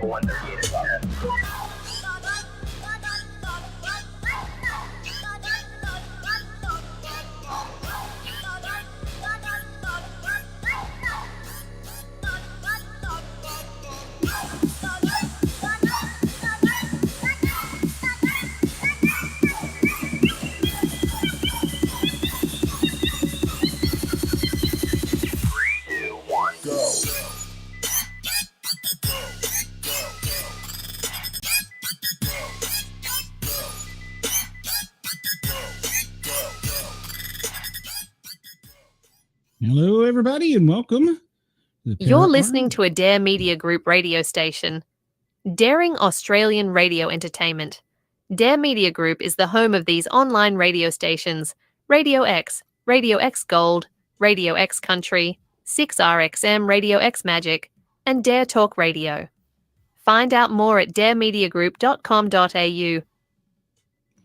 138 o'clock. Hello, everybody, and welcome. You're listening to a Dare Media Group radio station. Daring Australian Radio Entertainment. Dare Media Group is the home of these online radio stations: Radio X Gold, Radio X Country, 6RXM Radio X Magic, and Dare Talk Radio. Find out more at daremediagroup.com.au.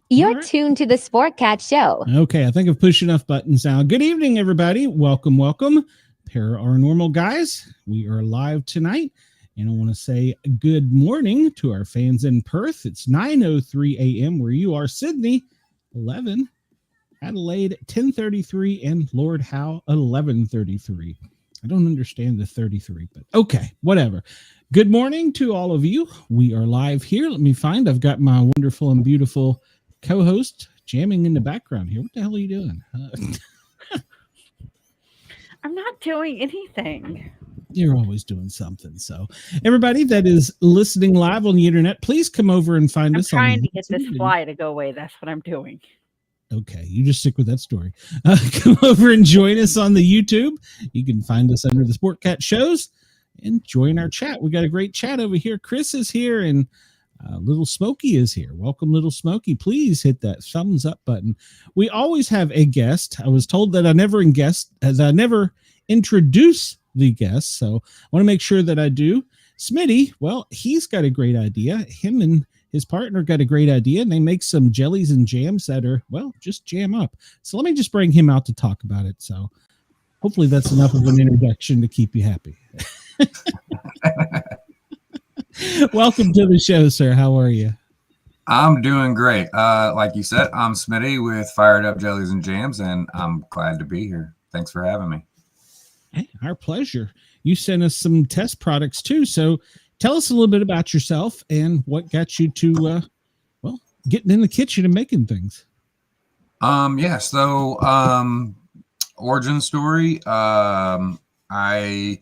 You're tuned to the Sportcat show. Okay, I think I've pushed enough buttons now. Good evening, everybody. Welcome. Paranormal guys. We are live tonight, and I want to say good morning to our fans in Perth. It's 9:03 a.m. where you are. Sydney, 11. Adelaide, 10:33, and Lord Howe, 11:33. I don't understand the 33, but okay, whatever. Good morning to all of you. We are live here. Let me find. I've got my wonderful and beautiful co-host jamming in the background here. What the hell are you doing? I'm not doing anything. You're always doing something. So everybody that is listening live on the internet, please come over and find us. I'm trying to get this fly to go away. That's what I'm doing. Okay, you just stick with that story. Come over and join us on the YouTube. You can find us under the Sportcat shows and join our chat. We got a great chat over here. Chris is here, and Little Smoky is here. Welcome, Little Smoky. Please hit that thumbs up button. We always have a guest. I was told that I never introduce the guests, so I want to make sure that I do. Smitty, well, he's got a great idea. Him and his partner got a great idea, and they make some jellies and jams that are, well, just jam up. So let me just bring him out to talk about it. So hopefully that's enough of an introduction to keep you happy. Welcome to the show, sir. How are you? I'm doing great. Like you said, I'm Smitty with Fired Up Jellies and Jams, and I'm glad to be here. Thanks for having me. Hey, our pleasure. You sent us some test products too, so tell us a little bit about yourself and what got you to, getting in the kitchen and making things. Origin story. I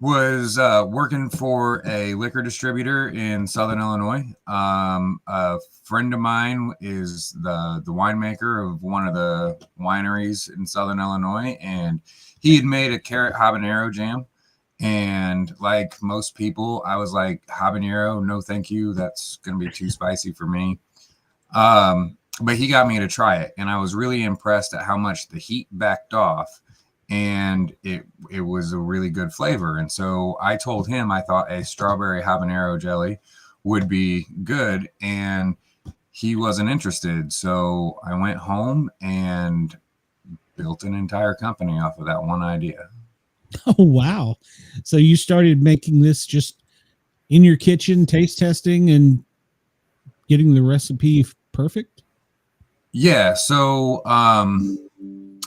was working for a liquor distributor in Southern Illinois. A friend of mine is the winemaker of one of the wineries in Southern Illinois, and he had made a carrot habanero jam. And like most people, I was like, habanero, no thank you. That's going to be too spicy for me. But he got me to try it, and I was really impressed at how much the heat backed off. And it was a really good flavor. And so I told him I thought a strawberry habanero jelly would be good, and he wasn't interested. So I went home and built an entire company off of that one idea. Oh, wow. So you started making this just in your kitchen, taste testing and getting the recipe perfect? Yeah. So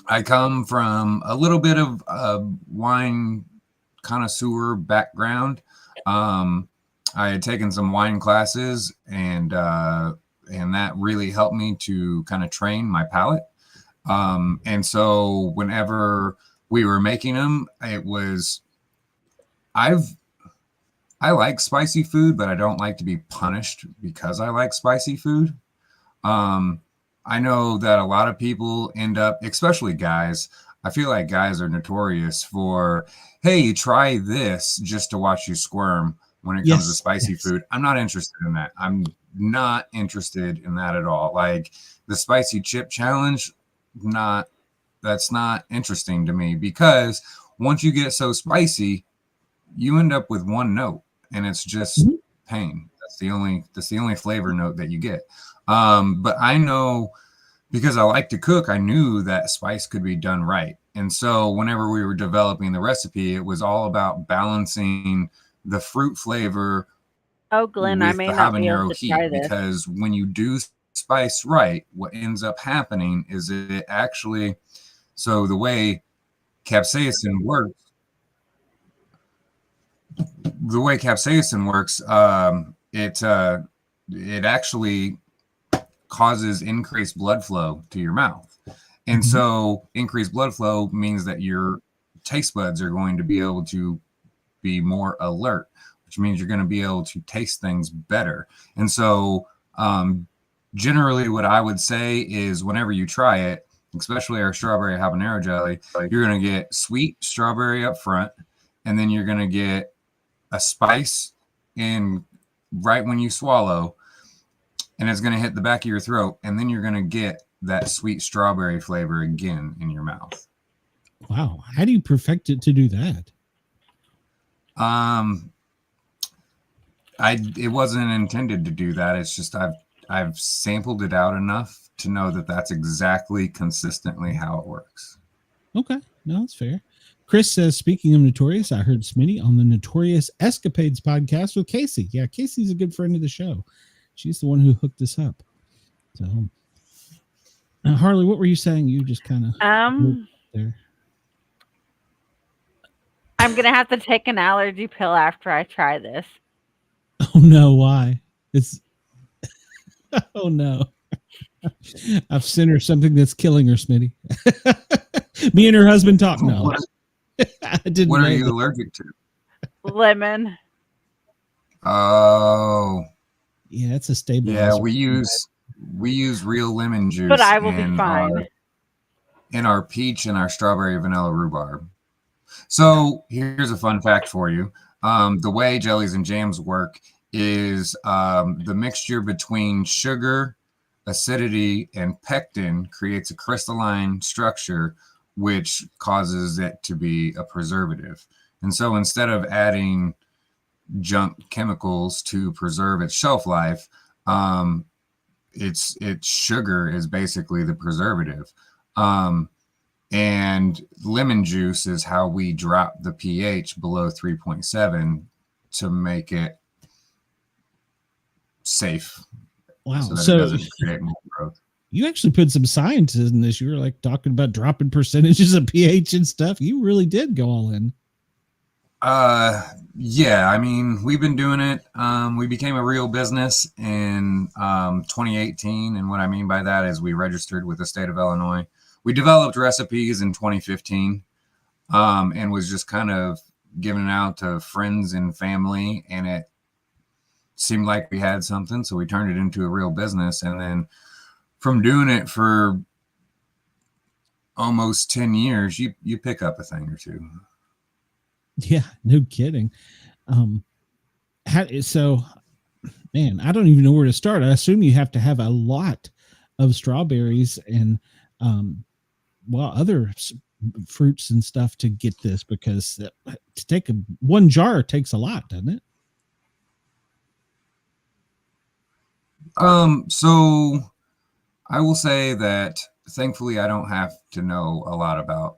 I come from a little bit of a wine connoisseur background. I had taken some wine classes, and that really helped me to kind of train my palate. And so whenever we were making them, I like spicy food, but I don't like to be punished because I like spicy food. I know that a lot of people end up, especially guys, I feel like guys are notorious for, hey, try this just to watch you squirm when it comes to spicy food. I'm not interested in that. I'm not interested in that at all. Like the spicy chip challenge, that's not interesting to me, because once you get so spicy, you end up with one note, and it's just pain. That's the only flavor note that you get. But I know, because I like to cook, I knew that spice could be done right. And so whenever we were developing the recipe, it was all about balancing the fruit flavor Oh, Glenn, I with may the not be able habanero to try heat, this. because when you do spice right, what ends up happening is it actually, so the way capsaicin works, it actually causes increased blood flow to your mouth. And so increased blood flow means that your taste buds are going to be able to be more alert, which means you're going to be able to taste things better. And so generally what I would say is whenever you try it, especially our strawberry habanero jelly, you're going to get sweet strawberry up front, and then you're going to get a spice in right when you swallow, and it's going to hit the back of your throat, and then you're going to get that sweet strawberry flavor again in your mouth. Wow. How do you perfect it to do that? It wasn't intended to do that. It's just I've sampled it out enough to know that that's exactly consistently how it works. Okay. No, that's fair. Chris says, speaking of Notorious, I heard Smitty on the Notorious Escapades podcast with Casey. Yeah, Casey's a good friend of the show. She's the one who hooked us up. So, Harley, what were you saying? You just kind of there. I'm going to have to take an allergy pill after I try this. Oh, no. Why? It's... Oh, no. I've sent her something that's killing her, Smitty. Me and her husband talk now. I didn't what know are you that. allergic to? Lemon. Oh. Yeah, it's a stabilizer. Yeah, we use real lemon juice. But I will be fine. In our peach and our strawberry vanilla rhubarb. So here's a fun fact for you. The way jellies and jams work is the mixture between sugar, acidity, and pectin creates a crystalline structure, which causes it to be a preservative. And so instead of adding junk chemicals to preserve its shelf life, its sugar is basically the preservative. And lemon juice is how we drop the pH below 3.7 to make it safe. Wow. So that So it doesn't create more growth. you actually put some science in this. You were like talking about dropping percentages of pH and stuff. You really did go all in. Yeah, I mean, we've been doing it. We became a real business in 2018. And what I mean by that is we registered with the state of Illinois. We developed recipes in 2015 and was just kind of giving it out to friends and family. And it seemed like we had something. So we turned it into a real business. And then from doing it for almost 10 years, you pick up a thing or two. Yeah, no kidding. So, man, I don't even know where to start. I assume you have to have a lot of strawberries and, other fruits and stuff to get this, because to take one jar takes a lot, doesn't it? So I will say that thankfully I don't have to know a lot about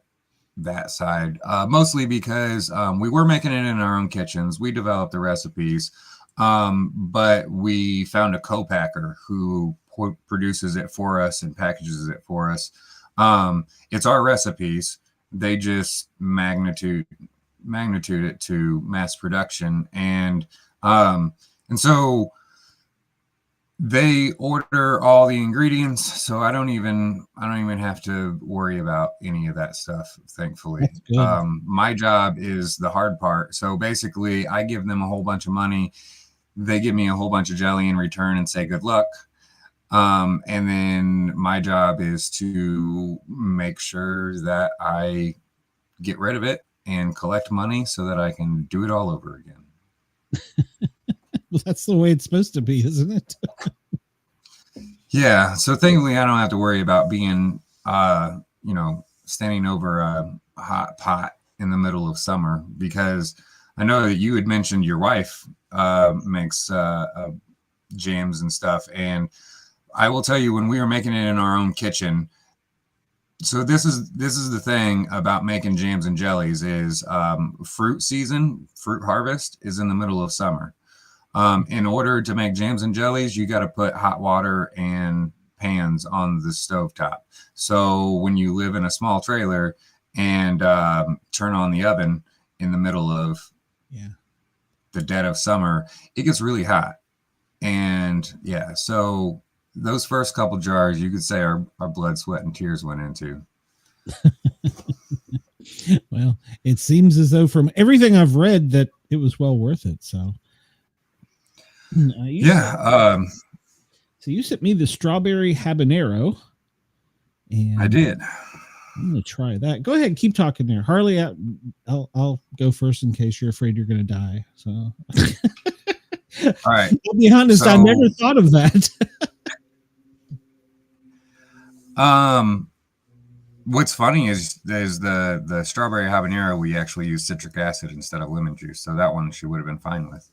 that side, mostly because we were making it in our own kitchens. We developed the recipes, but we found a co-packer who produces it for us and packages it for us. It's our recipes. They just magnitude it to mass production, and so they order all the ingredients, so I don't even have to worry about any of that stuff, thankfully. My job is the hard part. So basically I give them a whole bunch of money, they give me a whole bunch of jelly in return and say good luck, and then my job is to make sure that I get rid of it and collect money so that I can do it all over again. Well, that's the way it's supposed to be, isn't it? Yeah. So thankfully I don't have to worry about being, standing over a hot pot in the middle of summer, because I know that you had mentioned your wife makes jams and stuff. And I will tell you, when we were making it in our own kitchen, So this is the thing about making jams and jellies is fruit season, fruit harvest is in the middle of summer. In order to make jams and jellies, you got to put hot water and pans on the stovetop. So when you live in a small trailer and turn on the oven in the middle of the dead of summer, it gets really hot. And yeah, so those first couple jars, you could say our blood, sweat, and tears went into. Well, it seems as though from everything I've read that it was well worth it. So so you sent me the strawberry habanero, and I did. I'm gonna try that. Go ahead, keep talking there, Harley. I'll go first in case you're afraid you're gonna die. So, all right. I'll be honest, I never thought of that. What's funny is the strawberry habanero, we actually use citric acid instead of lemon juice, so that one she would have been fine with.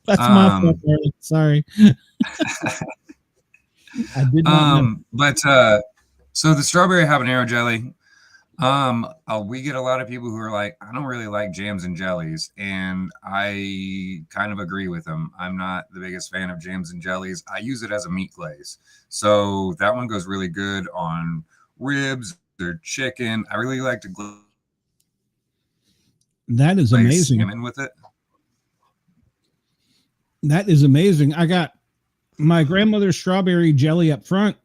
That's my fault, Harley. Sorry. I did not know. But so the strawberry habanero jelly, we get a lot of people who are like, I don't really like jams and jellies, and I kind of agree with them. I'm not the biggest fan of jams and jellies. I use it as a meat glaze, so that one goes really good on ribs or chicken. I really like to that is amazing. Salmon with it. That is amazing. I got my grandmother's strawberry jelly up front,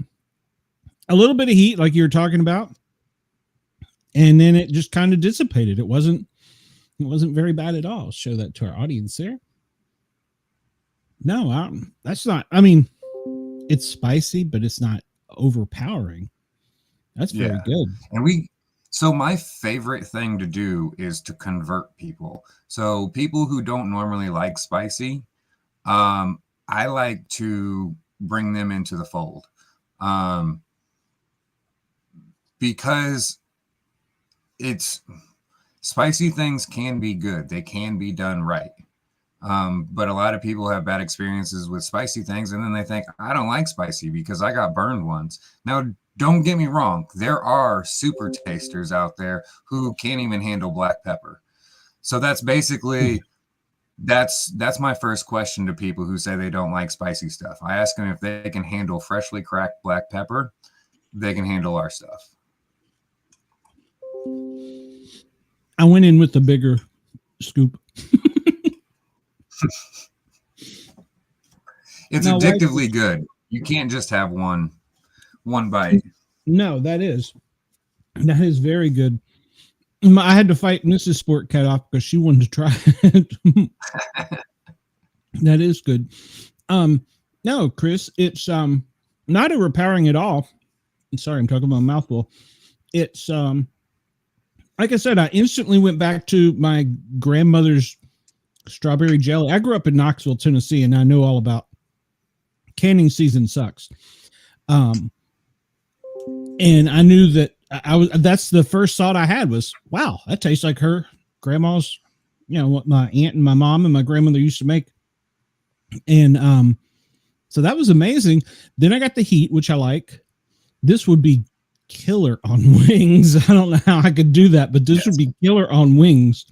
a little bit of heat like you were talking about, and then it just kind of dissipated. It wasn't very bad at all. I'll show that to our audience there. No, that's not, I mean, it's spicy, but it's not overpowering. That's very good. And so my favorite thing to do is to convert people. So people who don't normally like spicy, I like to bring them into the fold, because spicy things can be good. They can be done right. But a lot of people have bad experiences with spicy things, and then they think, I don't like spicy because I got burned once. Now, don't get me wrong. There are super tasters out there who can't even handle black pepper. So that's basically... That's my first question to people who say they don't like spicy stuff. I ask them if they can handle freshly cracked black pepper. They can handle our stuff. I went in with the bigger scoop. It's addictively good. You can't just have one bite. No, that is very good. I had to fight Mrs. Sportcat off because she wanted to try it. That is good. No, Chris, it's not overpowering at all. Sorry, I'm talking about a mouthful. It's like I said, I instantly went back to my grandmother's strawberry jelly. I grew up in Knoxville, Tennessee, and I know all about canning season sucks. And I knew that that's the first thought I had was, wow, that tastes like her grandma's, what my aunt and my mom and my grandmother used to make. And so that was amazing. Then I got the heat, which I like. This would be killer on wings. I don't know how I could do that, but this would be killer on wings.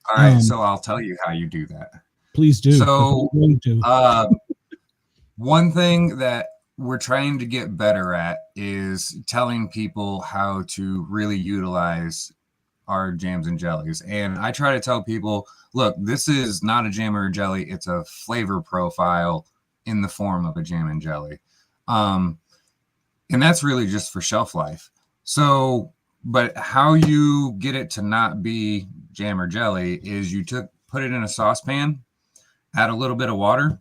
All right, so I'll tell you how you do that. Please do. So one thing that we're trying to get better at is telling people how to really utilize our jams and jellies. And I try to tell people, look, this is not a jam or a jelly. It's a flavor profile in the form of a jam and jelly. And that's really just for shelf life. So, but how you get it to not be jam or jelly is you put it in a saucepan, add a little bit of water,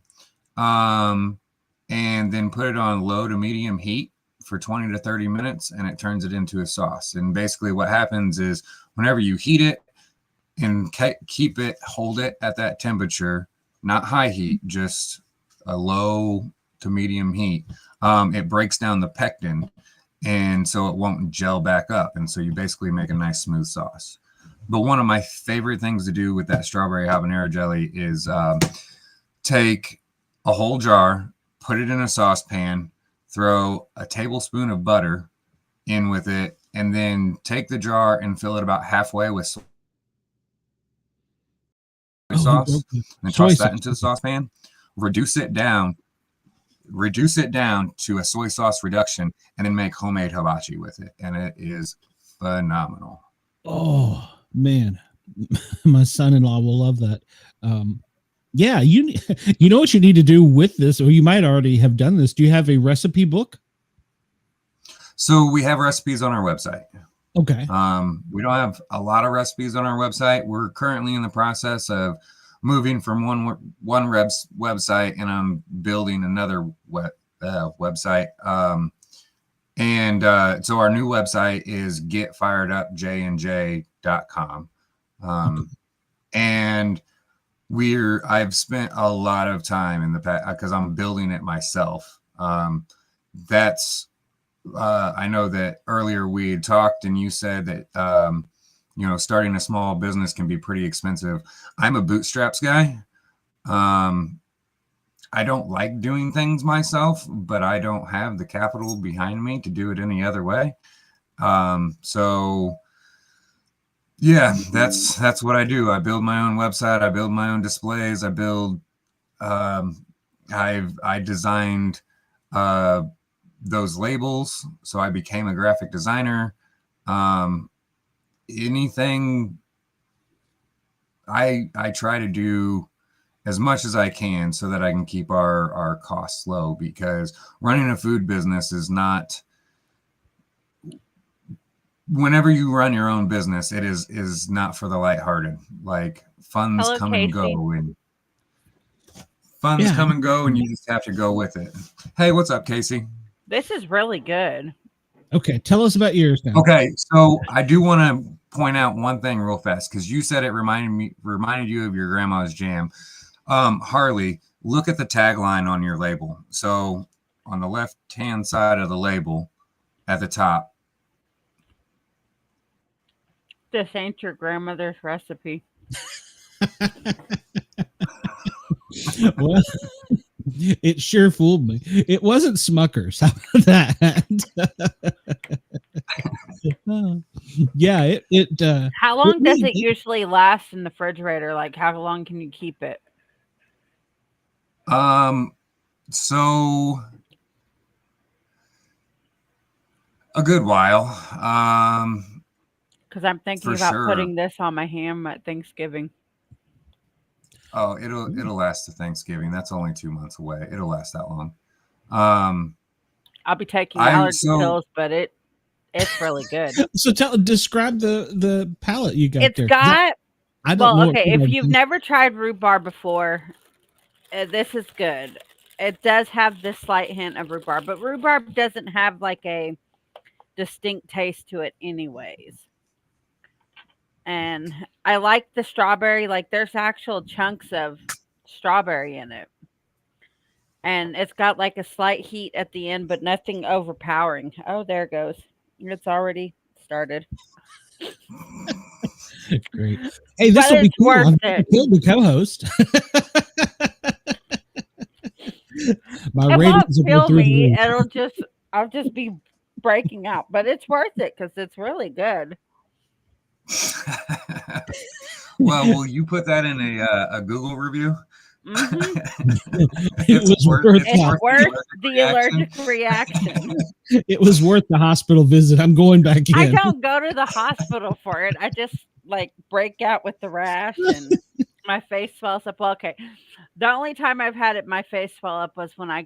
and then put it on low to medium heat for 20 to 30 minutes, and it turns it into a sauce. And basically what happens is whenever you heat it and hold it at that temperature, not high heat, just a low to medium heat, it breaks down the pectin, and so it won't gel back up. And so you basically make a nice smooth sauce. But one of my favorite things to do with that strawberry habanero jelly is take a whole jar, put it in a saucepan, throw a tablespoon of butter in with it, and then take the jar and fill it about halfway with soy sauce, and toss that into the saucepan. Reduce it down to a soy sauce reduction, and then make homemade hibachi with it, and it is phenomenal. Oh man, my son-in-law will love that. Yeah, you know what you need to do with this, or you might already have done this. Do you have a recipe book? So we have recipes on our website. Okay. We don't have a lot of recipes on our website. We're currently in the process of moving from one website, and I'm building another website. So our new website is getfiredupjnj.com. And I've spent a lot of time in the past because I'm building it myself. I know that earlier we had talked and you said that, starting a small business can be pretty expensive. I'm a bootstraps guy. I don't like doing things myself, but I don't have the capital behind me to do it any other way. Yeah, that's what I do. I build my own website. I build my own displays. I designed those labels. So I became a graphic designer. Anything I try to do as much as I can so that I can keep our costs low, because running a food business is not, whenever you run your own business, it is not for the lighthearted. Like funds come and go, and come and go, and you just have to go with it. Hey, what's up, Casey? This is really good. Okay, tell us about yours now. Okay, so I do want to point out one thing real fast, because you said it reminded you of your grandma's jam. Harley, look at the tagline on your label. So on the left-hand side of the label at the top. This ain't your grandmother's recipe. Well, it sure fooled me. It wasn't Smucker's. How about that? Yeah, it How long does it usually last in the refrigerator? Like, how long can you keep it? So a good while. Because I'm thinking about putting this on my ham at Thanksgiving. Oh, it'll last to Thanksgiving. That's only 2 months away. It'll last that long. I'll be taking allergy pills, but it's really good. So describe the palette you got. It's there. got. I don't know. Okay. If you've never tried rhubarb before, this is good. It does have this slight hint of rhubarb, but rhubarb doesn't have like a distinct taste to it, anyways. And I like the strawberry. Like, there's actual chunks of strawberry in it. And it's got like a slight heat at the end, but nothing overpowering. Oh, there it goes. It's already started. Great. Hey, this will be cool. Worth it. Kill the co-host. My it ratings won't kill me. I'll just be breaking out. But it's worth it because it's really good. Well, will you put that in a Google review? Mm-hmm. It's worth the allergic reaction. It was worth the hospital visit. I'm going back in. I don't go to the hospital for it. I just like break out with the rash and my face swells up. Well, okay. The only time I've had my face swell up was when my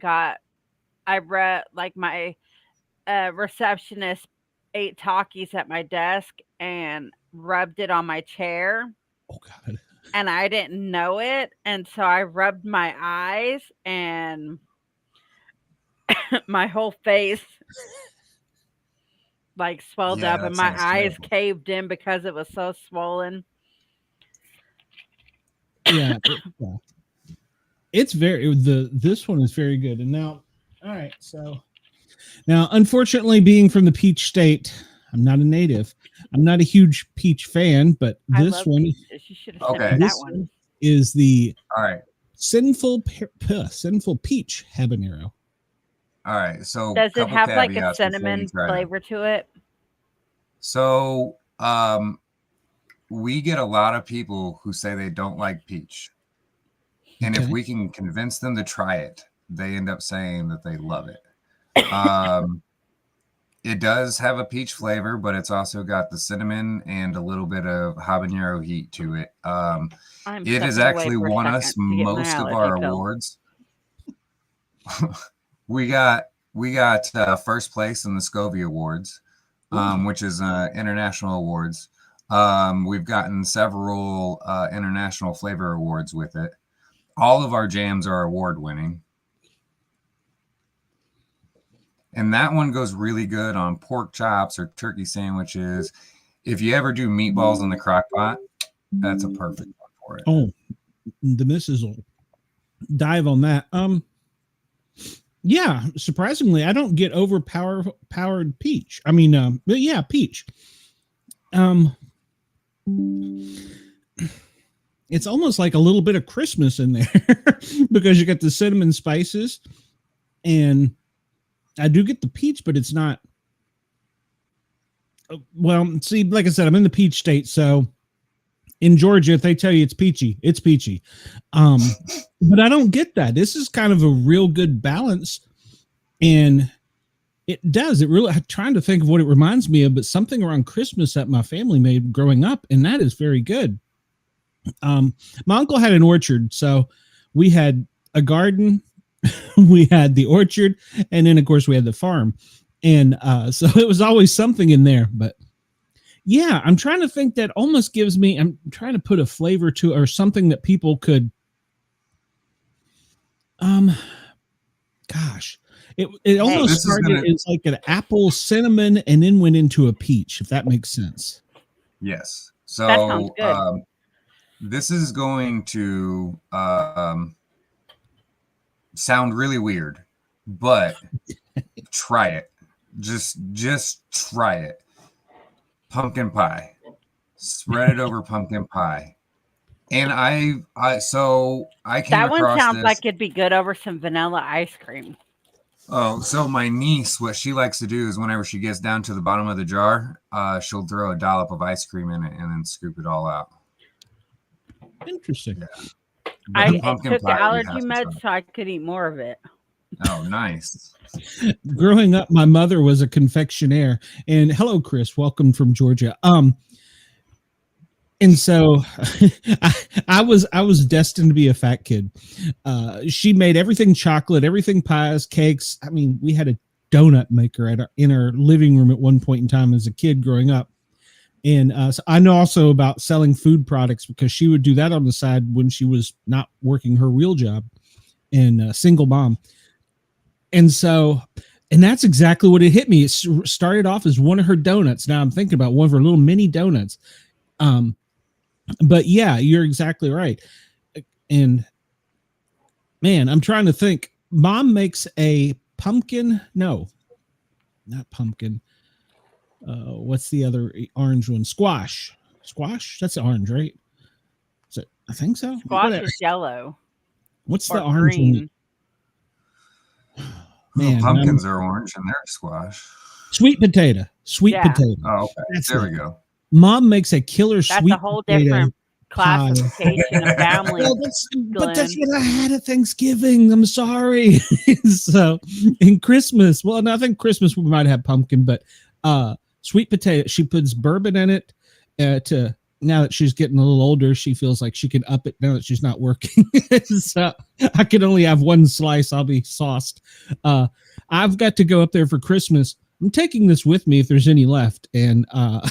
receptionist ate Takis at my desk and rubbed it on my chair. Oh God. And I didn't know it. And so I rubbed my eyes and my whole face like swelled up and my eyes caved in because it was so swollen. Yeah. It's this one is very good. And now, all right. So now, unfortunately, being from the peach state, I'm not a native. I'm not a huge peach fan, but this one, you should have sent me that one. Is the Cinnful peach habanero. All right. So does it have like a cinnamon flavor to it? So we get a lot of people who say they don't like peach. And if we can convince them to try it, they end up saying that they love it. It does have a peach flavor, but it's also got the cinnamon and a little bit of habanero heat to it. It has actually won us most of our awards. we got first place in the Scovie Awards, which is international awards. We've gotten several international flavor awards with it. All of our jams are award winning. And that one goes really good on pork chops or turkey sandwiches. If you ever do meatballs in the crock pot, that's a perfect one for it. Oh, the missus will dive on that. Yeah, surprisingly, I don't get overpowered peach. I mean, but yeah, peach. It's almost like a little bit of Christmas in there because you got the cinnamon spices, and I do get the peach, but it's not. Well, see, like I said, I'm in the peach state, so in Georgia, if they tell you it's peachy, it's peachy. But I don't get that. This is kind of a real good balance, and it does. It really. I'm trying to think of what it reminds me of, but something around Christmas that my family made growing up, and that is very good. My uncle had an orchard, so we had a garden. We had the orchard, and then of course we had the farm, and so it was always something in there. But yeah, I'm trying to think. That almost gives me, I'm trying to put a flavor to, or something that people could gosh, it almost started as like an apple cinnamon and then went into a peach, if that makes sense. Yes. So that sounds good. This is going to sound really weird, but try it. Just try it. Pumpkin pie. Spread it over pumpkin pie. And I came that one across sounds this. like it'd be good over some vanilla ice cream. Oh, so my niece, what she likes to do is whenever she gets down to the bottom of the jar, she'll throw a dollop of ice cream in it and then scoop it all out. Interesting. Yeah. I took allergy meds so I could eat more of it. Oh, nice. Growing up, my mother was a confectionaire, and hello, Chris, welcome from Georgia. And so I was destined to be a fat kid. She made everything chocolate, everything pies, cakes. I mean, we had a donut maker in our living room at one point in time as a kid growing up. And so I know also about selling food products because she would do that on the side when she was not working her real job and single mom. And so, and that's exactly what it hit me. It started off as one of her donuts. Now I'm thinking about one of her little mini donuts. But yeah, you're exactly right. And man, I'm trying to think. Mom makes a pumpkin. No, not pumpkin. What's the other orange one? Squash. That's orange, right? Is it? I think so. Squash is yellow. What's the orange green one? Man, pumpkins are orange and they're squash. Sweet potato. Potato. Oh, okay. There we go. Mom makes a killer That's sweet a whole different classification of family. Well, but that's what I had at Thanksgiving. I'm sorry. So in Christmas, well, I think Christmas we might have pumpkin, but sweet potato, she puts bourbon in it to, now that she's getting a little older, she feels like she can up it now that she's not working. So I can only have one slice. I'll be sauced. I've got to go up there for Christmas. I'm taking this with me if there's any left. And I'm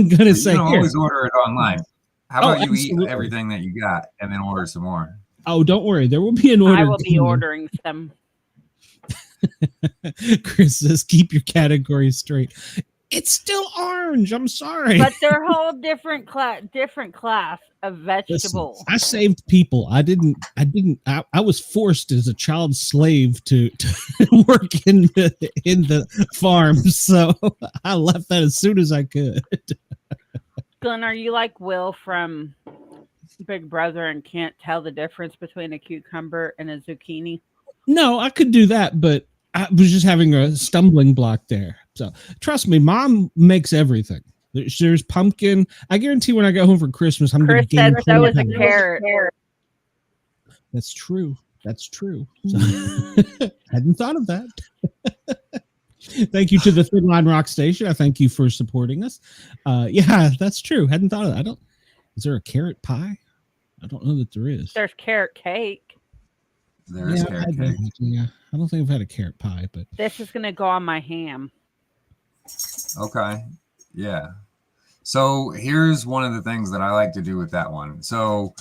going to say, you can always order it online. How about you absolutely. eat everything that you got and then order some more? Oh, don't worry. There will be an order. I will be ordering some. Chris says, keep your categories straight. It's still orange. I'm sorry. But they're a whole different class of vegetables. Listen, I saved people. I was forced as a child slave to work in the farm. So I left that as soon as I could. Glenn, are you like Will from Big Brother and can't tell the difference between a cucumber and a zucchini? No, I could do that, but I was just having a stumbling block there. So trust me, Mom makes everything. There's pumpkin. I guarantee when I go home for Christmas, I'm going Chris to gain said so is a 20 pounds. carrot. That's true. That's true. So, hadn't thought of that. Thank you to the Thin Line Rock Station. I thank you for supporting us. Yeah, that's true. Hadn't thought of that. Is there a carrot pie? I don't know that there is. There's carrot cake. There's carrot cake. Yeah, I don't think I've had a carrot pie, but This is going to go on my ham. Okay. Yeah. So here's one of the things that I like to do with that one. So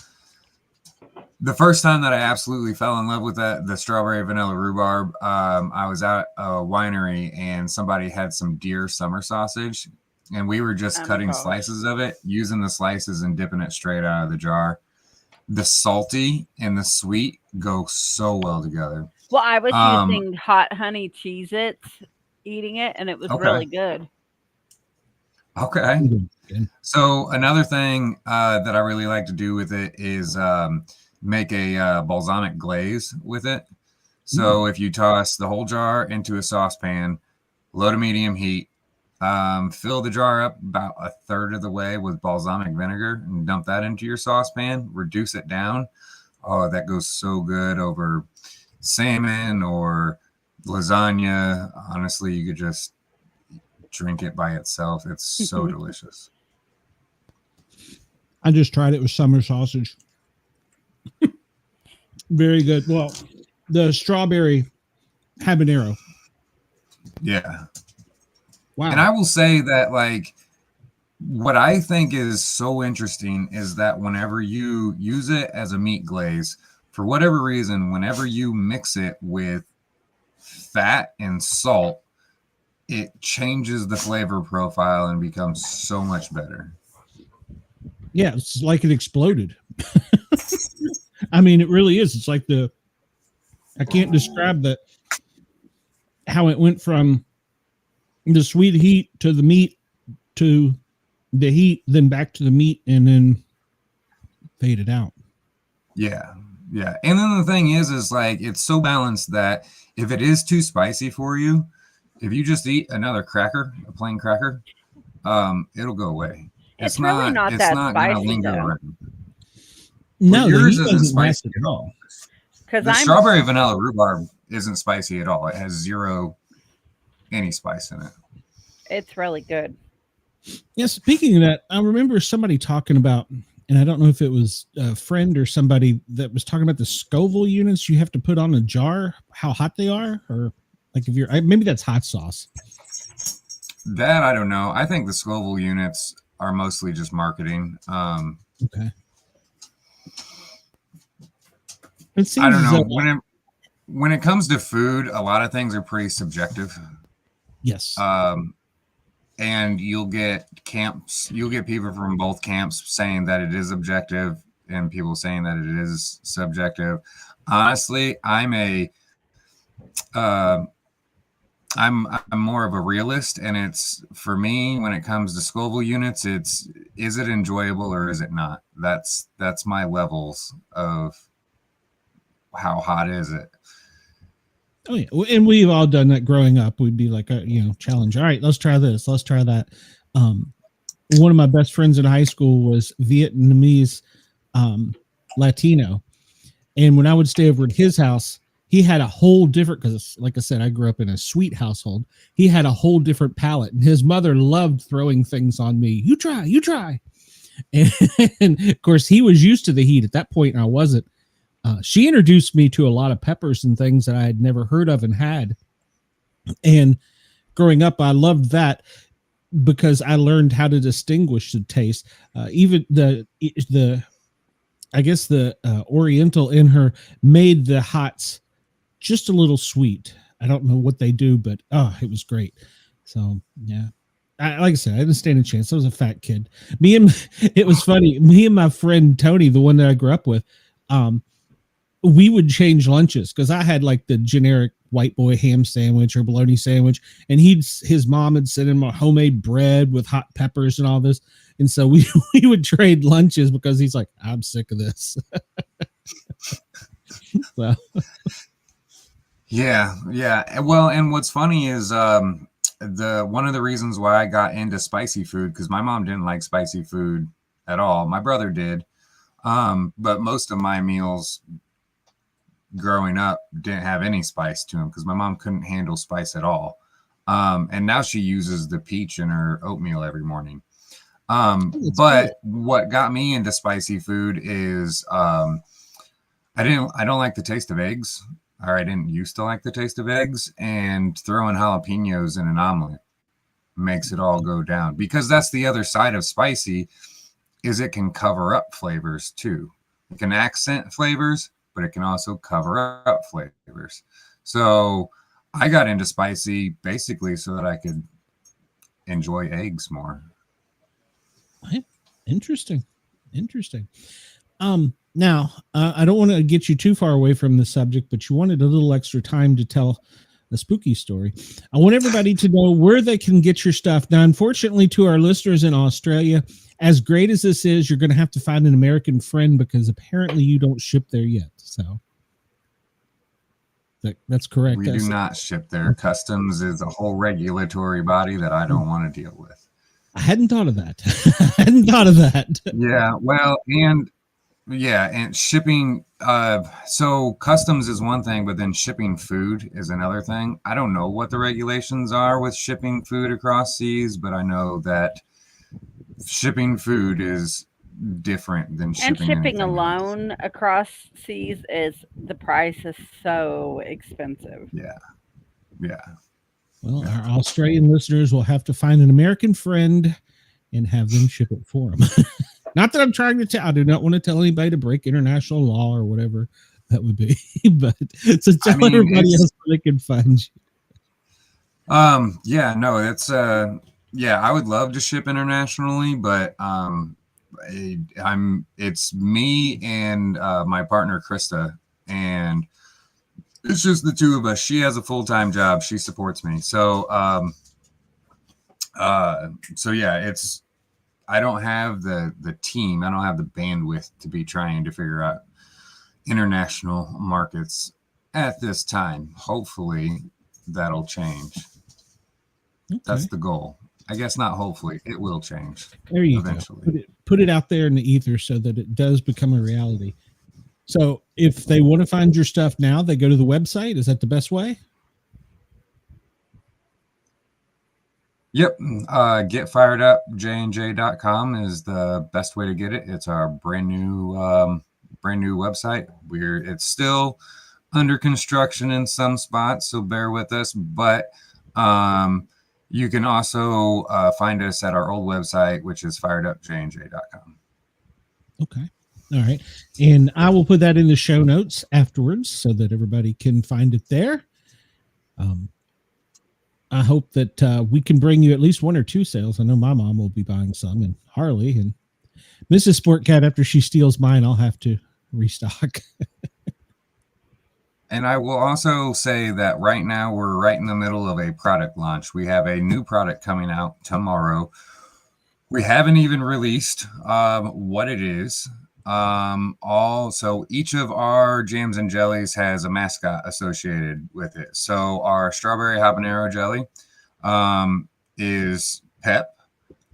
the first time that I absolutely fell in love with the strawberry vanilla rhubarb, I was at a winery and somebody had some deer summer sausage, and we were just cutting slices of it, using the slices and dipping it straight out of the jar. The salty and the sweet go so well together. Well, I was using hot honey Cheez-Its, eating it, and it was really good. Okay. So another thing that I really like to do with it is make a balsamic glaze with it. So if you toss the whole jar into a saucepan, low to medium heat, fill the jar up about a third of the way with balsamic vinegar and dump that into your saucepan, reduce it down. Oh, that goes so good over salmon or lasagna. Honestly, you could just drink it by itself. It's so delicious. I just tried it with summer sausage. Very good. Well, the strawberry habanero. Yeah. Wow. And I will say that, like, what I think is so interesting is that whenever you use it as a meat glaze, for whatever reason, whenever you mix it with fat and salt, it changes the flavor profile and becomes so much better. Yeah, it's like it exploded. I mean, it really is. It's like I can't describe how it went from the sweet heat to the meat to the heat, then back to the meat, and then faded out. Yeah. Yeah. And then the thing is like, it's so balanced that if it is too spicy for you, if you just eat another cracker, a plain cracker, it'll go away. It's really not that spicy, gonna linger though. around. No, But yours isn't spicy at all. The strawberry vanilla rhubarb isn't spicy at all. It has zero any spice in it. It's really good. Yeah, speaking of that, I remember somebody talking about, and I don't know if it was a friend or somebody that was talking about the Scoville units you have to put on a jar, how hot they are, or like if you're, maybe that's hot sauce. That I don't know. I think the Scoville units are mostly just marketing. Okay. It seems I don't know. When it comes to food, a lot of things are pretty subjective. Yes. And you'll get people from both camps saying that it is objective and people saying that it is subjective. Honestly, I'm more of a realist, and it's, for me, when it comes to Scoville units, is it enjoyable or is it not? That's my levels of how hot is it. Oh yeah, and we've all done that growing up. We'd be like, challenge. All right, let's try this. Let's try that. One of my best friends in high school was Vietnamese, Latino, and when I would stay over at his house, he had a whole different, because like I said, I grew up in a sweet household. He had a whole different palate, and his mother loved throwing things on me. You try. And of course, he was used to the heat at that point, and I wasn't. She introduced me to a lot of peppers and things that I had never heard of and had. And growing up, I loved that because I learned how to distinguish the taste. Even the Oriental in her made the hots just a little sweet. I don't know what they do, but it was great. So yeah. Like I said, I didn't stand a chance. I was a fat kid. It was funny. Me and my friend Tony, the one that I grew up with, we would change lunches because I had like the generic white boy ham sandwich or bologna sandwich, and his mom had sent him a homemade bread with hot peppers and all this. And so we would trade lunches because he's like, I'm sick of this. So Yeah. Well, and what's funny is the one of the reasons why I got into spicy food, because my mom didn't like spicy food at all. My brother did. But most of my meals growing up didn't have any spice to them because my mom couldn't handle spice at all. And now she uses the peach in her oatmeal every morning. But what got me into spicy food is I don't like the taste of eggs, or I didn't used to like the taste of eggs, and throwing jalapenos in an omelet makes it all go down, because that's the other side of spicy, is it can cover up flavors too. It can accent flavors, but it can also cover up flavors. So I got into spicy basically so that I could enjoy eggs more. Interesting. Now, I don't want to get you too far away from the subject, but you wanted a little extra time to tell a spooky story. I want everybody to know where they can get your stuff. Now, unfortunately, to our listeners in Australia, as great as this is, you're going to have to find an American friend because apparently you don't ship there yet. So that's correct. We do not ship there. Customs is a whole regulatory body that I don't want to deal with. I hadn't thought of that. Yeah, well, and shipping, so customs is one thing, but then shipping food is another thing. I don't know what the regulations are with shipping food across seas, but I know that shipping food is different than shipping. And shipping alone across seas the price is so expensive. Yeah. Well, our Australian listeners will have to find an American friend and have them ship it for them. Not that I'm trying to tell. I do not want to tell anybody to break international law or whatever that would be, but so tell everybody else where they can find you. Yeah, no, it's I would love to ship internationally, but it's me and my partner Krista, and it's just the two of us. She has a full-time job. She supports me. So yeah, I don't have the team. I don't have the bandwidth to be trying to figure out international markets at this time. Hopefully that'll change. Okay. That's the goal. I guess not hopefully. It will change. There you eventually. Go. Put it out there in the ether so that it does become a reality. So if they want to find your stuff now, they go to the website. Is that the best way? Yep. Getfiredupjnj.com is the best way to get it. It's our brand new website. It's still under construction in some spots, so bear with us. But you can also find us at our old website, which is firedupjnj.com. Okay. All right. And I will put that in the show notes afterwards so that everybody can find it there. I hope that we can bring you at least one or two sales. I know my mom will be buying some, and Harley and Mrs. Sportcat, after she steals mine, I'll have to restock. And I will also say that right now we're right in the middle of a product launch. We have a new product coming out tomorrow. We haven't even released what it is. So each of our jams and jellies has a mascot associated with it. So our strawberry habanero jelly is Pep,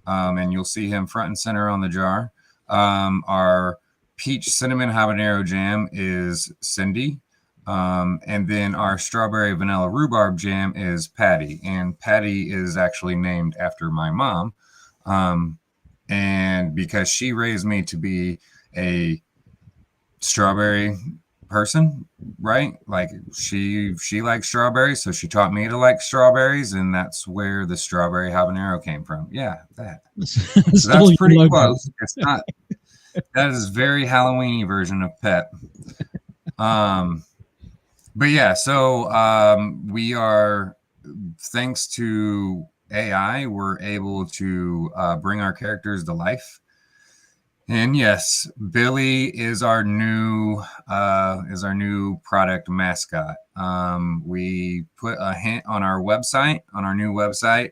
and you'll see him front and center on the jar. Our peach cinnamon habanero jam is Cindy. And then our strawberry vanilla rhubarb jam is Patty, and Patty is actually named after my mom. And because she raised me to be a strawberry person, right? Like she likes strawberries, so she taught me to like strawberries, and that's where the strawberry habanero came from. Yeah, that. So that's pretty close. It's not. That is very Halloweeny version of Pep. But yeah, so we are, thanks to AI, we're able to bring our characters to life. And yes, Billy is our new product mascot. We put a hint on our website, on our new website,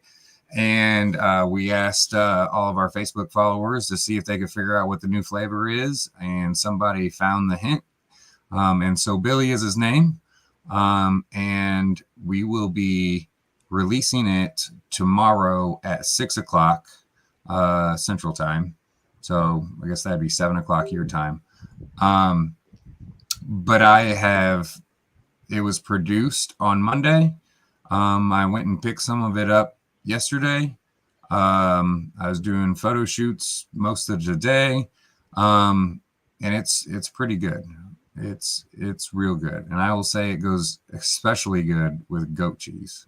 and we asked all of our Facebook followers to see if they could figure out what the new flavor is, and somebody found the hint. And so Billy is his name. and we will be releasing it tomorrow at 6 o'clock Central Time. So I guess that'd be 7 o'clock your time. But it was produced on Monday. I went and picked some of it up yesterday. I was doing photo shoots most of the day. And it's pretty good. It's real good. And I will say it goes especially good with goat cheese.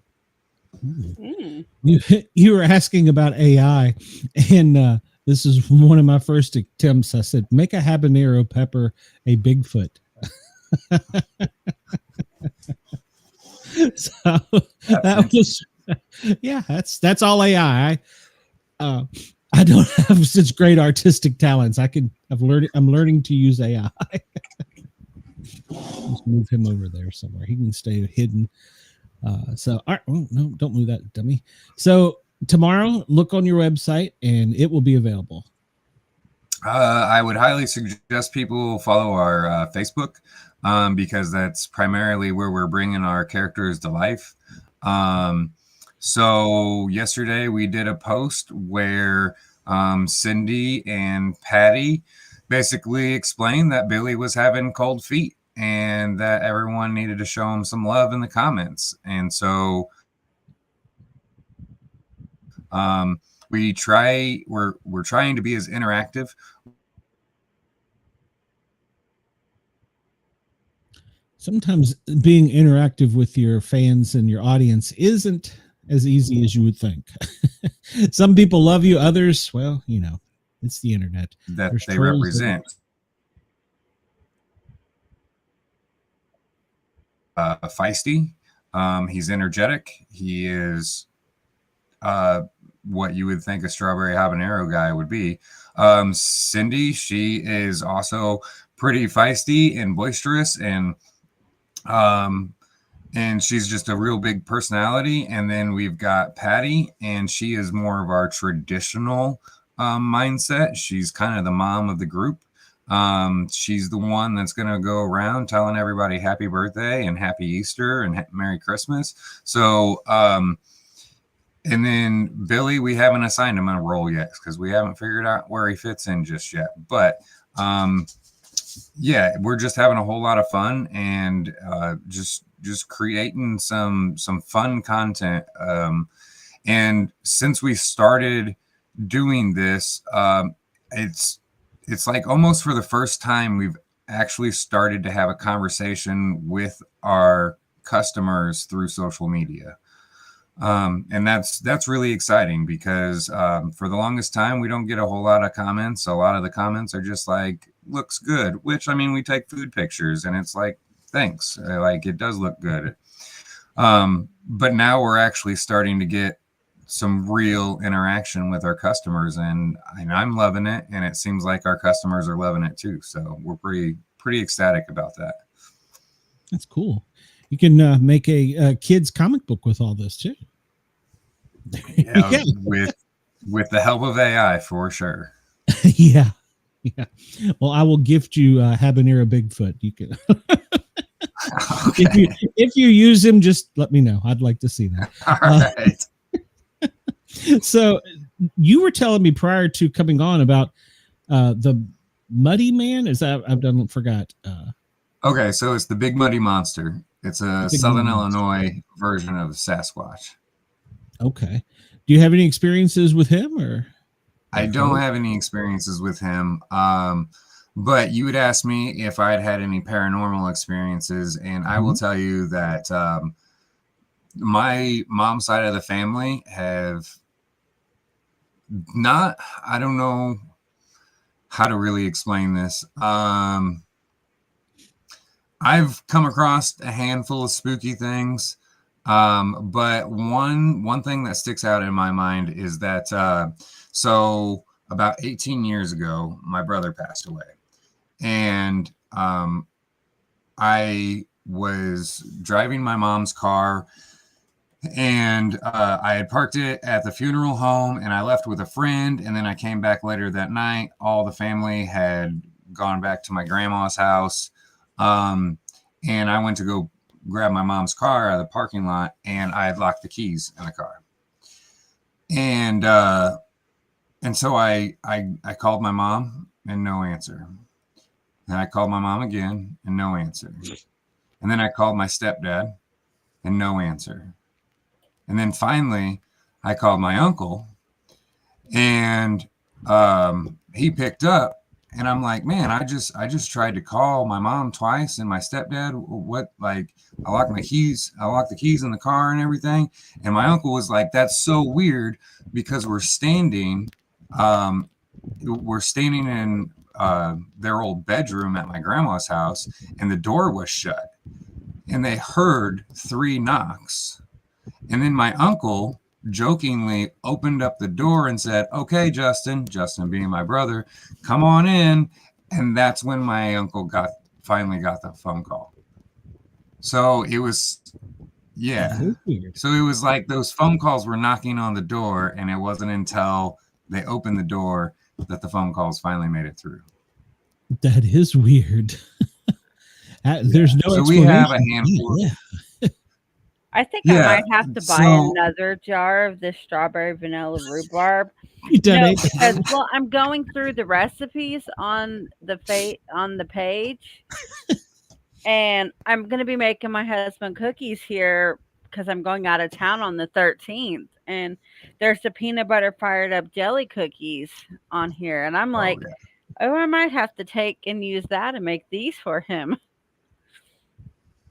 You were asking about AI, and this is one of my first attempts. I said, make a habanero pepper a Bigfoot. So that was, yeah, that's all AI. I don't have such great artistic talents. I'm learning to use AI. Just move him over there somewhere. He can stay hidden. So, all right, oh, no, don't move that, dummy. So tomorrow, look on your website and it will be available. I would highly suggest people follow our Facebook because that's primarily where we're bringing our characters to life. So yesterday we did a post where Cindy and Patty basically explained that Billy was having cold feet and that everyone needed to show him some love in the comments. And so we're trying to be as interactive. Sometimes being interactive with your fans and your audience isn't as easy as you would think. Some people love you, others, well, you know, it's the internet. That they represent. Feisty. He's energetic. He is what you would think a strawberry habanero guy would be. Cindy, she is also pretty feisty and boisterous, and she's just a real big personality. And then we've got Patty, and she is more of our traditional mindset. She's kind of the mom of the group. She's the one that's going to go around telling everybody happy birthday and happy Easter and Merry Christmas. So, and then Billy, we haven't assigned him a role yet because we haven't figured out where he fits in just yet. But, yeah, we're just having a whole lot of fun and just creating some fun content. And since we started doing this, it's like almost for the first time we've actually started to have a conversation with our customers through social media. And that's really exciting because for the longest time we don't get a whole lot of comments. A lot of the comments are just like, looks good, which, I mean, we take food pictures and it's like, thanks, like it does look good. But now we're actually starting to get some real interaction with our customers, and I'm loving it, and it seems like our customers are loving it too. So we're pretty ecstatic about that. That's cool. You can make a kid's comic book with all this too. Yeah, with the help of AI for sure. Yeah. Well, I will gift you Habanero Bigfoot. You can. Okay. If you use him, just let me know. I'd like to see that. All right. So you were telling me prior to coming on about the Muddy Man. Is that forgot? Okay, so it's the Big Muddy Monster. It's a Southern Illinois version of Sasquatch. Okay. Do you have any experiences with him, or? I don't have any experiences with him. But you would ask me if I'd had any paranormal experiences, and I will tell you that my mom's side of the family have not, I don't know how to really explain this. I've come across a handful of spooky things. But one thing that sticks out in my mind is that, so about 18 years ago, my brother passed away, and, I was driving my mom's car, and, I had parked it at the funeral home, and I left with a friend. And then I came back later that night. All the family had gone back to my grandma's house. And I went to go grab my mom's car out of the parking lot, and I had locked the keys in the car. And so I called my mom and no answer. And I called my mom again and no answer. And then I called my stepdad and no answer. And then finally I called my uncle, and he picked up, and I'm like, man, I just tried to call my mom twice and my stepdad. What, like, I locked the keys in the car and everything. And my uncle was like, that's so weird, because we're standing in their old bedroom at my grandma's house, and the door was shut, and they heard 3 knocks. And then my uncle jokingly opened up the door and said, okay, Justin being my brother, come on in. And that's when my uncle finally got the phone call. So it was, yeah. So it was like those phone calls were knocking on the door, and it wasn't until they opened the door that the phone calls finally made it through. That is weird. There's no. So we have a handful. Yeah. I think I might have to buy another jar of this strawberry vanilla rhubarb. Because, well, I'm going through the recipes on the page, and I'm going to be making my husband cookies here because I'm going out of town on the 13th. And there's the peanut butter fired up jelly cookies on here, and I'm like, I might have to take and use that and make these for him.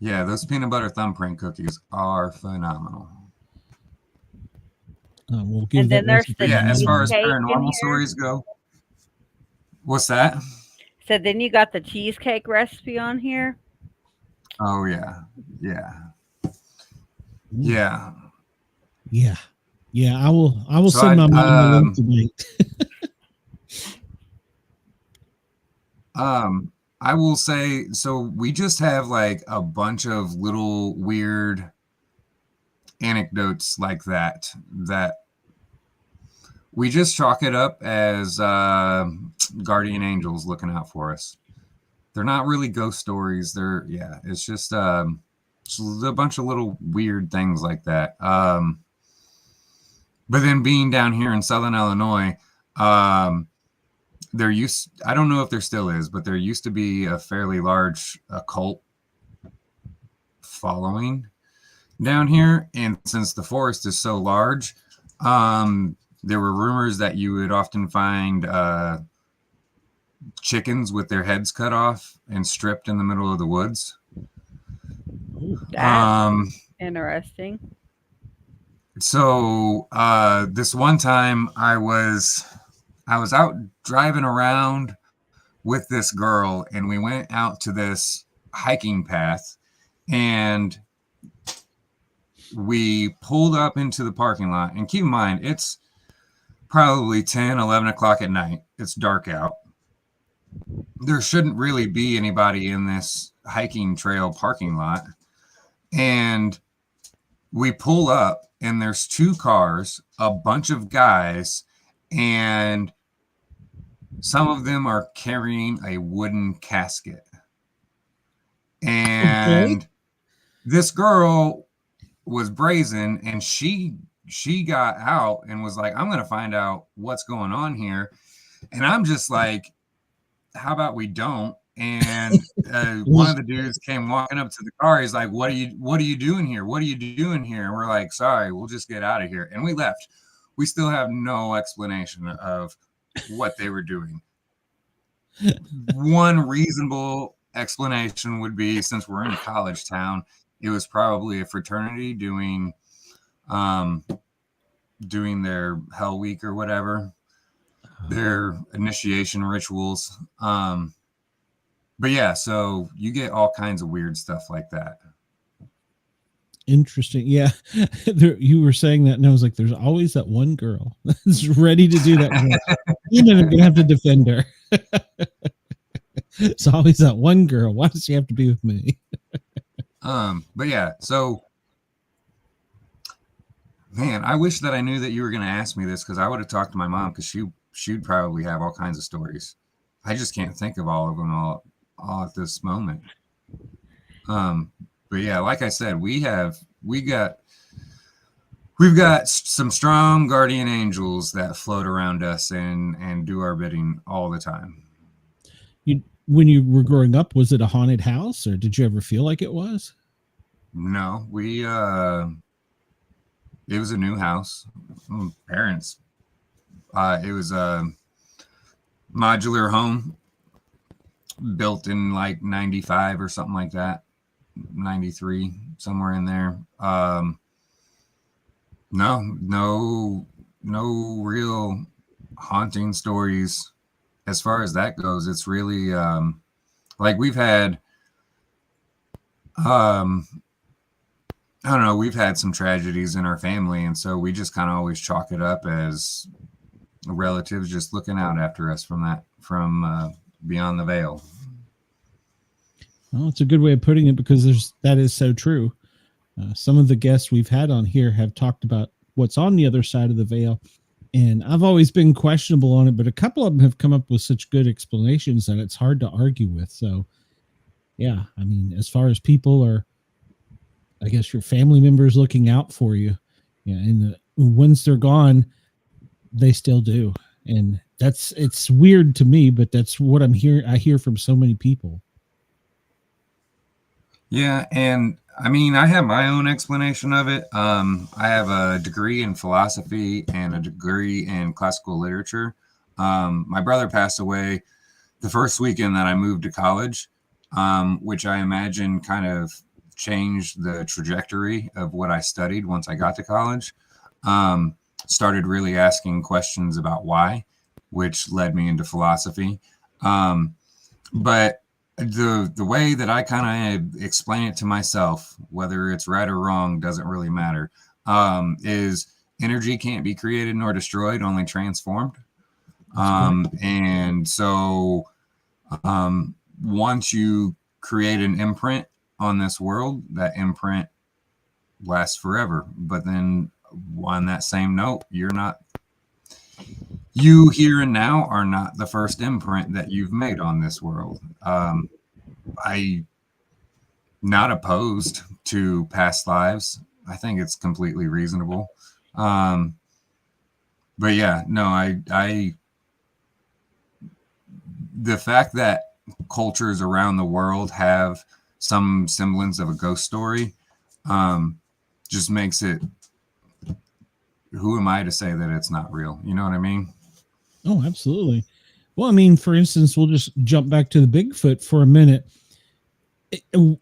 Yeah, those peanut butter thumbprint cookies are phenomenal. We'll give and then there's as far as paranormal stories go. What's that? So then you got the cheesecake recipe on here. Oh yeah. I will send my mom a link tonight. I will say, so we just have like a bunch of little weird anecdotes like that we just chalk it up as guardian angels looking out for us. They're not really ghost stories. It's just a bunch of little weird things like that. But then being down here in Southern Illinois, I don't know if there still is, but there used to be a fairly large occult following down here. And since the forest is so large, there were rumors that you would often find chickens with their heads cut off and stripped in the middle of the woods. That's interesting. So this one time I was out driving around with this girl, and we went out to this hiking path, and we pulled up into the parking lot. And keep in mind, it's probably 10, 11 o'clock at night. It's dark out. There shouldn't really be anybody in this hiking trail parking lot. And we pull up, and there's 2 cars, a bunch of guys, and some of them are carrying a wooden casket. And this girl was brazen, and she got out and was like, I'm going to find out what's going on here. And I'm just like, how about we don't? And one of the dudes came walking up to the car. He's like, what are you doing here? What are you doing here? And we're like, sorry, we'll just get out of here. And we left. We still have no explanation of what they were doing. One reasonable explanation would be, since we're in college town, it was probably a fraternity doing their Hell Week or whatever, their initiation rituals. But yeah, so you get all kinds of weird stuff like that. Interesting. Yeah. You were saying that, and I was like, there's always that one girl that's ready to do that. And I'm going to have to defend her. It's always that one girl. Why does she have to be with me? But yeah, so man, I wish that I knew that you were going to ask me this, because I would have talked to my mom, because she'd probably have all kinds of stories. I just can't think of all of them all at this moment. but yeah, like I said, we've got some strong guardian angels that float around us and do our bidding all the time. When you were growing up, was it a haunted house, or did you ever feel like it was? No, it was a new house. Parents, it was a modular home built in like 95 or something like that, 93, somewhere in there. No real haunting stories as far as that goes. It's really like we've had I don't know, we've had some tragedies in our family, and so we just kind of always chalk it up as relatives just looking out after us from beyond the veil. Well, it's a good way of putting it, because that is so true. Some of the guests we've had on here have talked about what's on the other side of the veil, and I've always been questionable on it, but a couple of them have come up with such good explanations that it's hard to argue with. So, yeah, I mean, as far as people are, I guess your family members looking out for you, yeah, and once they're gone, they still do, and it's weird to me, but that's what I hear from so many people. Yeah, and I mean, I have my own explanation of it. I have a degree in philosophy and a degree in classical literature. My brother passed away the first weekend that I moved to college, which I imagine kind of changed the trajectory of what I studied once I got to college. Started really asking questions about why, which led me into philosophy. But the way that I kind of explain it to myself, whether it's right or wrong, doesn't really matter, is energy can't be created nor destroyed, only transformed. And so once you create an imprint on this world, that imprint lasts forever. But then on that same note, you here and now are not the first imprint that you've made on this world. I not opposed to past lives. I think it's completely reasonable. But yeah, no, I the fact that cultures around the world have some semblance of a ghost story just makes it, who am I to say that it's not real? You know what I mean? Oh, absolutely. Well, I mean, for instance, we'll just jump back to the Bigfoot for a minute.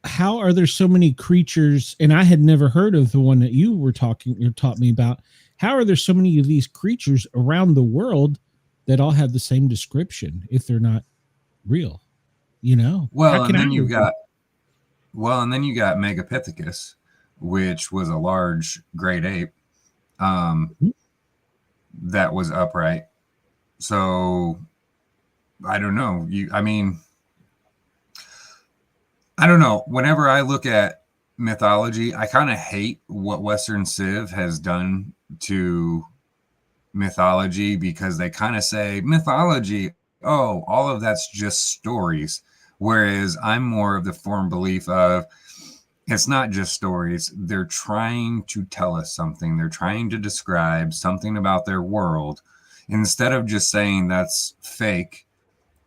How are there so many creatures? And I had never heard of the one that you taught me about. How are there so many of these creatures around the world that all have the same description if they're not real? You know? Well, and then you got Megapithecus, which was a large great ape that was upright. So I don't know. I don't know. Whenever I look at mythology, I kind of hate what Western Civ has done to mythology, because they kind of say mythology, oh, all of that's just stories. Whereas I'm more of the firm belief of it's not just stories. They're trying to tell us something. They're trying to describe something about their world. Instead of just saying that's fake,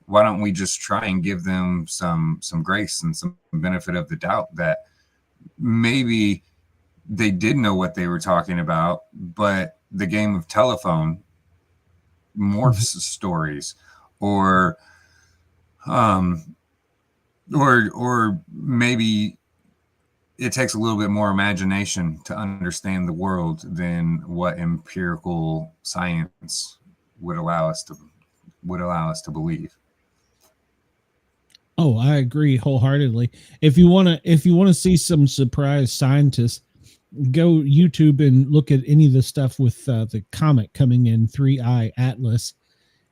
why don't we just try and give them some grace and some benefit of the doubt that maybe they did know what they were talking about, but the game of telephone morphs stories, or maybe it takes a little bit more imagination to understand the world than what empirical science would allow us to believe. Oh, I agree wholeheartedly. If you want to see some surprise scientists, go YouTube and look at any of the stuff with the comet coming in, 3I Atlas,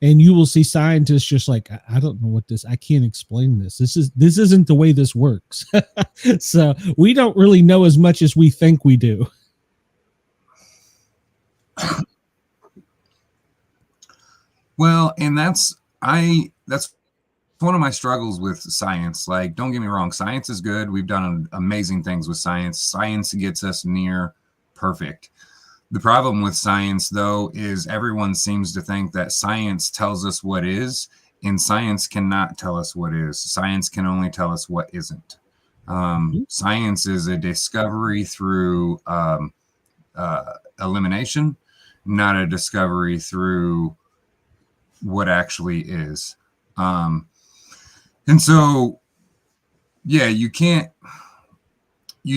and you will see scientists just like, I don't know what I can't explain this. This isn't the way this works. So we don't really know as much as we think we do. Well, and that's one of my struggles with science. Like, don't get me wrong, science is good. We've done amazing things with science. Science gets us near perfect. The problem with science, though, is everyone seems to think that science tells us what is, and science cannot tell us what is. Science can only tell us what isn't. Science is a discovery through elimination, not a discovery through what actually is. And so, yeah, you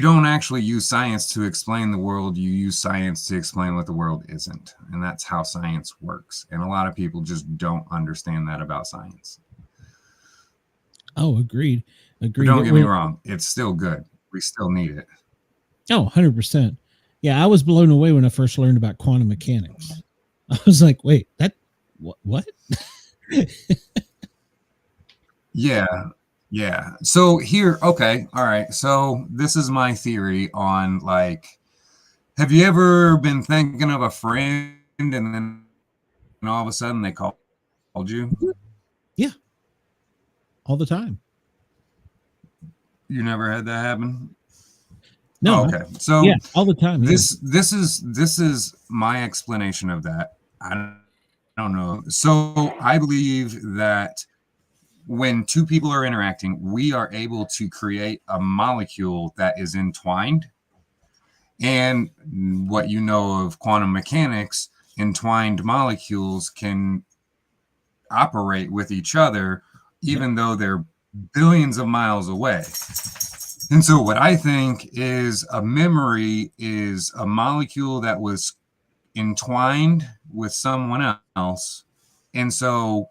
don't actually use science to explain the world. You use science to explain what the world isn't. And that's how science works. And a lot of people just don't understand that about science. Oh, agreed. But don't get me wrong. It's still good. We still need it. Oh, 100%. Yeah, I was blown away when I first learned about quantum mechanics. I was like, wait, what? Yeah. So here, okay. All right. So this is my theory on, like, have you ever been thinking of a friend and then all of a sudden they called you? Yeah. All the time. You never had that happen? No. Oh, okay. So yeah, all the time. Yeah. This is my explanation of that. I don't know. So I believe that when two people are interacting, we are able to create a molecule that is entwined. And what you know of quantum mechanics, entwined molecules can operate with each other, even though they're billions of miles away. And so what I think is a memory is a molecule that was entwined with someone else. And so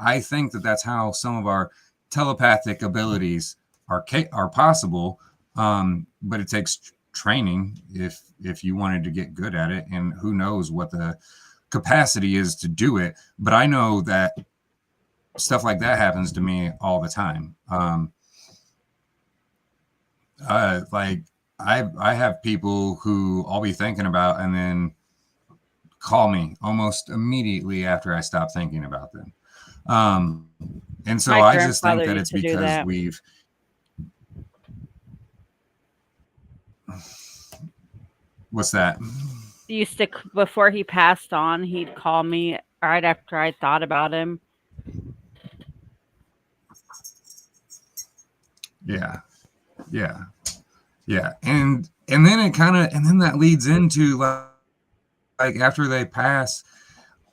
I think that's how some of our telepathic abilities are possible. But it takes training if you wanted to get good at it, and who knows what the capacity is to do it. But I know that stuff like that happens to me all the time. Like I have people who I'll be thinking about and then call me almost immediately after I stop thinking about them. And so I just think that it's because we've what's that? Used to, before he passed on, he'd call me right after I thought about him. Yeah. And then it kind of, and then that leads into like after they pass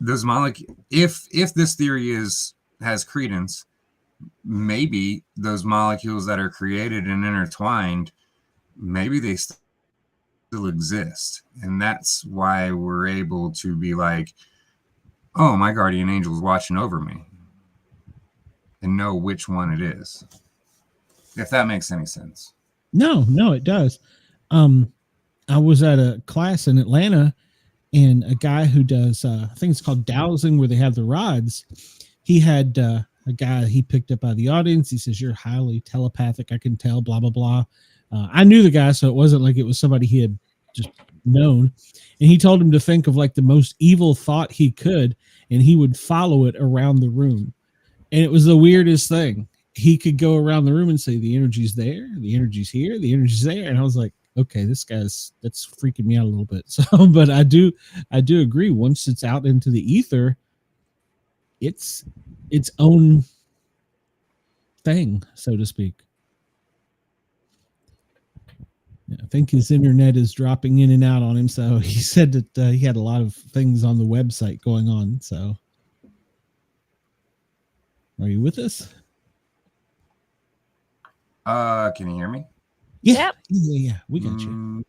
those molecules, if this theory has credence, maybe those molecules that are created and intertwined, maybe they still exist. And that's why we're able to be like, oh, my guardian angel is watching over me, and know which one it is. If that makes any sense. No, it does. I was at a class in Atlanta, and a guy who does, I think it's called dowsing, where they have the rods. He had a guy he picked up by the audience. He says, "You're highly telepathic. I can tell, blah, blah, blah." I knew the guy, so it wasn't like it was somebody he had just known. And he told him to think of like the most evil thought he could, and he would follow it around the room. And it was the weirdest thing. He could go around the room and say, the energy's there, the energy's here, the energy's there. And I was like, okay, that's freaking me out a little bit. So, but I do agree. Once it's out into the ether, it's its own thing, so to speak. I think his internet is dropping in and out on him. So he said that he had a lot of things on the website going on. So are you with us? Can you hear me? Yeah. Yep. Yeah. We got you.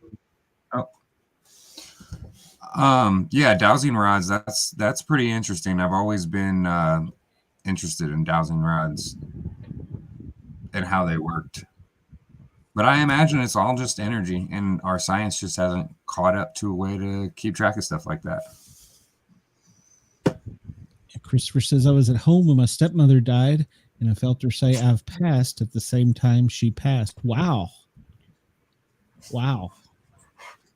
Yeah, dowsing rods. That's pretty interesting. I've always been interested in dowsing rods and how they worked. But I imagine it's all just energy, and our science just hasn't caught up to a way to keep track of stuff like that. Christopher says, I was at home when my stepmother died, and I felt her say, I've passed at the same time she passed. Wow.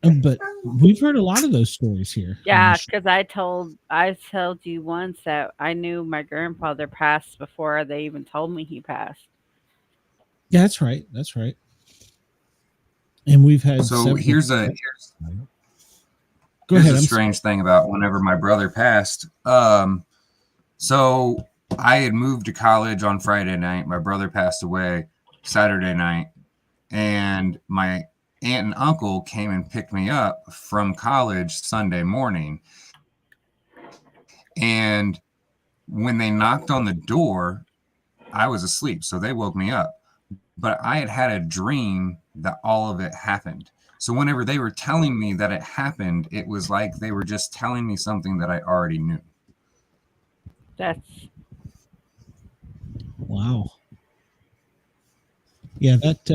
But we've heard a lot of those stories here. Yeah, because I told you once that I knew my grandfather passed before they even told me he passed. Yeah, that's right. That's right. And we've had So here's a Go ahead. strange thing about whenever my brother passed. So I had moved to college on Friday night. My brother passed away Saturday night, and my aunt and uncle came and picked me up from college Sunday morning. And when they knocked on the door, I was asleep, so they woke me up. But I had had a dream that all of it happened. So whenever they were telling me that it happened, it was like they were just telling me something that I already knew. That's wow. Yeah, that's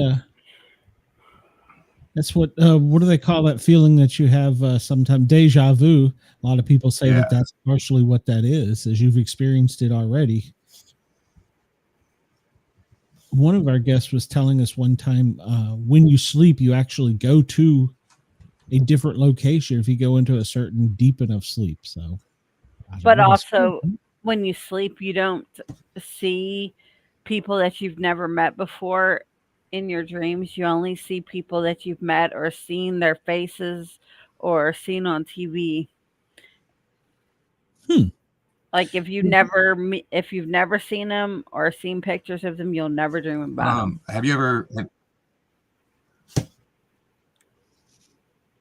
what do they call that feeling that you have sometimes? Deja vu. A lot of people say that that's partially what that is, as you've experienced it already. One of our guests was telling us one time, when you sleep, you actually go to a different location if you go into a certain deep enough sleep. So, but also when you sleep, you don't see people that you've never met before in your dreams. You only see people that you've met or seen their faces or seen on TV. Like if you've never seen them or seen pictures of them, you'll never dream about them. Have you ever?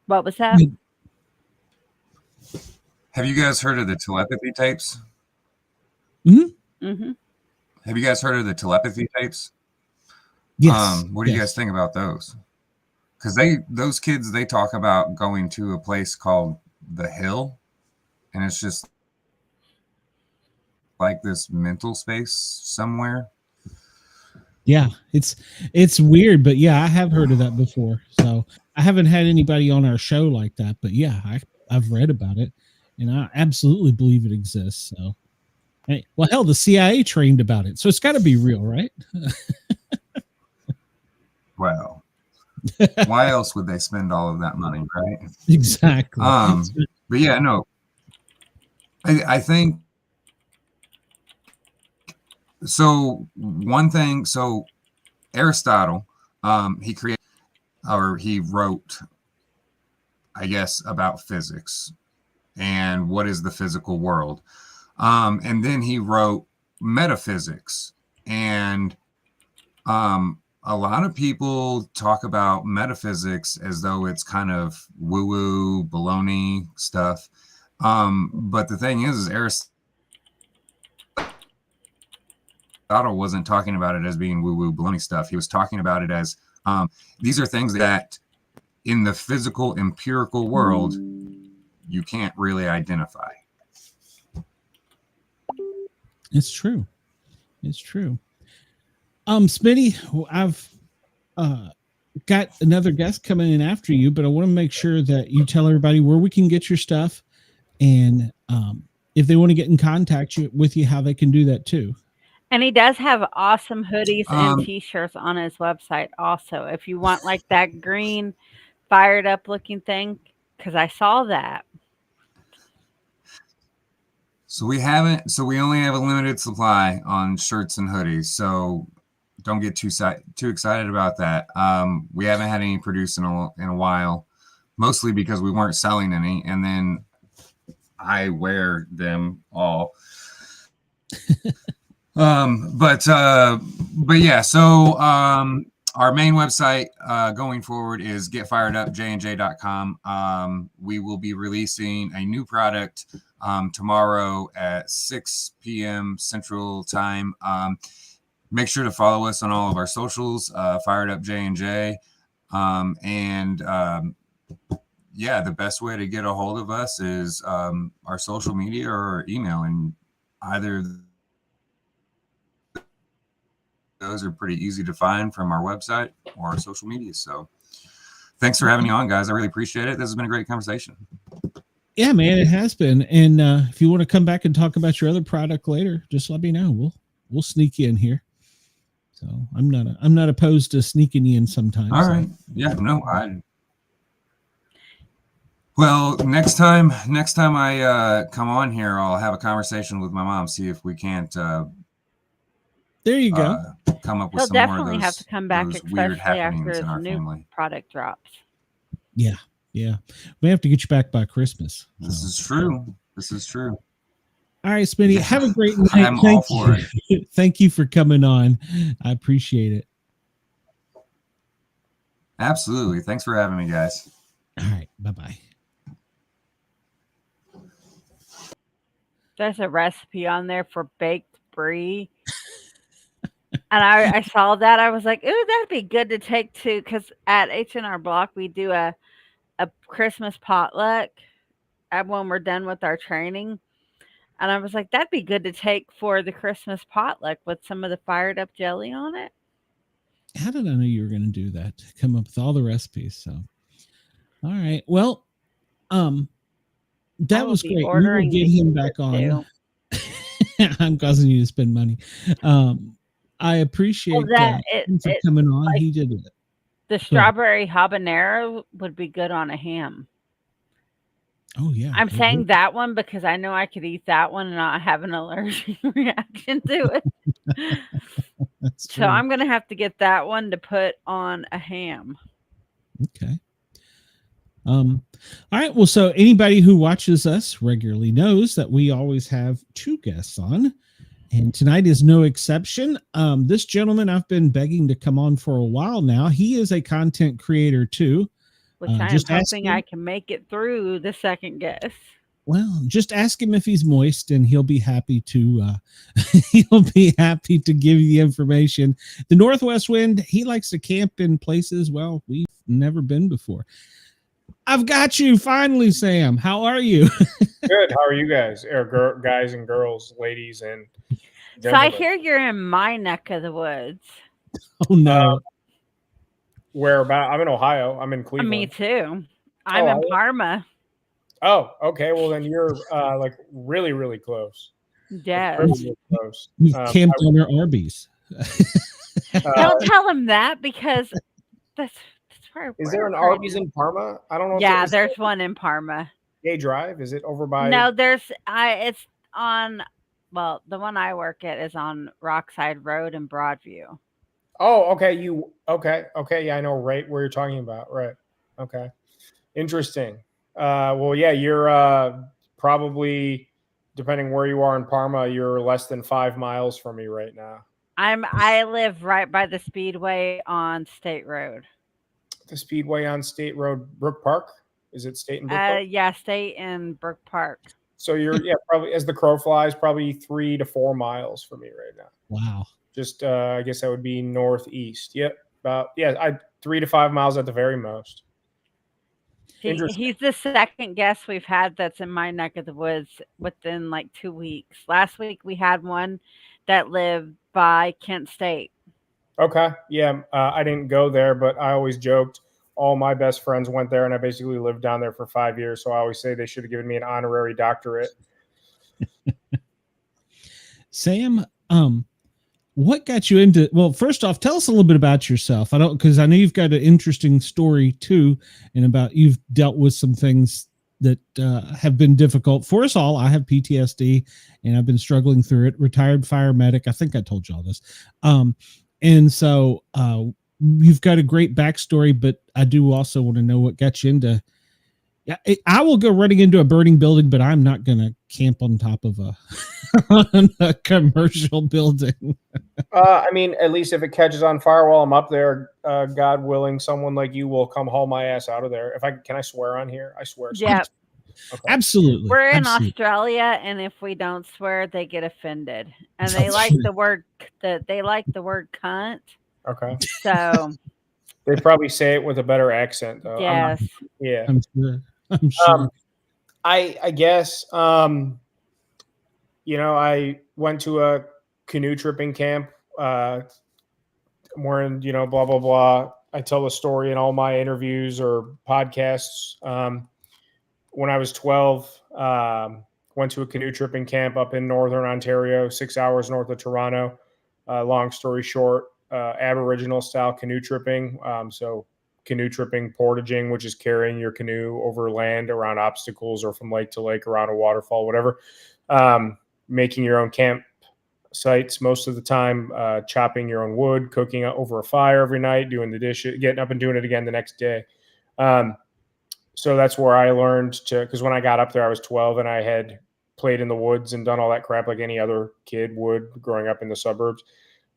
What was that? Have you guys heard of the telepathy tapes? Mm-hmm. Mm-hmm. Have you guys heard of the telepathy tapes? Yes. What do you guys think about those? Because those kids, they talk about going to a place called the Hill, and it's just like this mental space somewhere. Yeah, it's weird, but yeah, I have heard of that before. So I haven't had anybody on our show like that, but yeah, I've read about it, and I absolutely believe it exists. So, hey, well, hell, the CIA trained about it, so it's got to be real, right? Well, why else would they spend all of that money, right? Exactly. But yeah, no, I think. So one thing, so Aristotle, he wrote, I guess, about physics and what is the physical world. And then he wrote metaphysics, and a lot of people talk about metaphysics as though it's kind of woo-woo baloney stuff. But the thing is Aristotle wasn't talking about it as being woo-woo baloney stuff. He was talking about it as these are things that in the physical empirical world you can't really identify. It's true. It's true. Smitty, I've got another guest coming in after you, but I want to make sure that you tell everybody where we can get your stuff, and if they want to get in contact with you, how they can do that too. And he does have awesome hoodies and t-shirts on his website also. If you want like that green fired up looking thing, because I saw that. So we only have a limited supply on shirts and hoodies. So don't get too excited about that. We haven't had any produced in a while, mostly because we weren't selling any. And then I wear them all. But yeah, so our main website going forward is getfiredupjnj.com. We will be releasing a new product tomorrow at 6 p.m. Central Time. Make sure to follow us on all of our socials, Fired Up J&J. Yeah, the best way to get a hold of us is our social media or email, and either those are pretty easy to find from our website or our social media. So thanks for having me on, guys. I really appreciate it. This has been a great conversation. Yeah, man, it has been. And if you want to come back and talk about your other product later, just let me know. We'll sneak you in here. So I'm not opposed to sneaking you in sometimes. All right. Yeah, no, Well, next time I come on here, I'll have a conversation with my mom, see if we can't There you go. come up with He'll some more of definitely have to those, come back, those weird especially after happenings in his our new family. product drops. Yeah. We have to get you back by Christmas. This so. is true. This is true. All right, Smitty, Yeah. have a great night. I'm all for it. Thank you for coming on. I appreciate it. Absolutely. Thanks for having me, guys. All right. Bye-bye. There's a recipe on there for baked brie. And I saw that. I was like, ooh, that'd be good to take to, because at H&R Block, we do a Christmas potluck when we're done with our training. And I was like, that'd be good to take for the Christmas potluck with some of the fired up jelly on it. How did I know you were going to do that? Come up with all the recipes. So, all right. Well, that was great. We will get him back on. I'm causing you to spend money. I appreciate him for coming on. Like, he did it. The strawberry habanero would be good on a ham. Oh yeah. I'm saying that one because I know I could eat that one and not have an allergic reaction to it. So I'm going to have to get that one to put on a ham. Okay. All right. Well, so anybody who watches us regularly knows that we always have two guests on, and tonight is no exception. This gentleman I've been begging to come on for a while now. He is a content creator too. Which I am hoping I can make it through the second guest. Well, just ask him if he's moist, and he'll be happy to. He'll be happy to give you the information. The Northwest Wind. He likes to camp in places we've never been before. I've got you finally, Sam. How are you? Good. How are you guys? Guys and girls, ladies and gentlemen. So I hear you're in my neck of the woods. Oh no. Where about? I'm in Ohio. I'm in Cleveland. Me too. I'm in Parma. Oh, okay. Well, then you're like really, really close. Yeah. Really close. You've camped on our Arby's. Don't tell him that because that's where. Is there an Arby's in Parma? I don't know. Yeah, there's one in Parma. Gay Drive? Is it over by? No, it's on. Well, the one I work at is on Rockside Road in Broadview. Oh, okay. Okay. Yeah, I know right where you're talking about. Right. Okay. Interesting. Well, yeah, you're probably, depending where you are in Parma, you're less than 5 miles from me right now. I live right by the Speedway on State Road. The Speedway on State Road, Brook Park? Is it State and Brook Park? Yeah, State and Brook Park. So you're probably, as the crow flies, probably 3 to 4 miles from me right now. Wow. Just I guess that would be northeast. Yep. About 3 to 5 miles at the very most. He's the second guest we've had that's in my neck of the woods within like 2 weeks. Last week we had one that lived by Kent State. Okay. Yeah. I didn't go there, but I always joked all my best friends went there, and I basically lived down there for 5 years. So I always say they should have given me an honorary doctorate. Sam, what got you into, well, first off, tell us a little bit about yourself. Because I know you've got an interesting story too, and about you've dealt with some things that have been difficult for us all. I have PTSD and I've been struggling through it. Retired fire medic. I think I told you all this. And so you've got a great backstory, but I do also want to know what got you into. Yeah, I will go running into a burning building, but I'm not going to camp on top of a commercial building. I mean, at least if it catches on fire while I'm up there, God willing, someone like you will come haul my ass out of there. Can I swear on here? I swear. Yeah, okay. Absolutely. We're in Australia, and if we don't swear, they get offended, and they like the word cunt. Okay. So they probably say it with a better accent, though. Yes. Yeah. I'm sure. I guess, I went to a canoe tripping camp, wherein, blah, blah, blah. I tell the story in all my interviews or podcasts. When I was 12, went to a canoe tripping camp up in Northern Ontario, 6 hours north of Toronto. Long story short, Aboriginal style canoe tripping. So canoe tripping, portaging, which is carrying your canoe over land around obstacles or from lake to lake, around a waterfall, whatever. Making your own camp sites most of the time, chopping your own wood, cooking over a fire every night, doing the dishes, getting up and doing it again the next day. So that's where I learned to, because when I got up there, I was 12 and I had played in the woods and done all that crap like any other kid would growing up in the suburbs.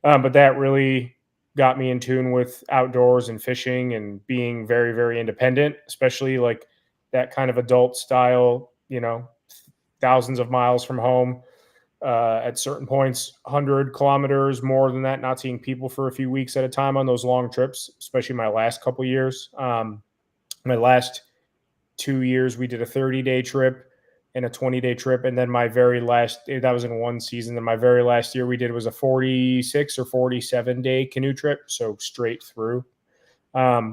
But that really got me in tune with outdoors and fishing and being very, very independent, especially like that kind of adult style, thousands of miles from home. At certain points, 100 kilometers, more than that, not seeing people for a few weeks at a time on those long trips, especially my last couple years. My last 2 years, we did a 30-day trip and a 20-day trip. And then my very last, that was in one season. Then my very last year we did was a 46 or 47-day canoe trip. So straight through. Sandy,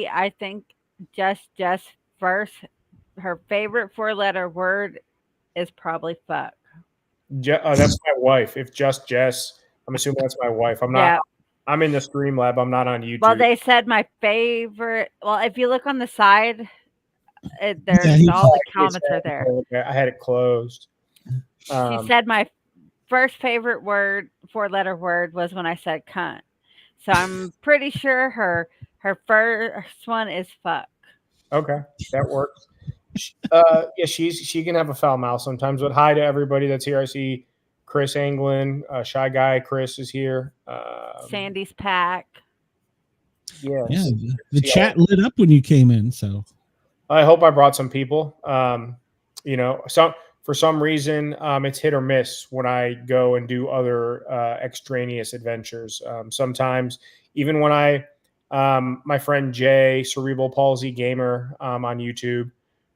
I think Jess first, her favorite 4-letter word is probably fuck. That's my wife. If just Jess, I'm assuming that's my wife. I'm not. Yeah. I'm in the Streamlab. I'm not on YouTube. Well, they said my favorite. Well, if you look on the side, there's all the comments are there. I had it closed. She said my first favorite word, 4-letter word, was when I said cunt. So I'm pretty sure her first one is fuck. Okay, that works. Yeah, she can have a foul mouth sometimes. But hi to everybody that's here. I see Chris Anglin, Shy Guy. Chris is here. Sandy's pack. Yes. Yeah, the chat lit up when you came in. So I hope I brought some people. For some reason, it's hit or miss when I go and do other extraneous adventures. Sometimes, even when my friend Jay, Cerebral Palsy Gamer, on YouTube,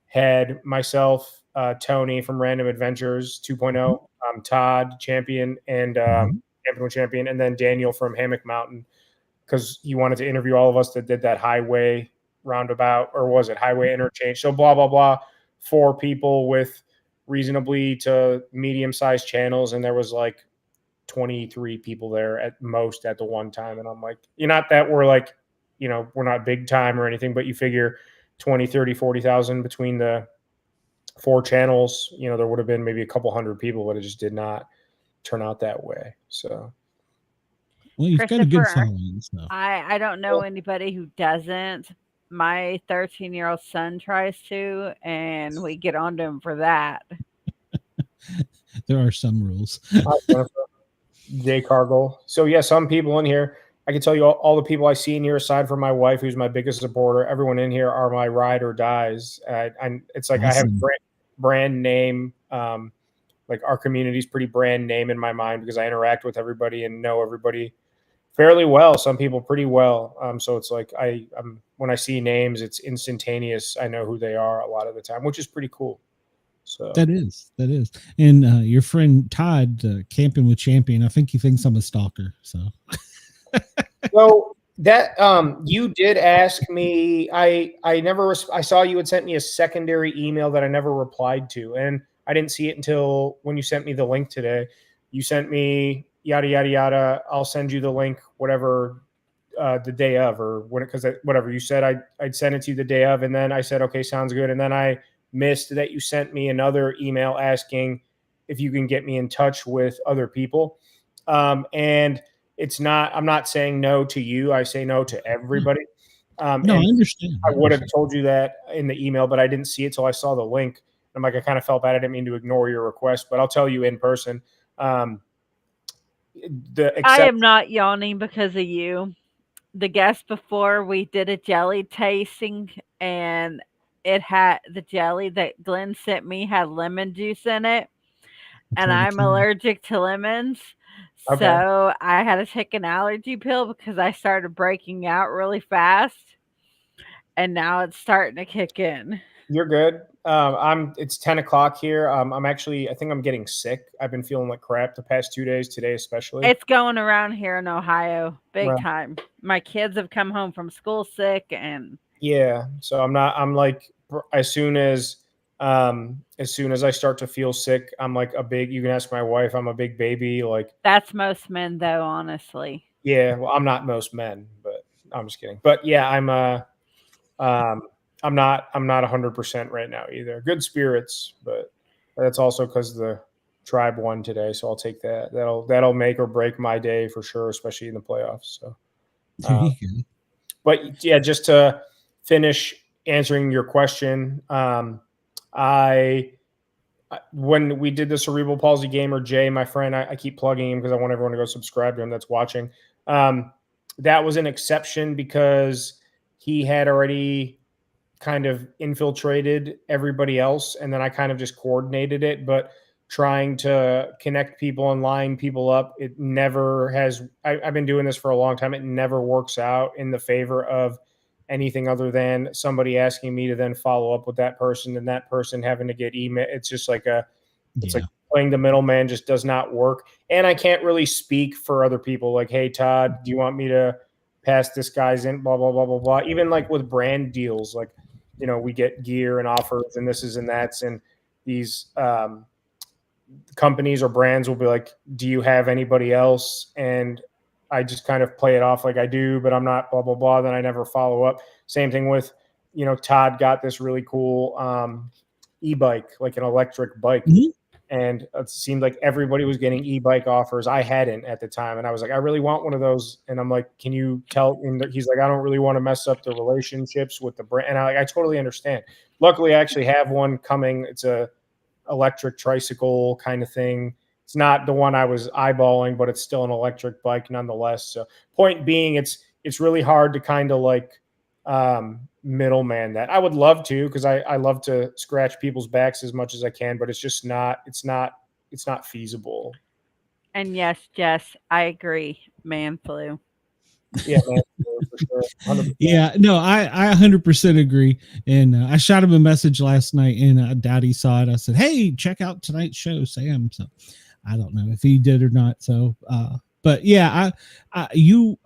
had myself, Tony from Random Adventures 2.0, Todd Champion and Champion, and then Daniel from Hammock Mountain, because he wanted to interview all of us that did that highway roundabout, or was it highway interchange? So blah, blah, blah. 4 people with reasonably to medium-sized channels, and there was like 23 people there at most at the one time. And I'm like, not that we're like, we're not big time or anything, but you figure 20, 30, 40,000 between the 4 channels, there would have been maybe a couple hundred people, but it just did not turn out that way. So, well, you've got a good following. So. I don't know anybody who doesn't. My 13-year-old son tries to, and we get on to him for that. There are some rules. Jay Cargill. So yeah, some people in here, I can tell you all the people I see in here, aside from my wife, who's my biggest supporter, everyone in here are my ride or dies. It's like, awesome. I have brand name. Like our community's pretty brand name in my mind because I interact with everybody and know everybody fairly well. Some people pretty well. So it's like when I see names, it's instantaneous. I know who they are a lot of the time, which is pretty cool. So that is. And your friend Todd, Camping with Champion, I think he thinks I'm a stalker. So that you did ask me. I saw you had sent me a secondary email that I never replied to, and I didn't see it until when you sent me the link today. You sent me yada yada yada. I'll send you the link, whatever, the day of, or whatever you said. I'd send it to you the day of, and then I said, okay, sounds good, and then I missed that you sent me another email asking if you can get me in touch with other people. And it's not, I'm not saying no to you. I say no to everybody. No, I understand. I would have told you that in the email, but I didn't see it till I saw the link. I'm like, I kind of felt bad. I didn't mean to ignore your request, but I'll tell you in person. I am not yawning because of you. The guest before, we did a jelly tasting, and it had the jelly that Glenn sent me had lemon juice in it, and I'm allergic to lemons. Okay. So I had to take an allergy pill because I started breaking out really fast, and now it's starting to kick in. You're good. It's 10 o'clock here. I think I'm getting sick. I've been feeling like crap the past 2 days, today especially. It's going around here in Ohio big time. My kids have come home from school sick, and yeah. So I'm like, as soon as I start to feel sick, I'm like you can ask my wife, I'm a big baby. Like that's most men though, honestly. Yeah. Well, I'm not most men, but I'm just kidding. But yeah, I'm not 100% right now either. Good spirits, but that's also because the tribe won today, so I'll take that. That'll make or break my day for sure, especially in the playoffs. So, There you go. but yeah, just to finish answering your question, when we did the cerebral palsy gamer, Jay, my friend, I keep plugging him because I want everyone to go subscribe to him that's watching. That was an exception because he had already kind of infiltrated everybody else, and then I kind of just coordinated it. But trying to connect people and line people up, it never has. I've been doing this for a long time. It never works out in the favor of anything other than somebody asking me to then follow up with that person and that person having to get email. It's just like it's like playing the middleman just does not work. And I can't really speak for other people. Like, hey, Todd, do you want me to pass this guy's in? Blah, blah, blah, blah, blah. Even like with brand deals, like, you know, we get gear and offers and this is and that's, and these companies or brands will be like, do you have anybody else? And I just kind of play it off like I do, but I'm not blah, blah, blah. Then I never follow up. Same thing with, you know, Todd got this really cool e-bike, like an electric bike. Mm-hmm. And it seemed like everybody was getting e-bike offers. I hadn't at the time. And I was like, I really want one of those. And I'm like, can you tell? And he's like, I don't really want to mess up the relationships with the brand. And I totally understand. Luckily, I actually have one coming. It's a electric tricycle kind of thing. It's not the one I was eyeballing, but it's still an electric bike nonetheless. So point being, it's really hard to kind of like middleman that. I would love to, because I love to scratch people's backs as much as I can, but it's just not feasible. And yes, Jess, I agree. Man flu. Yeah, man, for sure. 100%. Yeah, no, I 100% agree. And I shot him a message last night, and Daddy saw it. I said, hey, check out tonight's show, Sam. So I don't know if he did or not. So, but yeah, you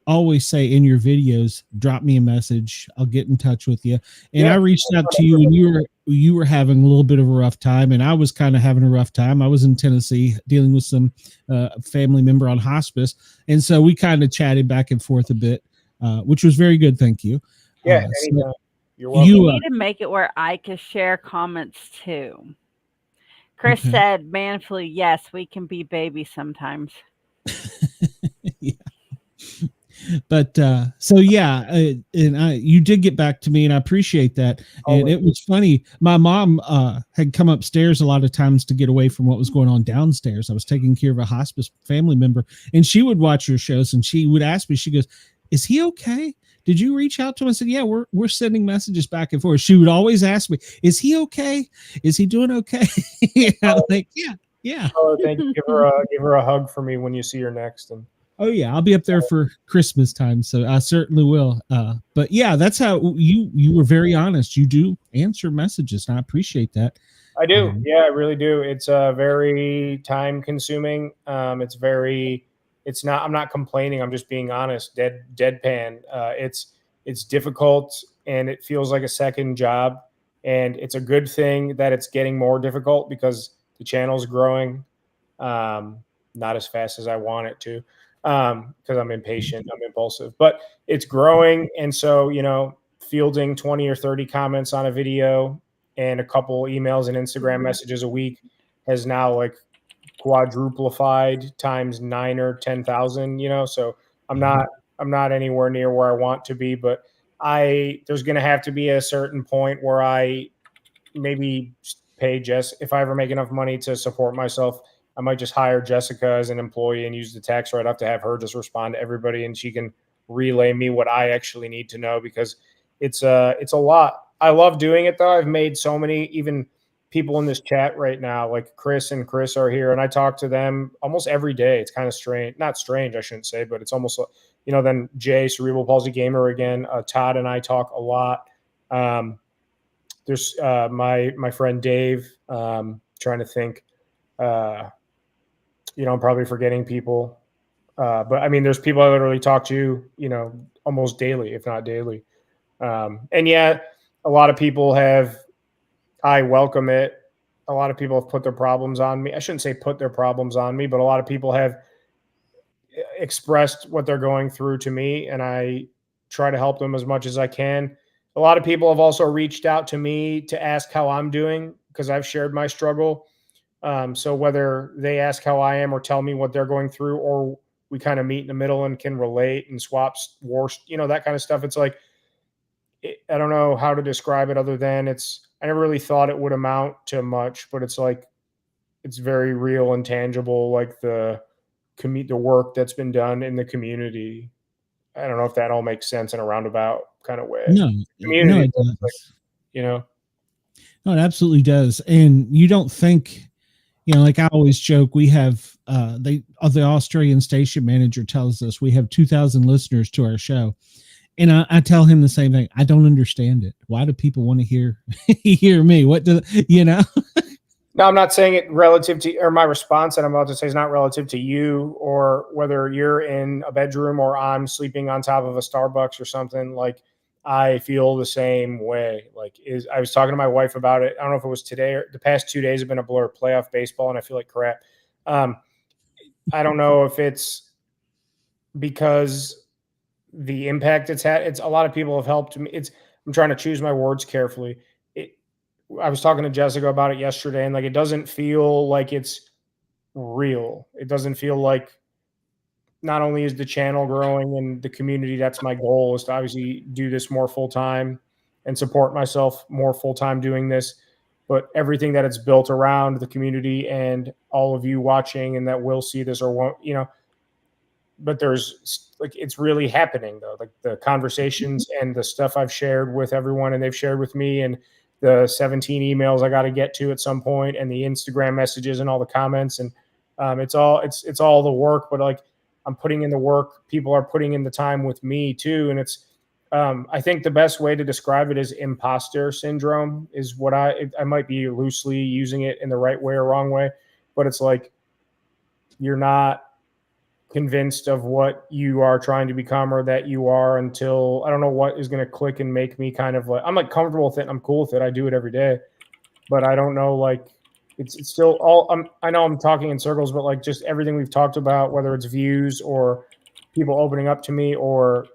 always say in your videos, drop me a message. I'll get in touch with you. And I reached out to you, and you were having a little bit of a rough time, and I was kind of having a rough time. I was in Tennessee dealing with some family member on hospice. And so we kind of chatted back and forth a bit, which was very good. Thank you. Yeah. So you're welcome. You need to make it where I can share comments too. Chris said, man flu, yes, we can be babies sometimes. Yeah. But so yeah, and you did get back to me, and I appreciate that. And it was funny. My mom had come upstairs a lot of times to get away from what was going on downstairs. I was taking care of a hospice family member, and she would watch your shows, and she would ask me, she goes, is he okay? Did you reach out to him? I said, yeah, we're sending messages back and forth. She would always ask me, is he okay? Is he doing okay? I'm like, yeah. Oh, thank you. Give her a hug for me when you see her next. And oh yeah, I'll be up there for Christmas time, so I certainly will. But yeah, that's how you were very honest. You do answer messages, and I appreciate that. I do. Yeah, I really do. It's very time consuming. It's not, I'm not complaining. I'm just being honest, deadpan. It's difficult, and it feels like a second job, and it's a good thing that it's getting more difficult because the channel's growing, not as fast as I want it to. Because I'm impatient, I'm impulsive, but it's growing. And so, you know, fielding 20 or 30 comments on a video and a couple emails and Instagram messages a week has now like quadruplified times 9 or 10,000, you know, so I'm not anywhere near where I want to be, but there's going to have to be a certain point where I maybe pay Jess, if I ever make enough money to support myself, I might just hire Jessica as an employee and use the tax write-off to have her just respond to everybody, and she can relay me what I actually need to know, because it's a lot. I love doing it though. I've made so many, even people in this chat right now, like Chris and Chris are here, and I talk to them almost every day. It's kind of strange, not strange, I shouldn't say, but it's almost, you know, then Jay, cerebral palsy gamer again, Todd and I talk a lot. There's my friend Dave, trying to think, you know, I'm probably forgetting people. But I mean, there's people I literally talk to, you know, almost daily, if not daily. And yeah, a lot of people I welcome it. A lot of people have put their problems on me. I shouldn't say put their problems on me, but a lot of people have expressed what they're going through to me. And I try to help them as much as I can. A lot of people have also reached out to me to ask how I'm doing because I've shared my struggle. So whether they ask how I am or tell me what they're going through, or we kind of meet in the middle and can relate and swap wars, that kind of stuff. It's like, I don't know how to describe it other than I never really thought it would amount to much, but it's like, it's very real and tangible, like the work that's been done in the community. I don't know if that all makes sense in a roundabout kind of way. No, Community, it does. Like, No, it absolutely does. And you don't think, like I always joke, we have the Australian station manager tells us we have 2,000 listeners to our show. And I tell him the same thing. I don't understand it. Why do people want to hear me? What do No, I'm not saying it relative to, or my response that I'm about to say is not relative to you, or whether you're in a bedroom or I'm sleeping on top of a Starbucks or something. Like, I feel the same way. Like, I was talking to my wife about it. I don't know if it was today or the past 2 days have been a blur. Playoff baseball, and I feel like crap. I don't know if it's because the impact it's had. It's a lot of people have helped me. I'm trying to choose my words carefully. I was talking to Jessica about it yesterday, and like, it doesn't feel like it's real. It doesn't feel like, not only is the channel growing and the community, that's my goal, is to obviously do this more full time and support myself more full time doing this, but everything that it's built around the community and all of you watching and that will see this or won't, but there's like, it's really happening though. Like the conversations and the stuff I've shared with everyone and they've shared with me, and the 17 emails I got to get to at some point, and the Instagram messages and all the comments. And it's all the work, but like, I'm putting in the work. People are putting in the time with me too. And it's, I think the best way to describe it is imposter syndrome is what I might be loosely using it in the right way or wrong way, but it's like, you're not convinced of what you are trying to become or that you are until, I don't know what is going to click and make me kind of like, I'm like comfortable with it. I'm cool with it. I do it every day, but I don't know, like, it's still all, I know I'm talking in circles, but like, just everything we've talked about, whether it's views or people opening up to me, or,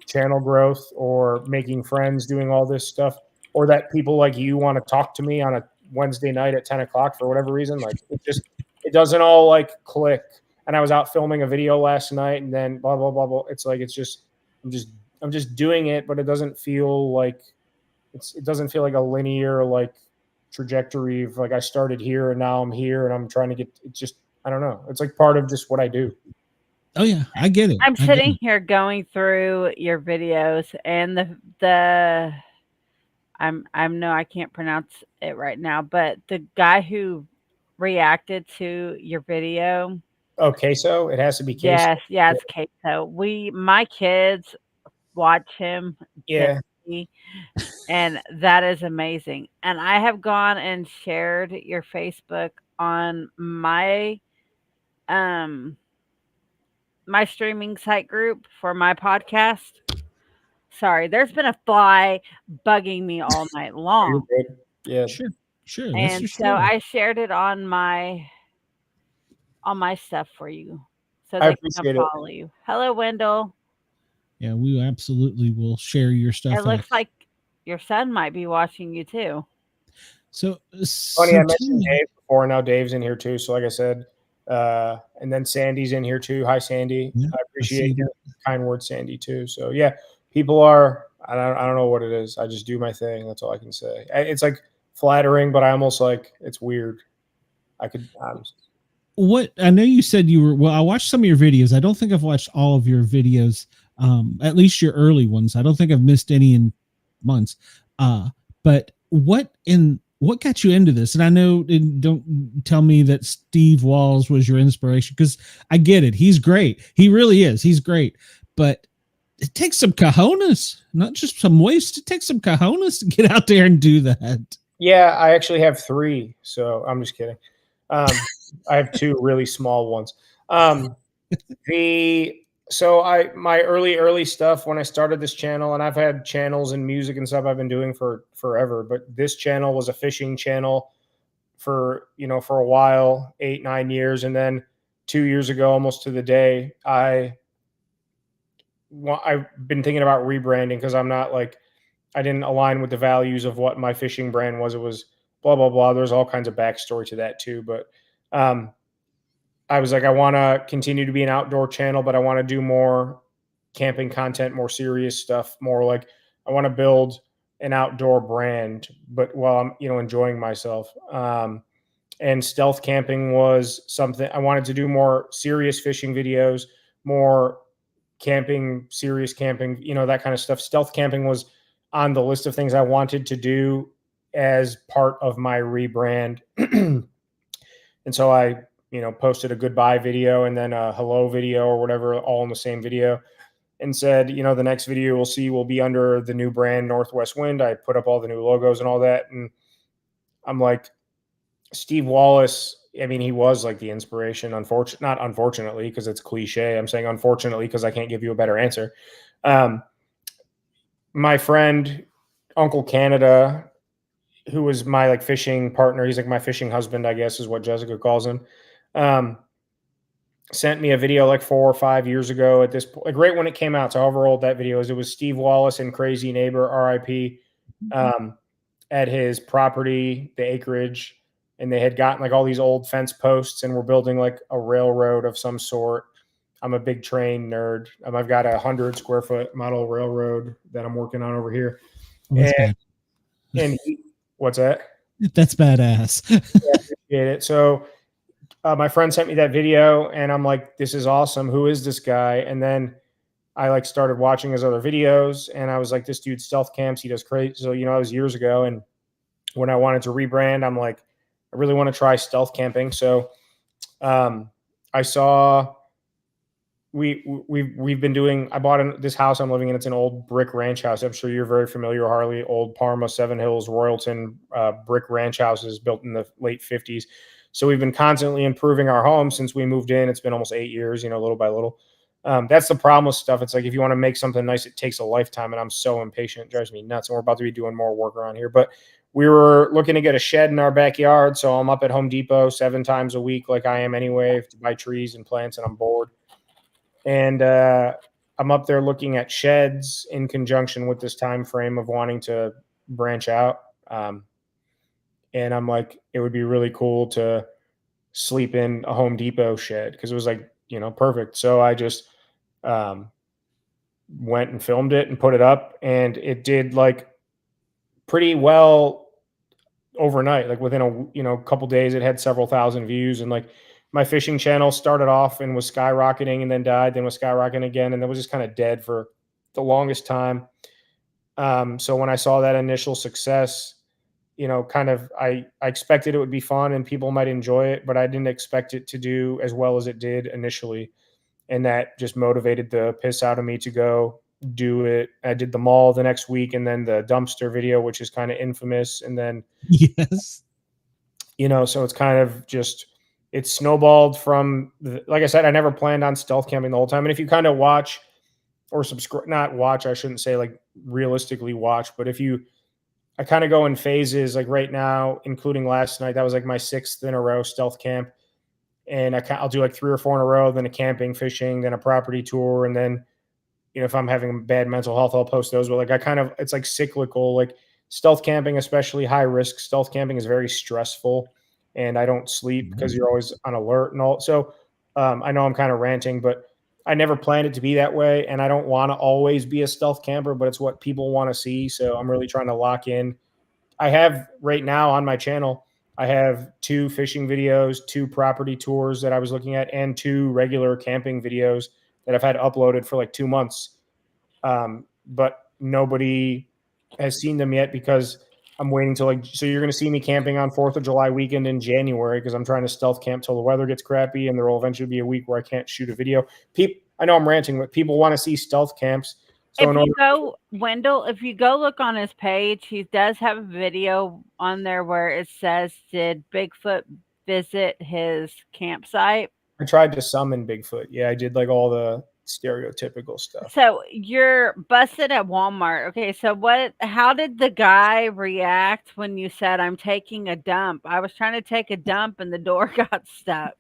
channel growth or making friends, doing all this stuff, or that people like you want to talk to me on a Wednesday night at 10 o'clock for whatever reason. Like, it doesn't all like click. And I was out filming a video last night, and then blah, blah, blah, blah. It's like, I'm just doing it, but it doesn't feel like it doesn't feel like a linear, like, trajectory of like, I started here and now I'm here and I'm trying to get, it's just, I don't know. It's like part of just what I do. Oh yeah, I get it. I'm sitting here going through your videos, and I can't pronounce it right now, but the guy who reacted to your video. Oh, queso. It has to be queso. Yes, it's queso. My kids watch him. Yeah. And that is amazing. And I have gone and shared your Facebook on my my streaming site group for my podcast. Sorry, there's been a fly bugging me all night long. Yeah, sure. And so I shared it on my stuff for you, so they can follow you. Hello, Wendell. Yeah, we absolutely will share your stuff. It looks like your son might be watching you too. So funny, I mentioned Dave before. Now Dave's in here too. So like I said, and then Sandy's in here too. Hi, Sandy. Yeah, I appreciate your kind words, Sandy, too. So yeah, people are. I don't know what it is. I just do my thing. That's all I can say. It's like flattering, but I almost like, it's weird. What I know you said you were. Well, I watched some of your videos. I don't think I've watched all of your videos. At least your early ones. I don't think I've missed any in months. But what got you into this? And I know, don't tell me that Steve Walls was your inspiration, because I get it. He's great. He really is. He's great. But it takes some cojones, not just some waste. It takes some cojones to get out there and do that. Yeah, I actually have 3. So I'm just kidding. I have 2 really small ones. My early stuff when I started this channel, and I've had channels and music and stuff I've been doing for forever, but this channel was a fishing channel for a while, 8-9 years. And then 2 years ago, almost to the day, I I've been thinking about rebranding because I'm not like, I didn't align with the values of what my fishing brand was. It was blah, blah, blah. There's all kinds of backstory to that too. But um, I was like, I want to continue to be an outdoor channel, but I want to do more camping content, more serious stuff, more like I want to build an outdoor brand, but while I'm, enjoying myself. And stealth camping was something I wanted to do, more serious fishing videos, more camping, serious camping, that kind of stuff. Stealth camping was on the list of things I wanted to do as part of my rebrand. And so I, posted a goodbye video and then a hello video or whatever, all in the same video, and said, the next video we'll see will be under the new brand Northwest Wind. I put up all the new logos and all that. And I'm like, Steve Wallace, I mean, he was like the inspiration, not unfortunately, because it's cliche. I'm saying unfortunately, because I can't give you a better answer. My friend, Uncle Canada, who was my like fishing partner, he's like my fishing husband, I guess is what Jessica calls him, sent me a video like 4 or 5 years ago at this point, like right when it came out. So however old that video is, it was Steve Wallace and Crazy Neighbor, RIP, at his property, the acreage. And they had gotten like all these old fence posts and were building like a railroad of some sort. I'm a big train nerd. I've got a 100 square foot model railroad that I'm working on over here. Oh, what's that? That's badass. Yeah, appreciate it. So my friend sent me that video and I'm like, this is awesome. Who is this guy? And then I like started watching his other videos and I was like, this dude stealth camps. He does crazy. So, it was years ago. And when I wanted to rebrand, I'm like, I really want to try stealth camping. So I saw we've been doing, I bought this house I'm living in. It's an old brick ranch house. I'm sure you're very familiar, Harley. Old Parma, Seven Hills, Royalton brick ranch houses built in the late 50s. So we've been constantly improving our home since we moved in. It's been almost 8 years, little by little. That's the problem with stuff. It's like if you want to make something nice, it takes a lifetime, and I'm so impatient. It drives me nuts. And we're about to be doing more work around here. But we were looking to get a shed in our backyard, so I'm up at Home Depot 7 times a week, like I am anyway, to buy trees and plants, and I'm bored. And I'm up there looking at sheds in conjunction with this time frame of wanting to branch out. And I'm like, it would be really cool to sleep in a Home Depot shed because it was like, perfect. So I just went and filmed it and put it up, and it did like pretty well overnight. Like within a couple days, it had several thousand views. And like my fishing channel started off and was skyrocketing and then died, then was skyrocketing again, and then was just kind of dead for the longest time. So when I saw that initial success, I expected it would be fun and people might enjoy it, but I didn't expect it to do as well as it did initially. And that just motivated the piss out of me to go do it. I did the mall the next week and then the dumpster video, which is kind of infamous. And then, yes, so it's kind of just, it's snowballed from, like I said, I never planned on stealth camping the whole time. And if you kind of watch or subscribe, not watch, I shouldn't say like realistically watch, but I kind of go in phases, like right now, including last night, that was like my 6th in a row stealth camp. And I'll do like 3 or 4 in a row, then a camping, fishing, then a property tour. And then, if I'm having bad mental health, I'll post those. But like it's like cyclical, like stealth camping, especially high risk stealth camping, is very stressful. And I don't sleep because you're always on alert and all. So I know I'm kind of ranting, but I never planned it to be that way. And I don't want to always be a stealth camper, but it's what people want to see. So I'm really trying to lock in. I have right now on my channel, I have 2 fishing videos, 2 property tours that I was looking at, and 2 regular camping videos that I've had uploaded for like 2 months. But nobody has seen them yet because I'm waiting till so you're going to see me camping on 4th of July weekend in January because I'm trying to stealth camp till the weather gets crappy, and there will eventually be a week where I can't shoot a video. I know I'm ranting, but people want to see stealth camps. So Wendell, if you go look on his page, he does have a video on there where it says, did Bigfoot visit his campsite? I tried to summon Bigfoot. Yeah, I did like all the stereotypical stuff. So you're busted at Walmart. Okay, so how did the guy react when you said, I'm taking a dump? I was trying to take a dump and the door got stuck.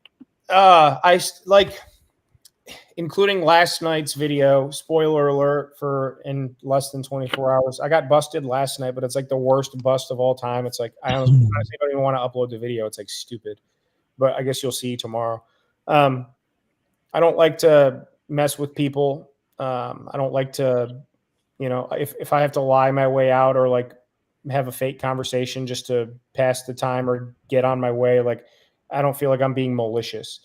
including last night's video. Spoiler alert for in less than 24 hours. I got busted last night, but it's like the worst bust of all time. It's like I honestly don't even want to upload the video. It's like stupid, but I guess you'll see tomorrow. I don't like to mess with people. I don't like to, if I have to lie my way out or like have a fake conversation just to pass the time or get on my way, like I don't feel like I'm being malicious.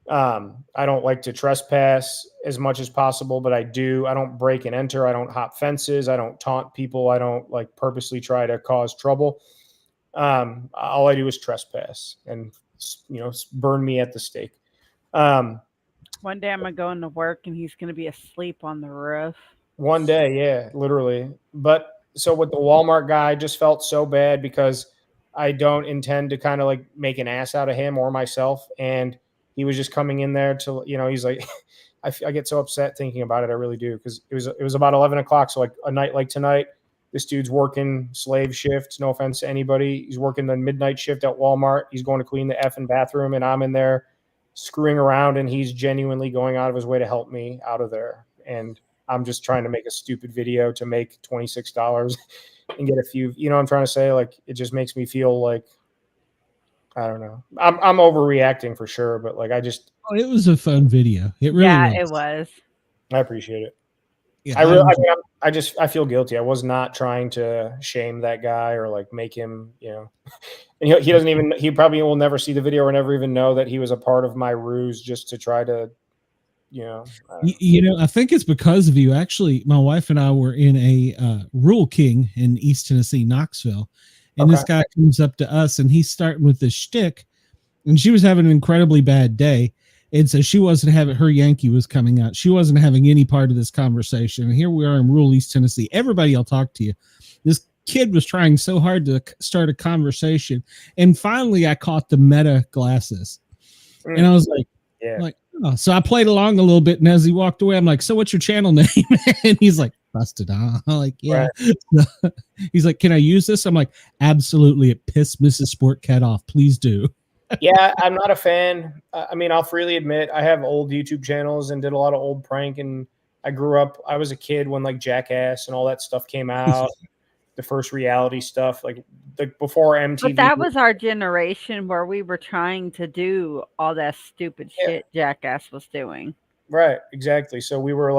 I don't like to trespass as much as possible, but I do. I don't break and enter. I don't hop fences. I don't taunt people. I don't like purposely try to cause trouble. All I do is trespass and, burn me at the stake. One day I'm going to go into work and he's going to be asleep on the roof. One day, yeah, literally. But so with the Walmart guy, I just felt so bad because I don't intend to kind of like make an ass out of him or myself. And he was just coming in there to, he's like, I get so upset thinking about it. I really do. Because it was about 11 o'clock. So like a night like tonight, this dude's working slave shift. No offense to anybody. He's working the midnight shift at Walmart. He's going to clean the effing bathroom. And I'm in there screwing around. And he's genuinely going out of his way to help me out of there. And I'm just trying to make a stupid video to make $26 and get a few, I'm trying to say, like, it just makes me feel like, I don't know. I'm overreacting for sure, but like, it was a fun video. It really it was. I appreciate it. Yeah, I feel guilty. I was not trying to shame that guy or like make him, and he probably will never see the video or never even know that he was a part of my ruse just to try to, I think it's because of you. Actually, my wife and I were in a Rural King in East Tennessee, Knoxville, and this guy comes up to us and he's starting with this shtick, and she was having an incredibly bad day, and so she wasn't having, her Yankee was coming out. She wasn't having any part of this conversation. And here we are in rural East Tennessee. Everybody will talk to you. This kid was trying so hard to start a conversation, and finally I caught the meta glasses, and I was like, so I played along a little bit, and as he walked away, I'm like, so what's your channel name? And he's like, Busted. I'm like, yeah. Right. He's like, can I use this? I'm like, absolutely. It pissed Mrs. Sportcat off. Please do. Yeah, I'm not a fan. I mean, I'll freely admit I have old YouTube channels and did a lot of old prank. And I was a kid when like Jackass and all that stuff came out. The first reality stuff, like before MTV. But that was our generation where we were trying to do all that stupid shit Jackass was doing. Right, exactly. So we were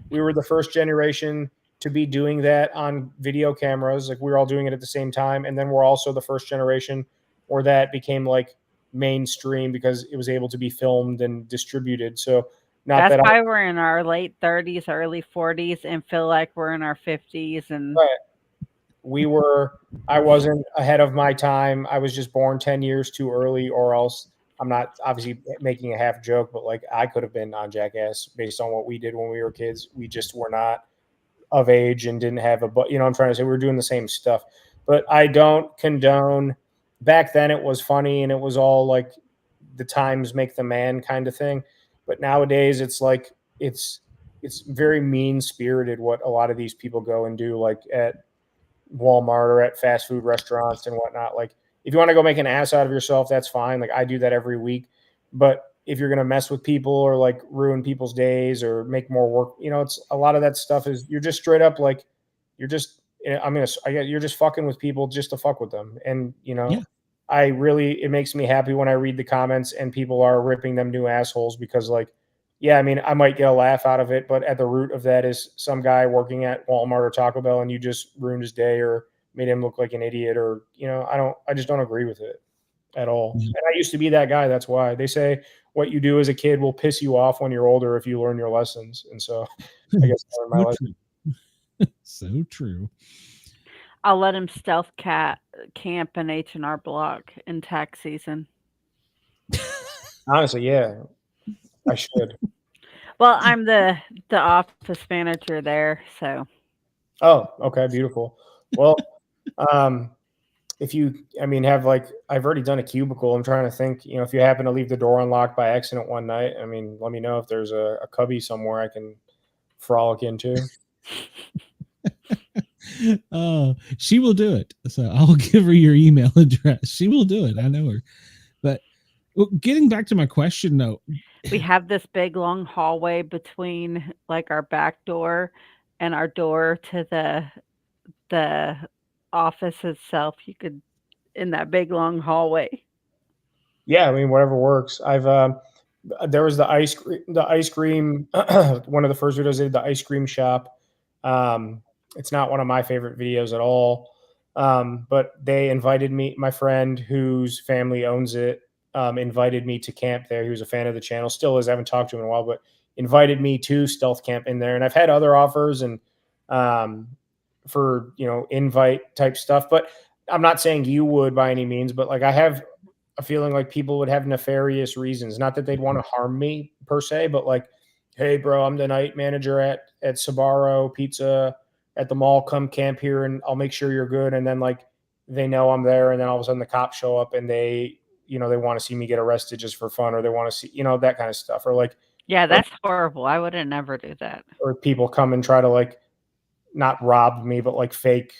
the first generation to be doing that on video cameras. Like we were all doing it at the same time. And then we're also the first generation where that became like mainstream because it was able to be filmed and distributed. So that's why we're in our late 30s, early 40s and feel like we're in our 50s. And right. I wasn't ahead of my time. I was just born 10 years too early, or else I'm not obviously making a half joke, but like I could have been on Jackass based on what we did when we were kids. We just were not of age and didn't have I'm trying to say we were doing the same stuff, but I don't condone. Back then it was funny and it was all like the times make the man kind of thing. But nowadays it's like, it's very mean spirited what a lot of these people go and do, like at Walmart or at fast food restaurants and whatnot. Like if you want to go make an ass out of yourself, that's fine. Like I do that every week. But if you're going to mess with people or like ruin people's days or make more work, it's a lot of that stuff is you're just straight up like you're just, you're just fucking with people just to fuck with them. And, it makes me happy when I read the comments and people are ripping them new assholes because like, I might get a laugh out of it, but at the root of that is some guy working at Walmart or Taco Bell and you just ruined his day or made him look like an idiot or, I just don't agree with it at all. And I used to be that guy. That's why they say what you do as a kid will piss you off when you're older if you learn your lessons. And so I guess I learned my lesson. So true. I'll let him stealth camp in H&R Block in tax season. Honestly, yeah. I should. Well, I'm the office manager there, so. Oh, okay, beautiful. Well, if you, have like, I've already done a cubicle. I'm trying to think, if you happen to leave the door unlocked by accident one night, let me know if there's a cubby somewhere I can frolic into. Oh, she will do it. So I'll give her your email address. She will do it. I know her. But getting back to my question though, We have this big long hallway between like our back door and our door to the office itself. You could in that big long hallway. Yeah, I mean, whatever works. There was the ice cream, one of the first videos I did, the ice cream shop. It's not one of my favorite videos at all. But they invited me, my friend whose family owns it, invited me to camp there. He was a fan of the channel, still is. I haven't talked to him in a while, but invited me to stealth camp in there. And I've had other offers and um, for, invite type stuff, but I'm not saying you would by any means, but like I have a feeling like people would have nefarious reasons. Not that they'd want to harm me per se, but like, hey, bro, I'm the night manager at Sabaro Pizza at the mall. Come camp here, and I'll make sure you're good. And then like they know I'm there, and then all of a sudden the cops show up, and they want to see me get arrested just for fun, or they want to see that kind of stuff, or like Yeah, that's horrible. I would never do that. or people come and try to like not rob me, but like fake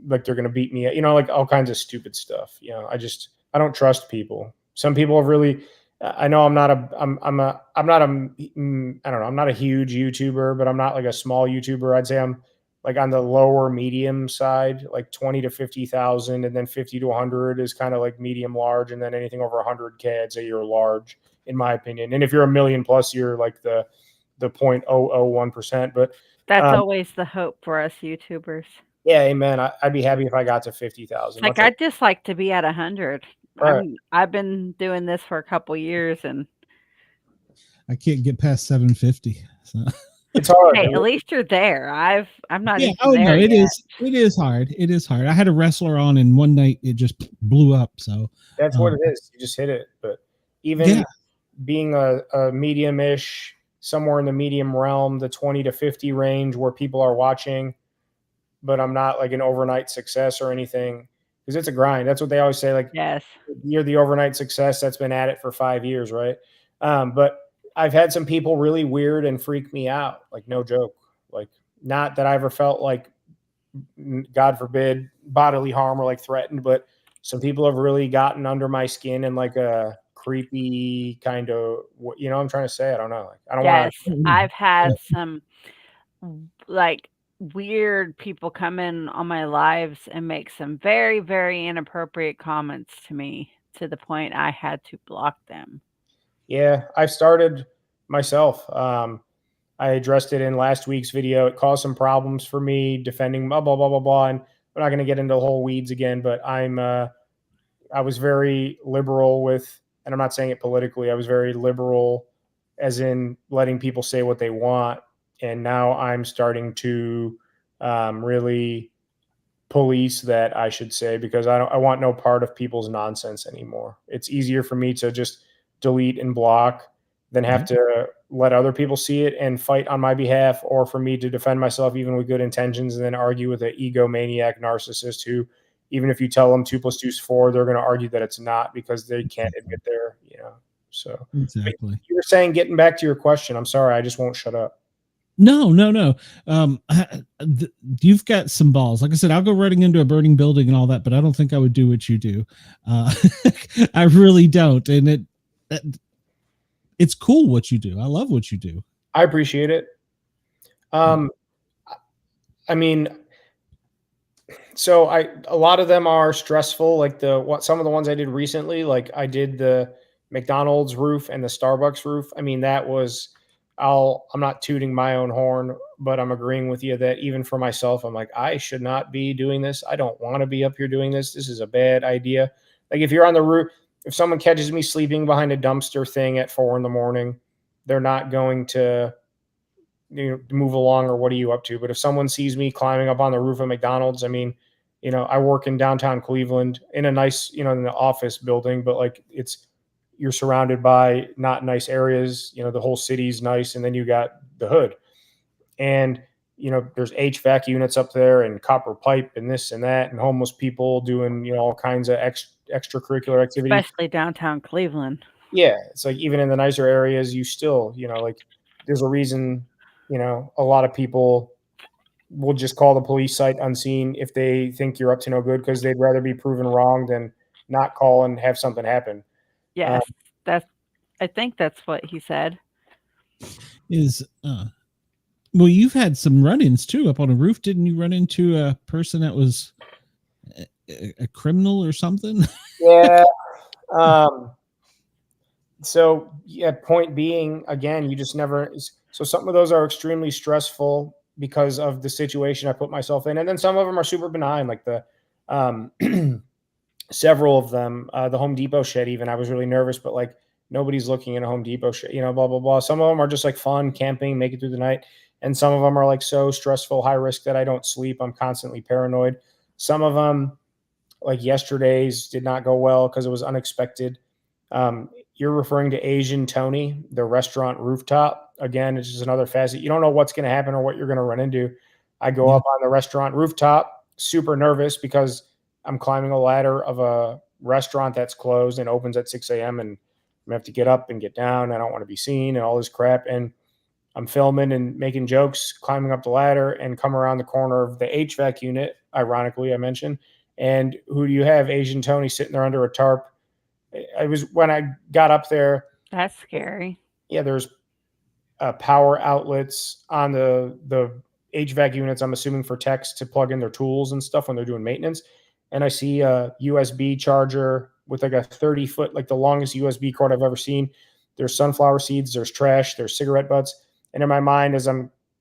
like they're gonna beat me, like all kinds of stupid stuff. I don't trust people. Some people have really. I know I'm not a. I'm a. I'm not a. I don't know. I'm not a huge YouTuber, but I'm not like a small YouTuber. I'd say I'm like on the lower medium side, like 20 to 50,000, and then 50 to 100 is kind of like medium large, and then anything over 100K, I'd say you're large, in my opinion. And if you're a million plus, you're like the 0.001%. But That's always the hope for us YouTubers. yeah, amen. I'd be happy if I got to 50,000. Like I'd just like to be at 100. Right. I've been doing this for a couple years, and I can't get past 750. So. It's hard. Hey, at least you're there. I'm not even Oh there no, yet. it is hard. It is hard. I had a wrestler on, and one night it just blew up. So that's what it is. You just hit it. But even being a medium-ish, somewhere in the medium realm, the 20 to 50 range where people are watching, but I'm not like an overnight success or anything, because it's a grind. That's what they always say. Like, yes, you're the overnight success that's been at it for 5 years, right? But I've had some people really weird and freak me out. Like, no joke. Like, not that I ever felt like, God forbid, bodily harm or like threatened, but some people have really gotten under my skin in like a creepy kind of, I'm trying to say. I don't know. Like, I don't want to. I've had some like weird people come in on my lives and make some very, very inappropriate comments to me, to the point I had to block them. Yeah, I've started myself. I addressed it in last week's video. It caused some problems for me defending blah, blah, blah, blah, blah. And we're not going to get into the whole weeds again, but I was very liberal with, and I'm not saying it politically, I was very liberal as in letting people say what they want. And now I'm starting to really police that, I should say, because I want no part of people's nonsense anymore. It's easier for me to just delete and block than have to let other people see it and fight on my behalf, or for me to defend myself even with good intentions and then argue with an egomaniac narcissist who, even if you tell them 2 + 2 is 4, they're going to argue that it's not because they can't admit they're, so exactly. You were saying, getting back to your question, I'm sorry, I just won't shut up. No. You've got some balls. Like I said, I'll go running into a burning building and all that, but I don't think I would do what you do. I really don't. And it's cool what you do. I love what you do. I appreciate it. I mean, so a lot of them are stressful. Like some of the ones I did recently, like I did the McDonald's roof and the Starbucks roof. I mean, that was, I'm not tooting my own horn, but I'm agreeing with you that even for myself, I'm like, I should not be doing this. I don't want to be up here doing this. This is a bad idea. Like, if you're on the roof, if someone catches me sleeping behind a dumpster thing at 4 a.m, they're not going to move along, or what are you up to? But if someone sees me climbing up on the roof of McDonald's, I mean, I work in downtown Cleveland in a nice, in the office building, but like you're surrounded by not nice areas. The whole city's nice, and then you got the hood, and there's HVAC units up there and copper pipe and this and that, and homeless people doing all kinds of extracurricular activities, especially downtown Cleveland. Yeah, it's like even in the nicer areas, you still like there's a reason a lot of people will just call the police sight unseen if they think you're up to no good, because they'd rather be proven wrong than not call and have something happen. Yes, I think that's what he said. Is well, you've had some run-ins too up on a roof. Didn't you run into a person that was a criminal or something? Yeah. So yeah, point being, again, you just never. So some of those are extremely stressful because of the situation I put myself in, and then some of them are super benign, like the several of them, the Home Depot shed. Even I was really nervous, but like nobody's looking in a Home Depot shed, blah blah blah. Some of them are just like fun camping, make it through the night, and some of them are like so stressful, high risk that I don't sleep. I'm constantly paranoid. Some of them, like yesterday's, did not go well because it was unexpected. You're referring to Asian Tony, the restaurant rooftop. Again, it's just another facet. You don't know what's going to happen or what you're going to run into. I go up on the restaurant rooftop, super nervous because I'm climbing a ladder of a restaurant that's closed and opens at 6 a.m. and I have to get up and get down. I don't want to be seen and all this crap. And I'm filming and making jokes, climbing up the ladder and come around the corner of the HVAC unit. Ironically, I mentioned. And who do you have? Asian Tony sitting there under a tarp. I was, when I got up there. That's scary. Yeah, there's power outlets on the HVAC units, I'm assuming for techs to plug in their tools and stuff when they're doing maintenance. And I see a USB charger with like a 30-foot, like the longest USB cord I've ever seen. There's sunflower seeds, there's trash, there's cigarette butts. And in my mind,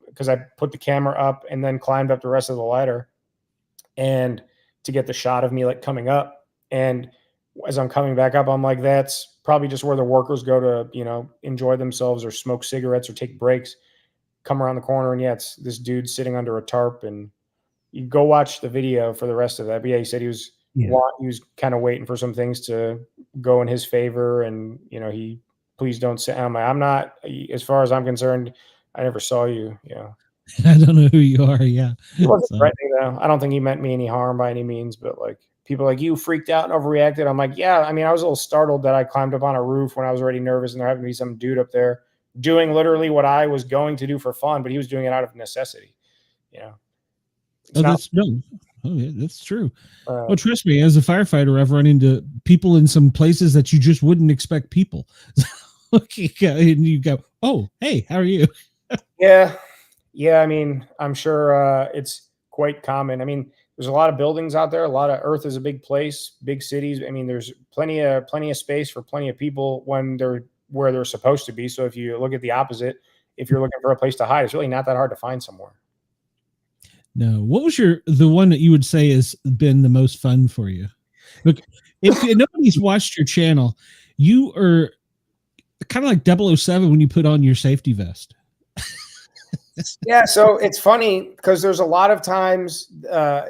because I put the camera up and then climbed up the rest of the ladder and to get the shot of me like coming up. And as I'm coming back up, I'm like, that's probably just where the workers go to, enjoy themselves or smoke cigarettes or take breaks. Come around the corner and it's this dude sitting under a tarp, and you go watch the video for the rest of that. But yeah, he said he was kind of waiting for some things to go in his favor, and he please don't say I'm not, as far as I'm concerned, I never saw you. I don't know who you are. Yeah, he wasn't threatening though. I don't think he meant me any harm by any means, but like people like you freaked out and overreacted. I'm like, yeah, I mean, I was a little startled that I climbed up on a roof when I was already nervous and there happened to be some dude up there doing literally what I was going to do for fun, but he was doing it out of necessity. That's true. Well, trust me, as a firefighter, I've run into people in some places that you just wouldn't expect people. And you go, oh, hey, how are you? Yeah. I mean, I'm sure it's quite common. I mean, there's a lot of buildings out there. Earth is a big place, big cities. I mean, there's plenty of space for plenty of people when they're where they're supposed to be. So if you look at the opposite, if you're looking for a place to hide, it's really not that hard to find somewhere. No. What was the one that you would say has been the most fun for you? Look, if nobody's watched your channel, you are kind of like 007 when you put on your safety vest. Yeah, so it's funny because there's a lot of times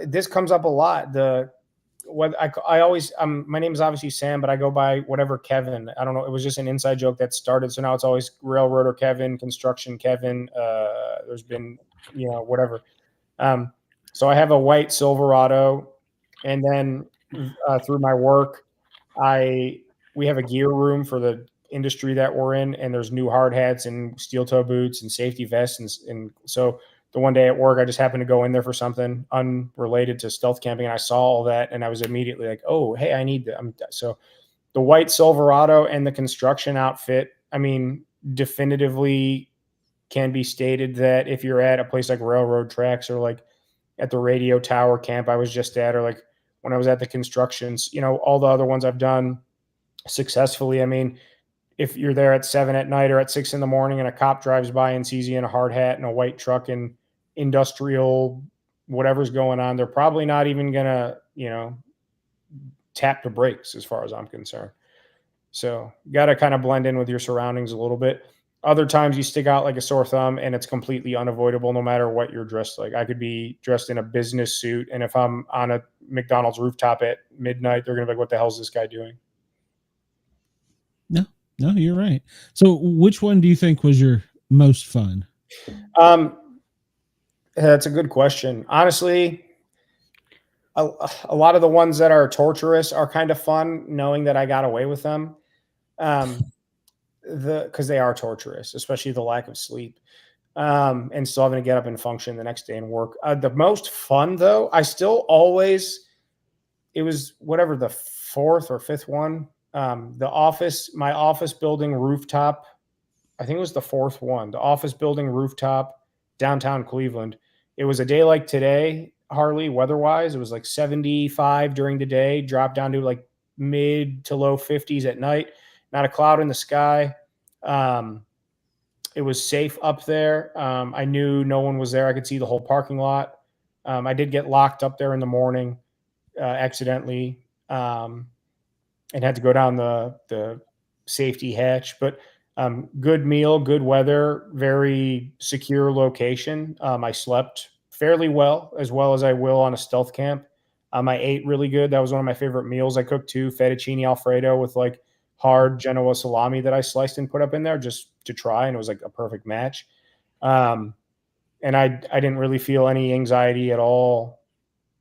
this comes up a lot. I always my name is obviously Sam, but I go by whatever Kevin. I don't know. It was just an inside joke that started, so now it's always Railroader Kevin, Construction Kevin. There's been whatever. So I have a white Silverado, and then through my work, we have a gear room for the industry that we're in, and there's new hard hats and steel toe boots and safety vests, and so the one day at work I just happened to go in there for something unrelated to stealth camping, and I saw all that and I was immediately like, oh hey, I need that. So the white Silverado and the construction outfit, I mean, definitively can be stated that if you're at a place like railroad tracks or like at the radio tower camp I was just at, or like when I was at the constructions, all the other ones I've done successfully. I mean, if you're there at 7 at night or at 6 in the morning and a cop drives by and sees you in a hard hat and a white truck and industrial, whatever's going on, they're probably not even going to, tap the brakes as far as I'm concerned. So you got to kind of blend in with your surroundings a little bit. Other times you stick out like a sore thumb and it's completely unavoidable no matter what you're dressed like. I could be dressed in a business suit, and if I'm on a McDonald's rooftop at midnight, they're going to be like, what the hell is this guy doing? No, you're right. So which one do you think was your most fun? That's a good question. Honestly, a lot of the ones that are torturous are kind of fun, knowing that I got away with them. Because they are torturous, especially the lack of sleep, and still having to get up and function the next day and work. The most fun though, it was whatever the fourth or fifth one. my office building rooftop, I think it was the fourth one, the office building rooftop, downtown Cleveland. It was a day like today, Harley, weather-wise. It was like 75 during the day, dropped down to like mid to low 50s at night. Not a cloud in the sky. It was safe up there. I knew no one was there. I could see the whole parking lot. I did get locked up there in the morning accidentally, and had to go down the safety hatch. But good meal, good weather, very secure location. I slept fairly well as I will on a stealth camp. I ate really good. That was one of my favorite meals. I cooked too, fettuccine Alfredo with like hard Genoa salami that I sliced and put up in there just to try, and it was like a perfect match. And I didn't really feel any anxiety at all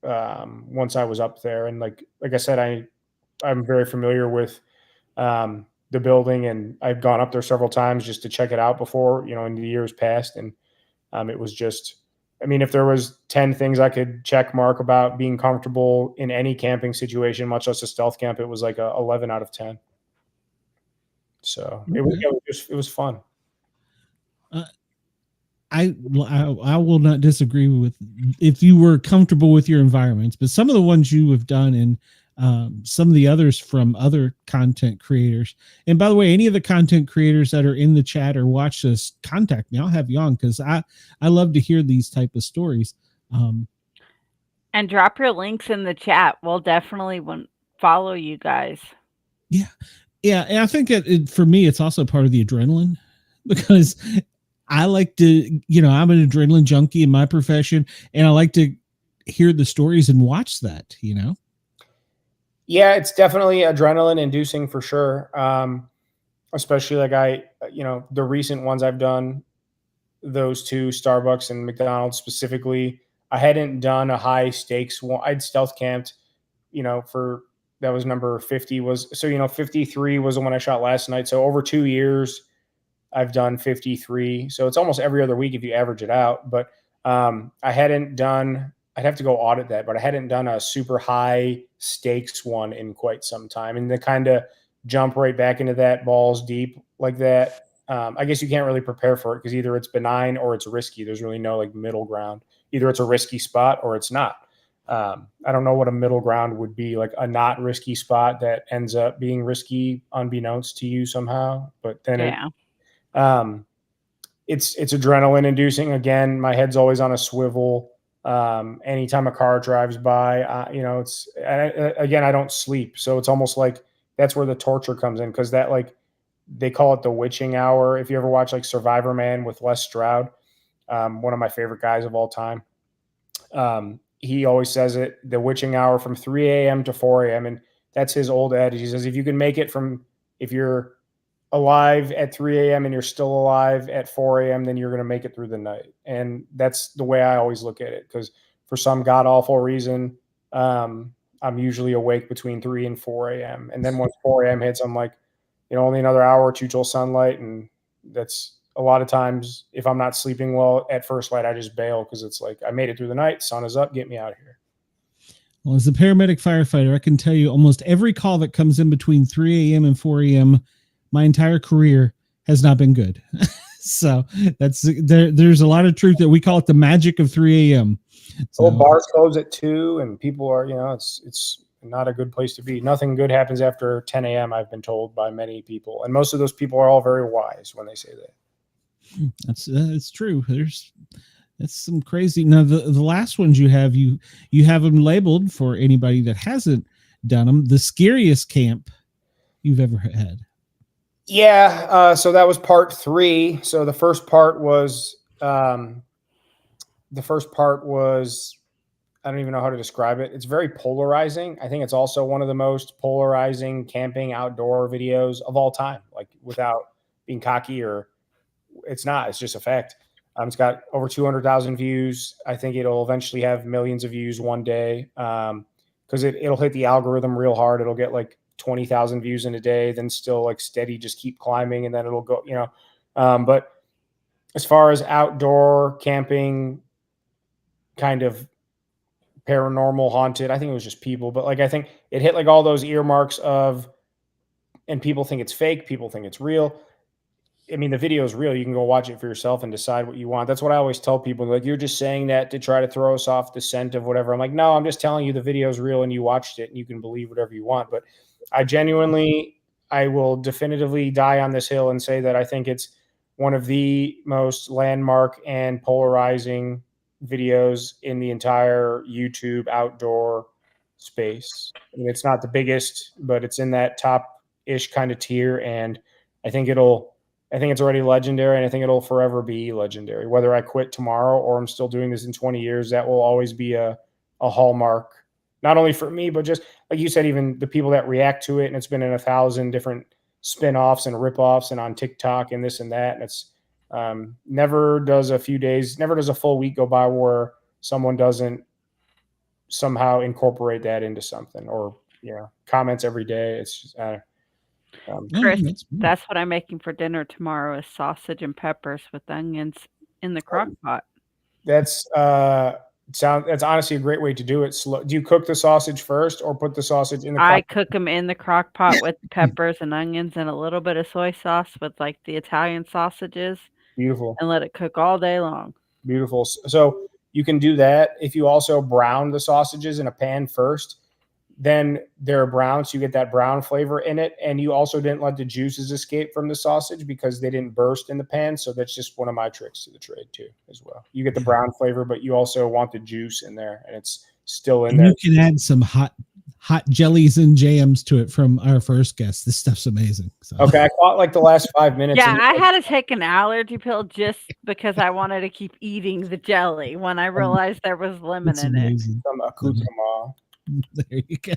once I was up there. And like I said, I'm very familiar with the building, and I've gone up there several times just to check it out before, in the years past. And it was just, I mean, if there was 10 things I could check mark about being comfortable in any camping situation, much less a stealth camp, it was like a 11 out of 10. So it was fun. I will not disagree with if you were comfortable with your environments, but some of the ones you have done and some of the others from other content creators. And by the way, any of the content creators that are in the chat or watch this, contact me. I'll have you on because I love to hear these type of stories. And drop your links in the chat. We'll definitely follow you guys. Yeah. Yeah. And I think for me, it's also part of the adrenaline because I like to, I'm an adrenaline junkie in my profession, and I like to hear the stories and watch that, Yeah, it's definitely adrenaline inducing for sure. Especially like the recent ones I've done, those two, Starbucks and McDonald's specifically. I hadn't done a high stakes one. I'd stealth camped, that was number 50 53 was the one I shot last night. So over 2 years, I've done 53. So it's almost every other week if you average it out. But I hadn't done, I'd have to go audit that, but I hadn't done a super high stakes one in quite some time. And to kind of jump right back into that balls deep like that, I guess you can't really prepare for it because either it's benign or it's risky. There's really no like middle ground. Either it's a risky spot or it's not. I don't know what a middle ground would be, like a not risky spot that ends up being risky unbeknownst to you somehow. But then it's adrenaline inducing. Again, my head's always on a swivel. Anytime a car drives by, I don't sleep. So it's almost like that's where the torture comes in. Cause that they call it the witching hour. If you ever watch like Survivor Man with Les Stroud, one of my favorite guys of all time. He always says it, the witching hour from 3 a.m. to 4 a.m. And that's his old adage. He says, if you can make it if you're alive at 3 a.m. and you're still alive at 4 a.m., then you're going to make it through the night. And that's the way I always look at it. Because for some god awful reason, I'm usually awake between 3 and 4 a.m. And then once 4 a.m. hits, I'm like, only another hour or two till sunlight. And that's a lot of times, if I'm not sleeping well at first light, I just bail because it's like, I made it through the night. Sun is up. Get me out of here. Well, as a paramedic firefighter, I can tell you almost every call that comes in between 3 a.m. and 4 a.m., my entire career has not been good. So there's a lot of truth that we call it the magic of 3 a.m. So, bars close at 2 and people are, it's not a good place to be. Nothing good happens after 10 a.m. I've been told by many people. And most of those people are all very wise when they say that. That's true. That's some crazy. Now the last ones you have them labeled for anybody that hasn't done them. The scariest camp you've ever had. Yeah. So that was part 3. So the first part was I don't even know how to describe it. It's very polarizing. I think it's also one of the most polarizing camping outdoor videos of all time, like without being cocky it's not, it's just a fact. It's got over 200,000 views. I think it'll eventually have millions of views one day. Cause it'll hit the algorithm real hard. It'll get like 20,000 views in a day, then still like steady, just keep climbing. And then it'll go, but as far as outdoor camping, kind of paranormal haunted, I think it was just people, but I think it hit like all those earmarks of and people think it's fake. People think it's real. I mean, the video is real. You can go watch it for yourself and decide what you want. That's what I always tell people. Like, you're just saying that to try to throw us off the scent of whatever. I'm like, no, I'm just telling you the video is real and you watched it and you can believe whatever you want. But I will definitively die on this hill and say that I think it's one of the most landmark and polarizing videos in the entire YouTube outdoor space. I mean, it's not the biggest, but it's in that top-ish kind of tier. And I think it's already legendary, and I think it'll forever be legendary. Whether I quit tomorrow or I'm still doing this in 20 years, that will always be a hallmark, not only for me, but just like you said, even the people that react to it. And it's been in 1,000 different spin-offs and rip-offs and on TikTok and this and that. And it's never does a full week go by where someone doesn't somehow incorporate that into something, or, comments every day. It's just, Chris, that's what I'm making for dinner tomorrow is sausage and peppers with onions in the crock pot. That's honestly a great way to do it. Do you cook the sausage first or put the sausage in the crock pot? I cook them in the crock pot with peppers and onions and a little bit of soy sauce with like the Italian sausages. Beautiful. And let it cook all day long. Beautiful. So you can do that. If you also brown the sausages in a pan first, then they're brown, so you get that brown flavor in it. And you also didn't let the juices escape from the sausage because they didn't burst in the pan. So that's just one of my tricks to the trade too, as well. You get the brown flavor, but you also want the juice in there, and it's still in there. You can add some hot jellies and jams to it from our first guest. This stuff's amazing. So. Okay, I caught like the last 5 minutes. Yeah, I had to take an allergy pill just because I wanted to keep eating the jelly when I realized there was lemon in amazing. it. Some accoutrement. There you go.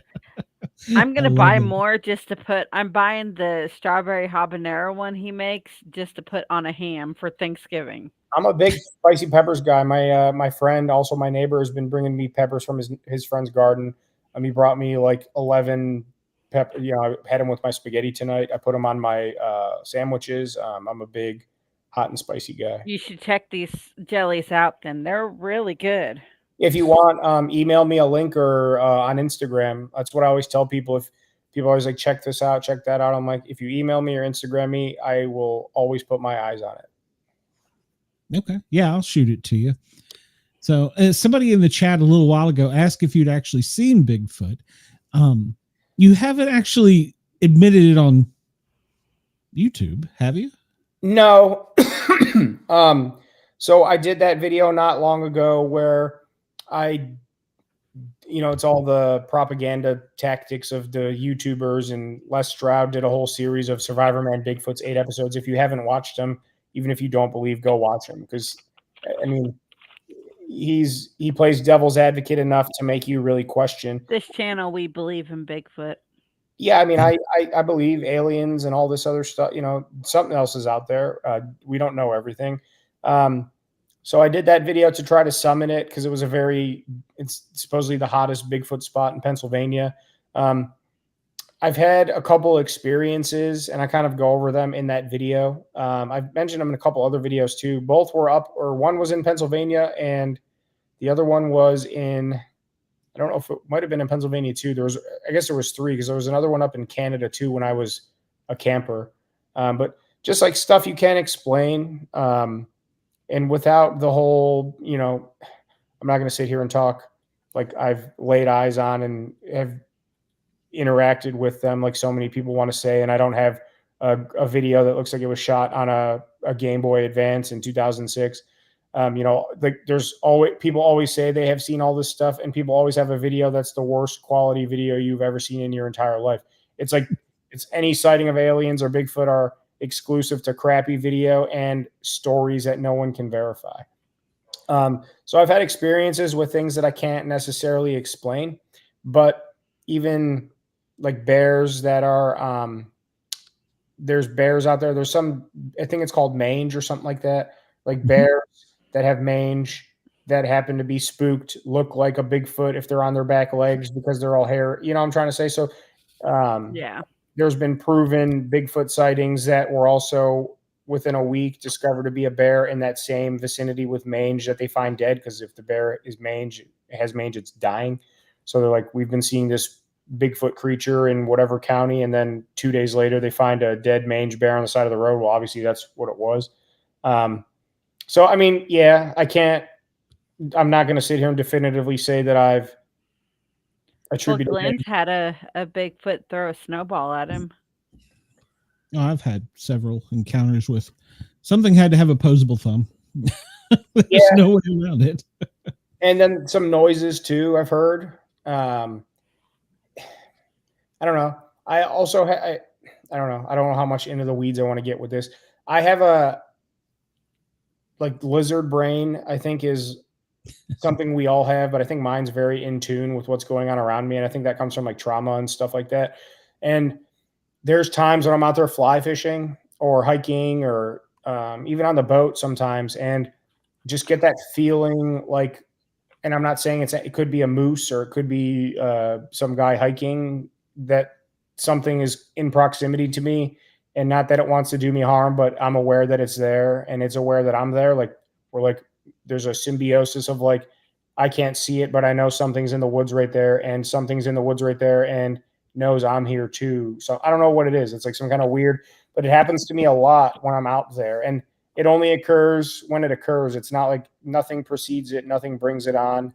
I'm going to buy more just to put. I'm buying the strawberry habanero one he makes just to put on a ham for Thanksgiving. I'm a big spicy peppers guy. My friend, also my neighbor, has been bringing me peppers from his friend's garden. He brought me like 11 pepper. I had them with my spaghetti tonight. I put them on my sandwiches. I'm a big hot and spicy guy. You should check these jellies out then. They're really good. If you want, email me a link or on Instagram. That's what I always tell people. If people always like, check this out, check that out, I'm like, if you email me or Instagram me, I will always put my eyes on it. Okay. Yeah, I'll shoot it to you. So somebody in the chat a little while ago asked if you'd actually seen Bigfoot. You haven't actually admitted it on YouTube, have you? No. So I did that video not long ago where it's all the propaganda tactics of the YouTubers, and Les Stroud did a whole series of Survivor Man Bigfoot's 8 episodes. If you haven't watched them, even if you don't believe, go watch them, because I mean, he plays devil's advocate enough to make you really question. This channel, we believe in Bigfoot. Yeah, I mean, I believe aliens and all this other stuff. Something else is out there. We don't know everything. So I did that video to try to summon it because it's supposedly the hottest Bigfoot spot in Pennsylvania. I've had a couple experiences, and I kind of go over them in that video. I've mentioned them in a couple other videos too. Both were one was in Pennsylvania, and the other one was in, I don't know if it might have been in Pennsylvania too. I guess there was 3, because there was another one up in Canada too when I was a camper. But just like stuff you can't explain. And without the whole, I'm not going to sit here and talk like I've laid eyes on and have interacted with them like so many people want to say. And I don't have a video that looks like it was shot on a Game Boy Advance in 2006. Like people always say they have seen all this stuff, and people always have a video that's the worst quality video you've ever seen in your entire life. It's like it's any sighting of aliens or Bigfoot are exclusive to crappy video and stories that no one can verify. So I've had experiences with things that I can't necessarily explain, but even like bears that are, there's bears out there. There's some, I think it's called mange or something like that. Like bears that have mange that happen to be spooked, look like a Bigfoot if they're on their back legs because they're all hair. You know what I'm trying to say? So, yeah. There's been proven Bigfoot sightings that were also within a week discovered to be a bear in that same vicinity with mange that they find dead, because if the bear has mange, it's dying. So they're like, we've been seeing this Bigfoot creature in whatever county, and then 2 days later they find a dead mange bear on the side of the road. Well, obviously that's what it was. So I mean, yeah, I'm not going to sit here and definitively say that I've Well, attributed. Glenn's had a Bigfoot throw a snowball at him. Oh, I've had several encounters with something had to have opposable thumb. There's no way around it. And then some noises too, I've heard. I don't know. I also, I don't know. I don't know how much into the weeds I want to get with this. I have a like lizard brain, I think is something we all have, but I think mine's very in tune with what's going on around me. And I think that comes from like trauma and stuff like that. And there's times when I'm out there fly fishing or hiking or even on the boat sometimes, and just get that feeling like, and I'm not saying it could be a moose or it could be some guy hiking, that something is in proximity to me, and not that it wants to do me harm, but I'm aware that it's there and it's aware that I'm there. Like we're like, there's a symbiosis of like, I can't see it, but I know something's in the woods right there, and something's in the woods right there and knows I'm here too. So I don't know what it is. It's like some kind of weird, but it happens to me a lot when I'm out there, and it only occurs when it occurs. It's not like nothing precedes it. Nothing brings it on.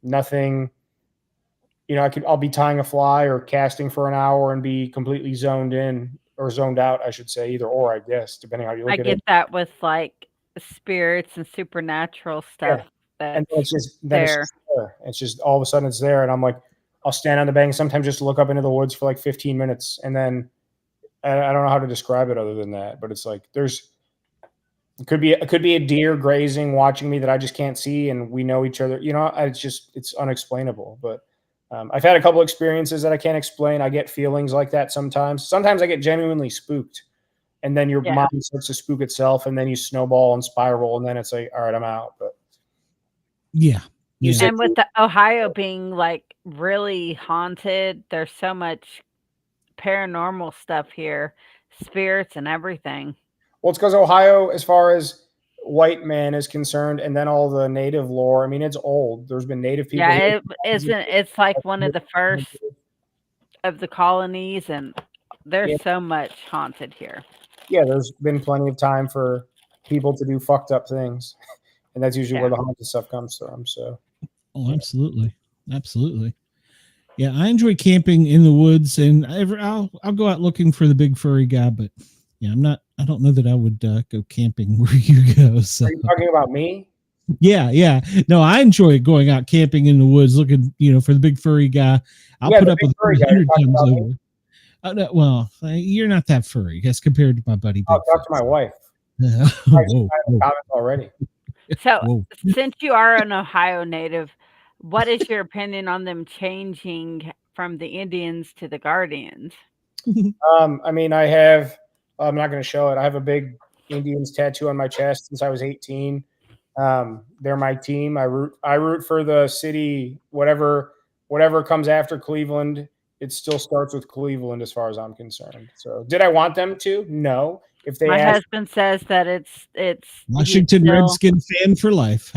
Nothing, you know, I'll be tying a fly or casting for an hour and be completely zoned in or zoned out, I should say, either or, I guess, depending how you look at it. I get that with like spirits and supernatural stuff. Yeah. And it's just there. It's just all of a sudden it's there. And I'm like, I'll stand on the bank, sometimes just look up into the woods for like 15 minutes. And then I don't know how to describe it other than that, but it's like, it could be a deer grazing, watching me that I just can't see. And we know each other, you know, it's unexplainable, but I've had a couple experiences that I can't explain. I get feelings like that sometimes. Sometimes I get genuinely spooked, and then your mind starts to spook itself, and then you snowball and spiral, and then it's like, all right, I'm out. But and with the Ohio being like really haunted, there's so much paranormal stuff here, spirits and everything. Well, it's because Ohio, as far as white man is concerned, and then all the native lore, I mean, it's old. There's been native people. Yeah, it's like one of the first of the colonies, and there's so much haunted here. Yeah, there's been plenty of time for people to do fucked up things, and that's usually where the haunted stuff comes from. So, absolutely. Yeah, I enjoy camping in the woods, and I'll go out looking for the big furry guy, but yeah, I don't know that I would go camping where you go. So. Are you talking about me? Yeah. No, I enjoy going out camping in the woods, looking, for the big furry guy. I'll put up with 100 times over. No, well, you're not that furry as compared to my buddy. I'll talk to my wife. Whoa. Already. So, since you are an Ohio native, what is your opinion on them changing from the Indians to the Guardians? I mean, I'm not going to show it. I have a big Indians tattoo on my chest since I was 18. They're my team. I root for the city. Whatever comes after Cleveland, it still starts with Cleveland as far as I'm concerned. So, did I want them to? No. If they husband says that it's Washington Redskin fan for life.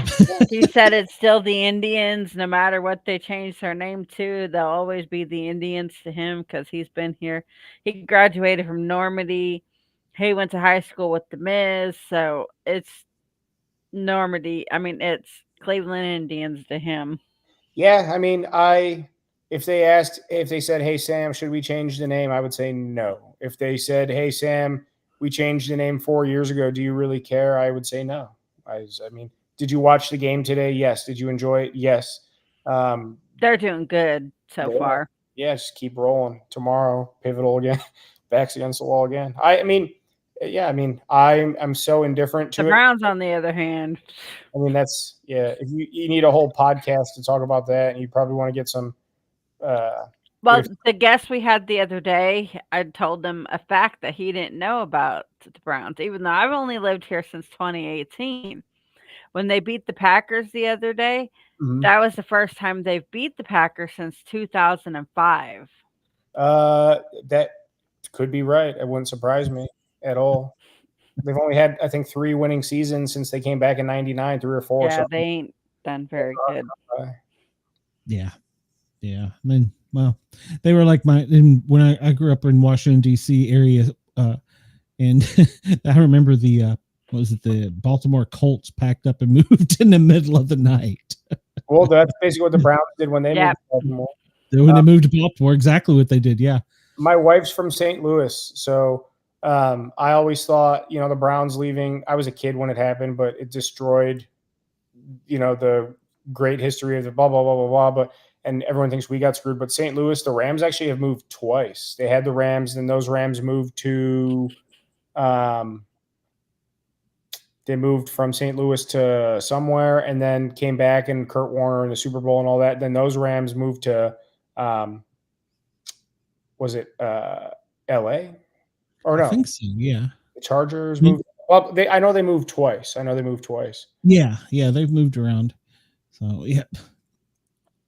He said it's still the Indians, no matter what they change their name to, they'll always be the Indians to him because he's been here. He graduated from Normandy. He went to high school with the Miz, so it's Normandy. I mean, it's Cleveland Indians to him. Yeah, I mean, if they said, "Hey Sam, should we change the name?" I would say no. If they said, "Hey Sam, we changed the name 4 years ago. Do you really care?" I would say no. I mean, did you watch the game today? Yes. Did you enjoy it? Yes. They're doing good so far. Yeah, just keep rolling. Tomorrow, pivotal again, backs against the wall again. I'm so indifferent to the Browns, on the other hand. I mean, that's if you need a whole podcast to talk about that, and you probably want to get some. Well, the guest we had the other day, I told them a fact that he didn't know about the Browns, even though I've only lived here since 2018. When they beat the Packers the other day, that was the first time they've beat the Packers since 2005. That could be right. It wouldn't surprise me at all. They've only had, I think, 3 winning seasons since they came back in '99, 3 or 4. Yeah, they ain't done very good. Yeah. I mean, Well, they were like when I grew up in Washington D.C. area, and I remember the Baltimore Colts packed up and moved in the middle of the night. Well, that's basically what the Browns did when they Yeah. moved to Baltimore. When they moved to Baltimore, exactly what they did. Yeah. My wife's from St. Louis, so I always thought, the Browns leaving. I was a kid when it happened, but it destroyed, the great history of the blah blah blah blah blah. And everyone thinks we got screwed. But St. Louis, the Rams actually have moved twice. They had the Rams, and those Rams moved to, they moved from St. Louis to somewhere, and then came back, and Kurt Warner in the Super Bowl and all that. Then those Rams moved to. Was it LA or no? I think so. Yeah. The Chargers moved. Well, I know they moved twice. Yeah. They've moved around. So yeah.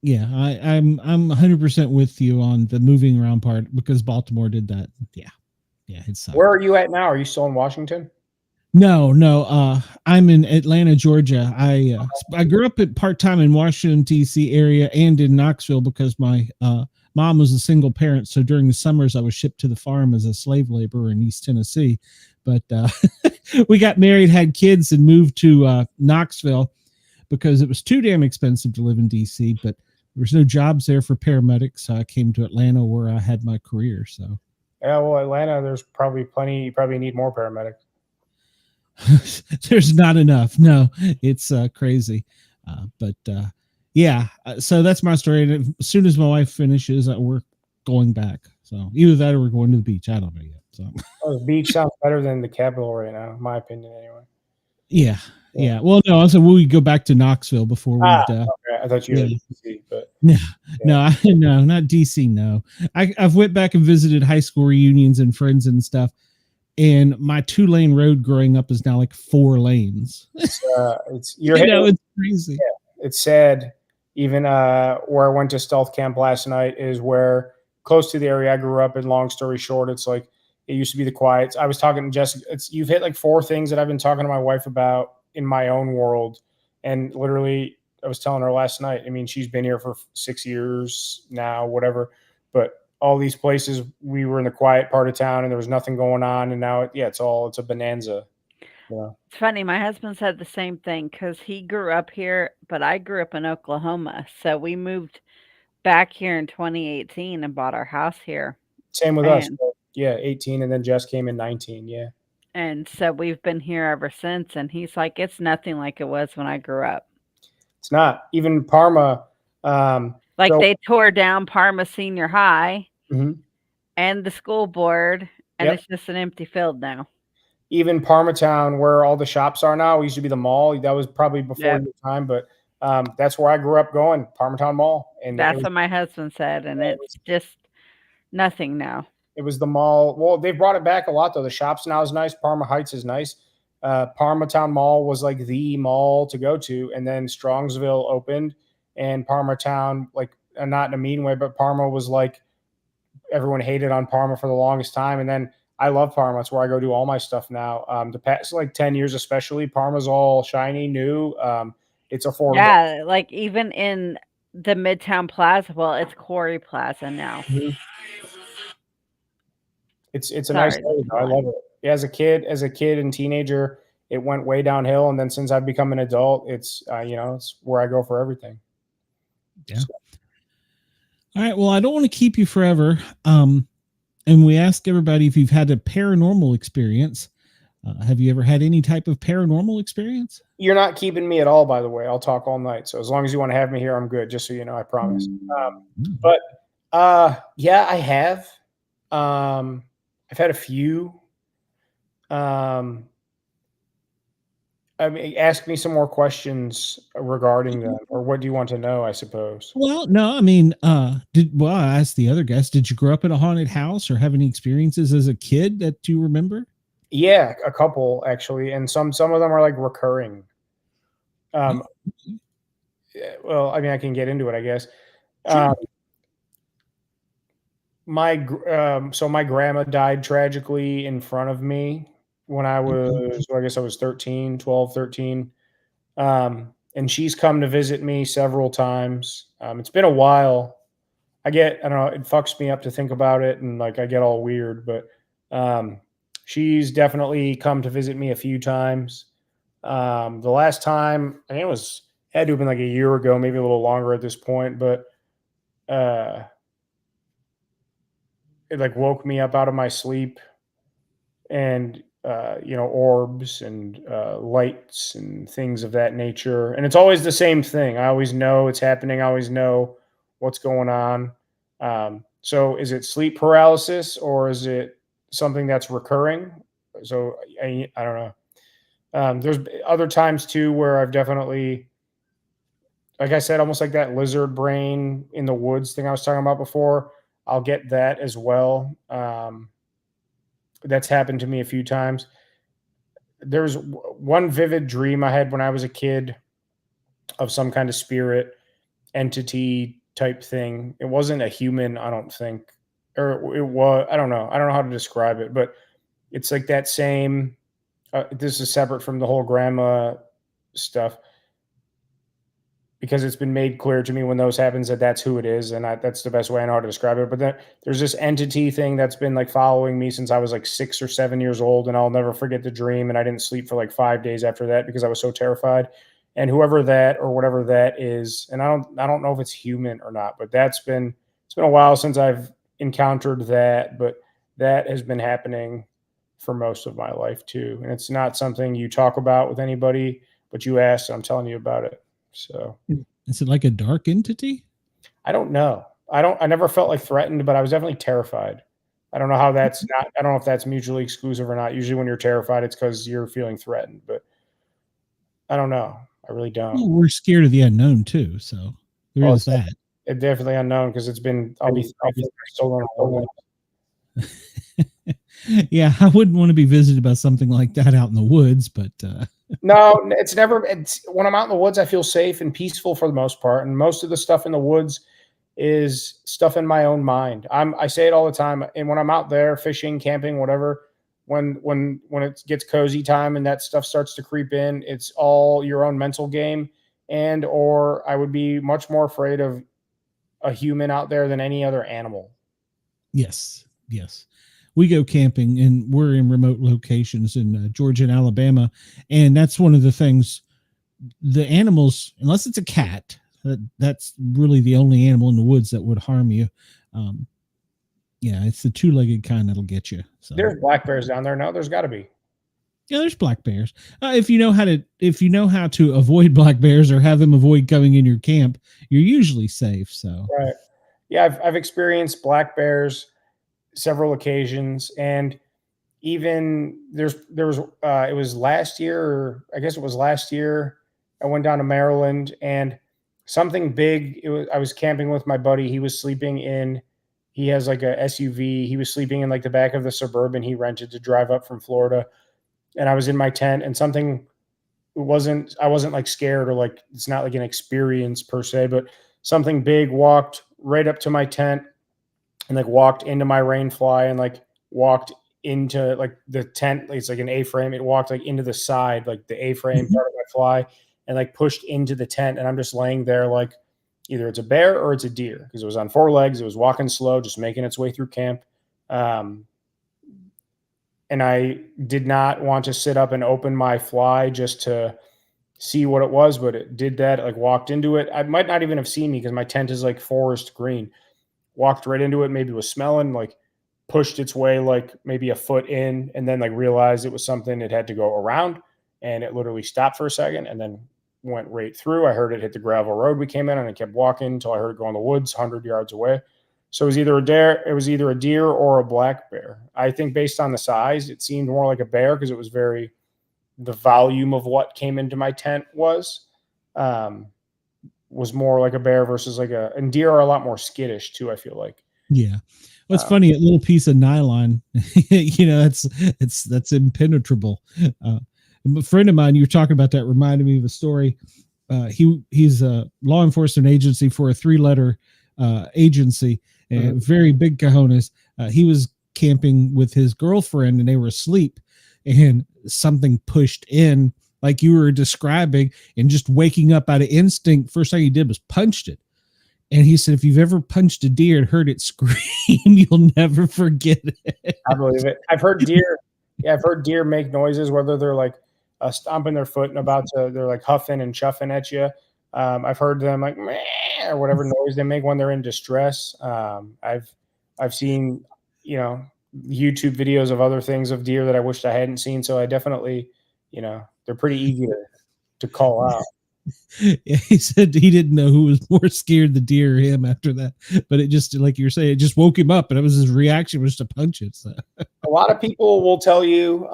I'm 100% with you on the moving around part because Baltimore did that. Yeah. It sucked. Where are you at now? Are you still in Washington? No. I'm in Atlanta, Georgia. I grew up at part-time in Washington D.C. area and in Knoxville because my mom was a single parent. So during the summers, I was shipped to the farm as a slave laborer in East Tennessee. But we got married, had kids, and moved to Knoxville because it was too damn expensive to live in D.C. But there was no jobs there for paramedics. So I came to Atlanta where I had my career. So yeah, well, Atlanta, there's probably plenty. You probably need more paramedics. There's not enough. No, it's crazy. Yeah. So that's my story. And as soon as my wife finishes, we're going back. So either that or we're going to the beach. I don't know yet. So the beach sounds better than the capital right now, in my opinion, anyway. Yeah. Well, no, I said we go back to Knoxville before we. Okay. I thought you were DC, but no, not DC. No, I've went back and visited high school reunions and friends and stuff. And my 2-lane road growing up is now like 4 lanes. It's it's crazy. Yeah, it's sad. Even where I went to stealth camp last night is where close to the area I grew up in. Long story short, it's like it used to be the quiet. I was talking to Jessica. You've hit like 4 things that I've been talking to my wife about in my own world, and literally I was telling her last night. I mean, she's been here for 6 years now, whatever, but. All these places we were in the quiet part of town and there was nothing going on, and now it's a bonanza. Yeah. It's funny. My husband said the same thing because he grew up here, but I grew up in Oklahoma. So we moved back here in 2018 and bought our house here. Same with us. Yeah, 18, and then Jess came in 19. Yeah. And so we've been here ever since. And he's like, it's nothing like it was when I grew up. It's not. Even Parma. They tore down Parma Senior High and the school board, and it's just an empty field now. Even Parmatown, where all the shops are now, used to be the mall. That was probably before your time, but that's where I grew up going, Parmatown Mall. And that's what my husband said, and it's just nothing now. It was the mall. Well, they've brought it back a lot, though. The shops now is nice. Parma Heights is nice. Parmatown Mall was like the mall to go to, and then Strongsville opened. And Parmatown, like not in a mean way, but Parma was like everyone hated on Parma for the longest time. And then I love Parma. That's where I go do all my stuff now. The past like 10 years, especially, Parma's all shiny, new. It's affordable. Yeah, like even in the Midtown Plaza. Well, it's Quarry Plaza now. Mm-hmm. It's a nice place. I love it. Yeah, as a kid and teenager, it went way downhill. And then since I've become an adult, it's it's where I go for everything. Yeah. All right. Well, I don't want to keep you forever. And we ask everybody if you've had a paranormal experience. Have you ever had any type of paranormal experience? You're not keeping me at all, by the way. I'll talk all night. So as long as you want to have me here, I'm good. Just so you know, I promise. Yeah, I have. I've had a few. I mean, ask me some more questions regarding them, or what do you want to know, I suppose? Well, no, I mean, I asked the other guys, did you grow up in a haunted house or have any experiences as a kid that you remember? Yeah, a couple actually. And some of them are like recurring. Well, I mean, I can get into it, I guess. Sure. My grandma died tragically in front of me when I was, I guess I was 12, 13. And she's come to visit me several times. It's been a while. I don't know, it fucks me up to think about it, and like I get all weird, but she's definitely come to visit me a few times. The last time, I think had to have been like a year ago, maybe a little longer at this point, but it like woke me up out of my sleep, and orbs and lights and things of that nature. And it's always the same thing. I always know it's happening. I always know what's going on. So is it sleep paralysis, or is it something that's recurring? So I don't know. There's other times too where I've definitely, like I said, almost like that lizard brain in the woods thing I was talking about before. I'll get that as well. That's happened to me a few times. There's one vivid dream I had when I was a kid of some kind of spirit entity type thing. It wasn't a human, I don't think, or it was, I don't know how to describe it, but it's like that same, this is separate from the whole grandma stuff, because it's been made clear to me when those happens that that's who it is, and that's the best way I know how to describe it. But then there's this entity thing that's been like following me since I was like 6 or 7 years old, and I'll never forget the dream. And I didn't sleep for like 5 days after that because I was so terrified. And whoever that or whatever that is, and I don't know if it's human or not, but it's been a while since I've encountered that, but that has been happening for most of my life too. And it's not something you talk about with anybody, but you asked, and I'm telling you about it. So is it like a dark entity? I don't know. I never felt like threatened, but I was definitely terrified. I don't know how I don't know if that's mutually exclusive or not. Usually when you're terrified, it's because you're feeling threatened, but I don't know. I really don't. Well, we're scared of the unknown too. So there is that. It's definitely unknown because I'll be stolen. Yeah. I wouldn't want to be visited by something like that out in the woods, but, No, when I'm out in the woods, I feel safe and peaceful for the most part. And most of the stuff in the woods is stuff in my own mind. I say it all the time. And when I'm out there fishing, camping, whatever, when it gets cozy time and that stuff starts to creep in, it's all your own mental game. Or I would be much more afraid of a human out there than any other animal. Yes. We go camping, and we're in remote locations in Georgia and Alabama. And that's one of the things, the animals, unless it's a cat, that's really the only animal in the woods that would harm you. Yeah, it's the two-legged kind that'll get you. So there's black bears down there. No, there's got to be. Yeah, there's black bears. If you know how to avoid black bears or have them avoid coming in your camp, you're usually safe. So right. Yeah, I've experienced black bears several occasions, and even there was it was last year, or I guess it was last year, I went down to Maryland, and something big, I was camping with my buddy. He has like a SUV. He was sleeping in like the back of the Suburban he rented to drive up from Florida, and I was in my tent, and I wasn't like scared, or like, it's not like an experience per se, but something big walked right up to my tent and like walked into my rain fly, and like walked into like the tent. It's like an A-frame. It walked like into the side, like the A-frame part of my fly, and like pushed into the tent. And I'm just laying there like either it's a bear or it's a deer, because it was on 4 legs. It was walking slow, just making its way through camp. And I did not want to sit up and open my fly just to see what it was, but it did that. It like walked into it. I might not even have seen me because my tent is like forest green. Walked right into it, maybe was smelling, like pushed its way like maybe a foot in, and then like realized it was something it had to go around, and it literally stopped for a second and then went right through. I heard it hit the gravel road we came in, and I kept walking until I heard it go in the woods 100 yards away. So it was either a deer or a black bear. I think based on the size, it seemed more like a bear because it was the volume of what came into my tent was more like a bear versus and deer are a lot more skittish too, I feel like. Yeah. Well, it's funny, a little piece of nylon, that's impenetrable. A friend of mine, you were talking about that, reminded me of a story. He's a law enforcement agency for a 3-letter agency, and very big cojones. He was camping with his girlfriend, and they were asleep, and something pushed in, like you were describing, and just waking up out of instinct. First thing he did was punched it. And he said, if you've ever punched a deer and heard it scream, you'll never forget it. I believe it. I've heard deer. Yeah, I've heard deer make noises, whether they're like stomping their foot and they're like huffing and chuffing at you. I've heard them like meh, or whatever noise they make when they're in distress. I've seen, YouTube videos of other things of deer that I wished I hadn't seen. So I definitely, they're pretty easy to call out. He said he didn't know who was more scared, the deer or him after that. But it just, like you're saying, it just woke him up, and it was his reaction was to punch it. So. A lot of people will tell you,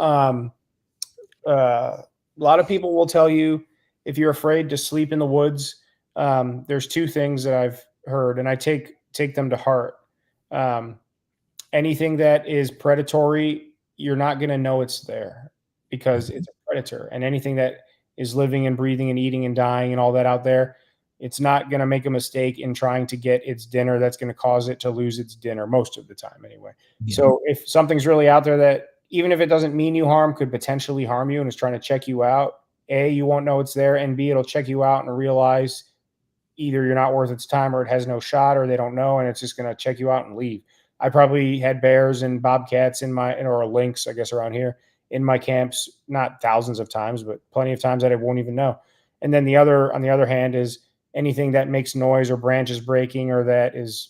if you're afraid to sleep in the woods, there's two things that I've heard, and I take them to heart. Anything that is predatory, you're not going to know it's there because it's a predator. And anything that is living and breathing and eating and dying and all that out there, it's not going to make a mistake in trying to get its dinner that's going to cause it to lose its dinner most of the time anyway. Yeah. So if something's really out there that, even if it doesn't mean you harm, could potentially harm you and is trying to check you out, A, you won't know it's there, and B, it'll check you out and realize either you're not worth its time or it has no shot or they don't know, and it's just going to check you out and leave. I probably had bears and bobcats or lynx, I guess, around here in my camps, not thousands of times, but plenty of times that I won't even know. And then on the other hand is anything that makes noise or branches breaking or that is,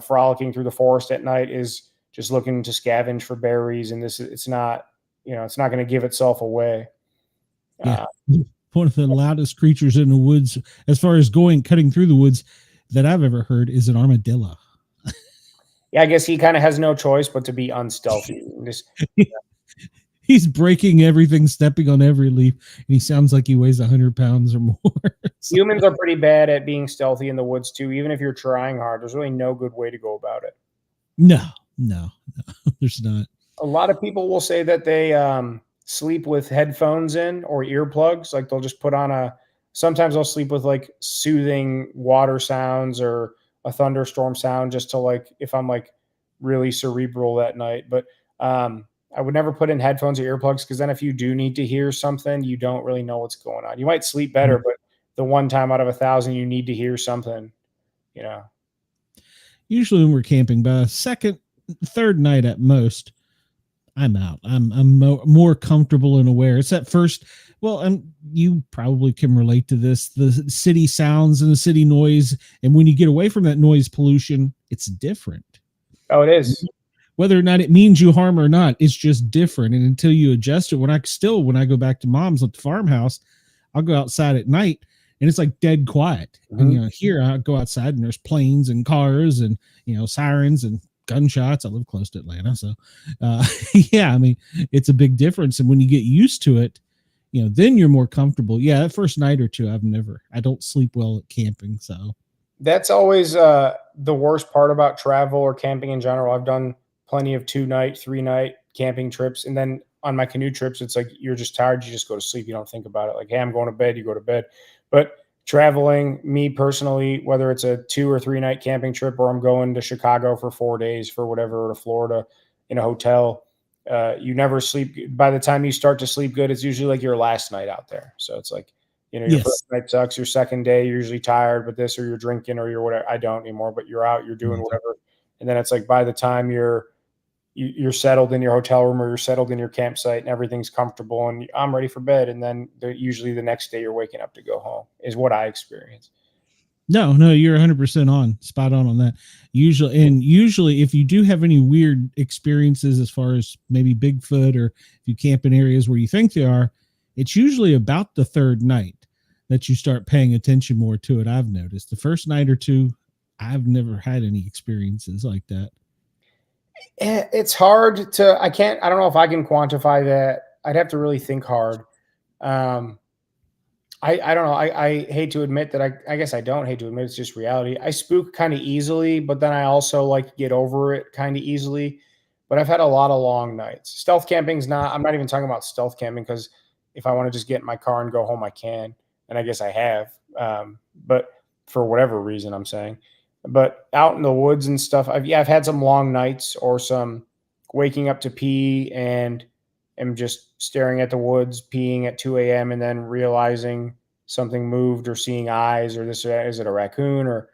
frolicking through the forest at night is just looking to scavenge for berries. And it's not going to give itself away. Yeah. One of the loudest creatures in the woods, as far as cutting through the woods, that I've ever heard is an armadillo. Yeah, I guess he kind of has no choice but to be unstealthy. He's breaking everything, stepping on every leaf, and he sounds like he weighs 100 pounds or more. So. Humans are pretty bad at being stealthy in the woods too. Even if you're trying hard, there's really no good way to go about it. No, there's not. A lot of people will say that they sleep with headphones in or earplugs. Like they'll just put on sometimes they'll sleep with like soothing water sounds or a thunderstorm sound just to like, if I'm like really cerebral that night. But I would never put in headphones or earplugs because then if you do need to hear something, you don't really know what's going on. You might sleep better, but the one time out of 1,000 you need to hear something, Usually when we're camping, by second, third night at most, I'm out. I'm more comfortable and aware. It's that first, and you probably can relate to this, the city sounds and the city noise. And when you get away from that noise pollution, it's different. Oh, it is. Whether or not it means you harm or not, it's just different. And until you adjust it, when I go back to mom's at the farmhouse, I'll go outside at night and it's like dead quiet. Mm-hmm. And here I go outside and there's planes and cars and sirens and gunshots. I live close to Atlanta, so yeah, I mean it's a big difference. And when you get used to it, then you're more comfortable. Yeah, that first night or two, I don't sleep well at camping. So that's always the worst part about travel or camping in general. I've done plenty of 2-night, 3-night camping trips. And then on my canoe trips, it's like, you're just tired. You just go to sleep. You don't think about it. Like, hey, I'm going to bed. You go to bed. But traveling, me personally, whether it's a 2 or 3-night camping trip, or I'm going to Chicago for 4 days for whatever, or to Florida in a hotel, you never sleep. By the time you start to sleep good, it's usually like your last night out there. So it's like, your first night sucks. Your second day, you're usually tired, but or you're drinking or you're whatever. I don't anymore, but you're out, you're doing whatever. And then it's like, by the time you're settled in your hotel room or you're settled in your campsite and everything's comfortable and I'm ready for bed. And then usually the next day you're waking up to go home is what I experience. No, you're 100% spot on that. Usually if you do have any weird experiences as far as maybe Bigfoot or if you camp in areas where you think they are, it's usually about the third night that you start paying attention more to it. I've noticed the first night or two, I've never had any experiences like that. It's hard to, I don't know if I can quantify that. I'd have to really think hard. I don't know. I hate to admit that I guess I don't hate to admit it's just reality. I spook kind of easily, but then I also get over it kind of easily. But I've had a lot of long nights. Stealth camping's I'm not even talking about stealth camping because if I want to just get in my car and go home, I can. And I guess I have. But for whatever reason, I'm saying. But out in the woods and stuff, I've had some long nights or some waking up to pee and am just staring at the woods, peeing at 2 a.m. and then realizing something moved or seeing eyes or this or that. Is it a raccoon or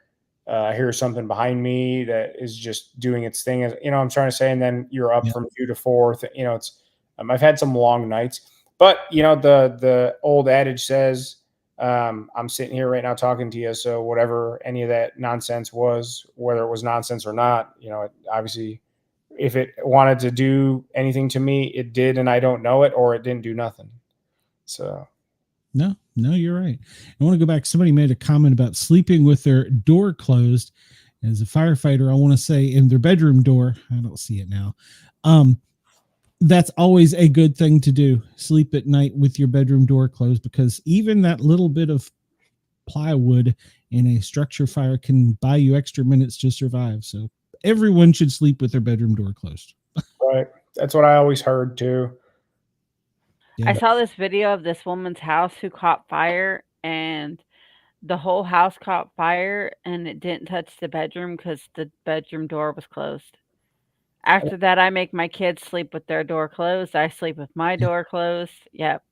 I hear something behind me that is just doing its thing? You know what I'm trying to say? And then you're up from 2 to 4. You know, it's I've had some long nights, but you know, the old adage says, I'm sitting here right now talking to you. So whatever any of that nonsense was, whether it was nonsense or not, you know, obviously if it wanted to do anything to me, it did. And I don't know it, or it didn't do nothing. So. No, you're right. I want to go back. Somebody made a comment about sleeping with their door closed. As a firefighter, I want to say in their bedroom door, I don't see it now. That's always a good thing to do. Sleep at night with your bedroom door closed, because even that little bit of plywood in a structure fire can buy you extra minutes to survive. So everyone should sleep with their bedroom door closed. Right. That's what I always heard too. Yeah. I saw this video of this woman's house who caught fire, and the whole house caught fire, and it didn't touch the bedroom because the bedroom door was closed. After that, I make my kids sleep with their door closed. I sleep with my door closed. Yep.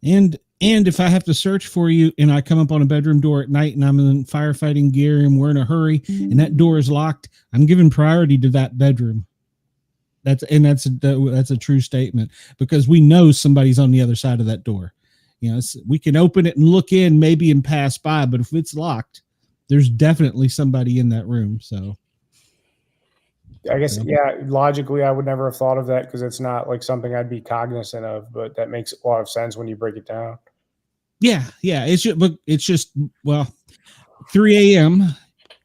And if I have to search for you and I come up on a bedroom door at night and I'm in firefighting gear and we're in a hurry and that door is locked, I'm giving priority to that bedroom. That's a true statement, because we know somebody's on the other side of that door. You know, we can open it and look in maybe and pass by, but if it's locked, there's definitely somebody in that room. So I guess, yeah, logically, I would never have thought of that because it's not like something I'd be cognizant of, but that makes a lot of sense when you break it down. Yeah. It's just, well, 3 a.m.,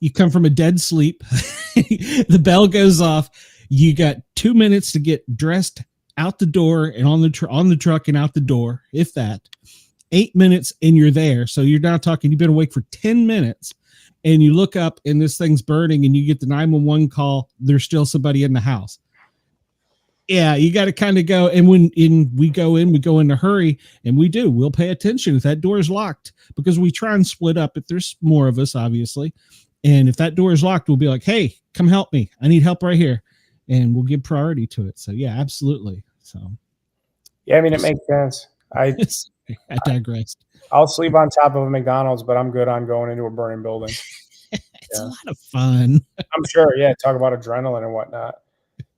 you come from a dead sleep, the bell goes off, you got 2 minutes to get dressed, out the door and on the truck and out the door, if that. 8 minutes and you're there. So you're now talking, you've been awake for 10 minutes. And you look up and this thing's burning and you get the 911 call. There's still somebody in the house. Yeah, you got to kind of go. And when we go in a hurry, and we'll pay attention if that door is locked, because we try and split up if there's more of us, obviously. And if that door is locked, we'll be like, hey, come help me. I need help right here. And we'll give priority to it. So yeah, absolutely. So yeah, I mean, it makes sense. I digressed. I'll sleep on top of a McDonald's, but I'm good on going into a burning building. It's a lot of fun. I'm sure. Yeah. Talk about adrenaline and whatnot,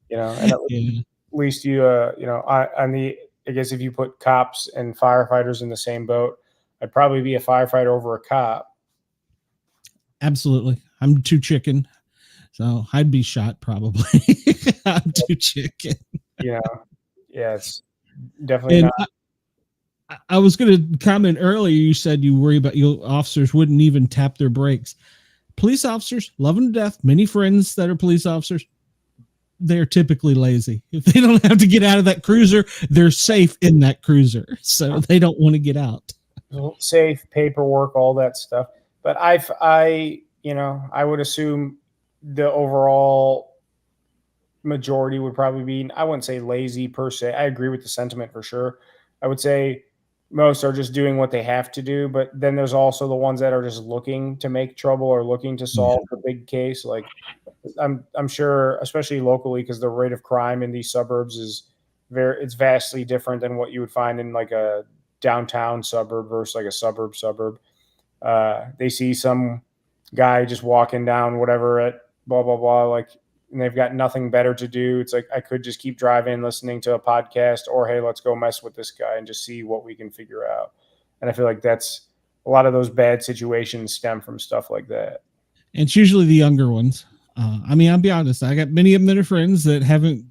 you know, and at least you, you know, I guess if you put cops and firefighters in the same boat, I'd probably be a firefighter over a cop. Absolutely. I'm too chicken. So I'd be shot probably. I'm too chicken. You know, yeah, it's definitely not. I was going to comment earlier. You said you worry about your officers wouldn't even tap their brakes. Police officers, love them to death. Many friends that are police officers, they're typically lazy. If they don't have to get out of that cruiser, they're safe in that cruiser. So they don't want to get out. Safe, paperwork, all that stuff. But I would assume the overall majority would probably be, I wouldn't say lazy per se. I agree with the sentiment for sure. I would say most are just doing what they have to do, but then there's also the ones that are just looking to make trouble or looking to solve the big case. Like I'm sure, especially locally, because the rate of crime in these suburbs it's vastly different than what you would find in like a downtown suburb versus like a suburb. They see some guy just walking down whatever at blah, blah, blah, like, and they've got nothing better to do. It's like, I could just keep driving, listening to a podcast, or, hey, let's go mess with this guy and just see what we can figure out. And I feel like that's a lot of those bad situations stem from stuff like that. And it's usually the younger ones. I mean, I'll be honest. I got many of them that are friends that haven't,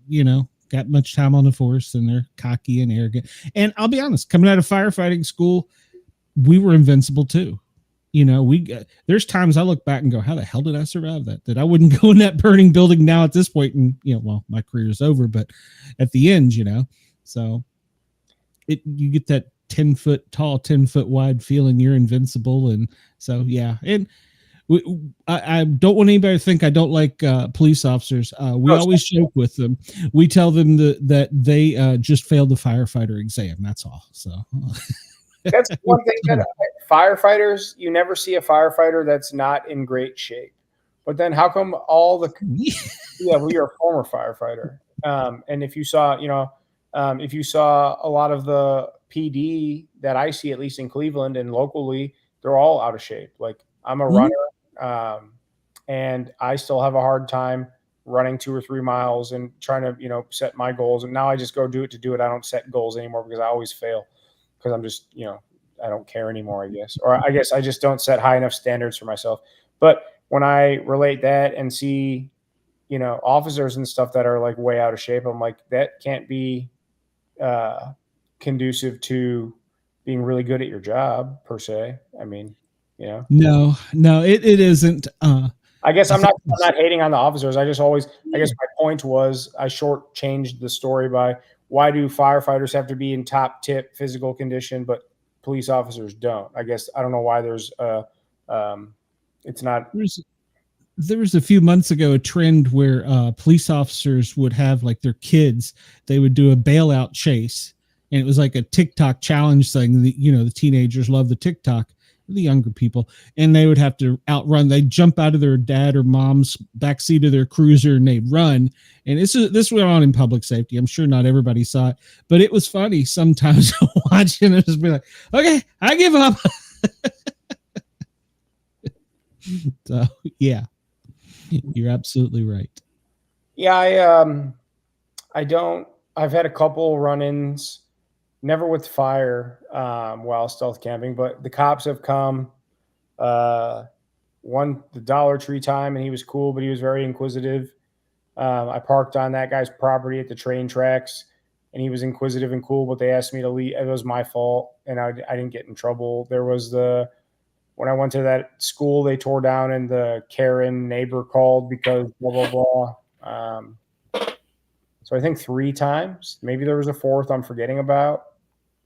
got much time on the force, and they're cocky and arrogant. And I'll be honest, coming out of firefighting school, we were invincible too. There's times I look back and go, how the hell did I survive that? That I wouldn't go in that burning building now at this point. And, my career is over, but at the end, so you get that 10-foot tall, 10-foot wide feeling you're invincible. And so, yeah. And I don't want anybody to think I don't like police officers. We always joke with them. We tell them that they just failed the firefighter exam. That's all. So that's one thing that firefighters, you never see a firefighter that's not in great shape. But then how come you're a former firefighter. And if you saw, a lot of the PD that I see, at least in Cleveland and locally, they're all out of shape. Like I'm a Mhm. runner, and I still have a hard time running 2 or 3 miles and trying to, set my goals. And now I just go do it to do it. I don't set goals anymore because I always fail because I'm just, I don't care anymore, I guess. Or I guess I just don't set high enough standards for myself. But when I relate that and see, officers and stuff that are like way out of shape, I'm like, that can't be conducive to being really good at your job per se. I mean, No, it isn't. I guess I I'm think not hating on the officers. I guess my point was I shortchanged the story by why do firefighters have to be in top tip physical condition, but police officers don't? I guess I don't know why there's it's not. There was a few months ago a trend where police officers would have like their kids, they would do a bailout chase, and it was like a TikTok challenge thing. The teenagers love the TikTok, the younger people, and they would have to outrun. They'd jump out of their dad or mom's backseat of their cruiser and they'd run. And this went on in public safety. I'm sure not everybody saw it, but it was funny sometimes watching it. Just be like, okay, I give up. So yeah, you're absolutely right. Yeah, I've had a couple run-ins, never with fire while stealth camping, but the cops have come. One, the Dollar Tree time, and he was cool, but he was very inquisitive. I parked on that guy's property at the train tracks, and he was inquisitive and cool, but they asked me to leave. It was my fault, and I didn't get in trouble. There was when I went to that school they tore down, and the Karen neighbor called because blah, blah, blah. So I think 3 times. Maybe there was a 4th I'm forgetting about.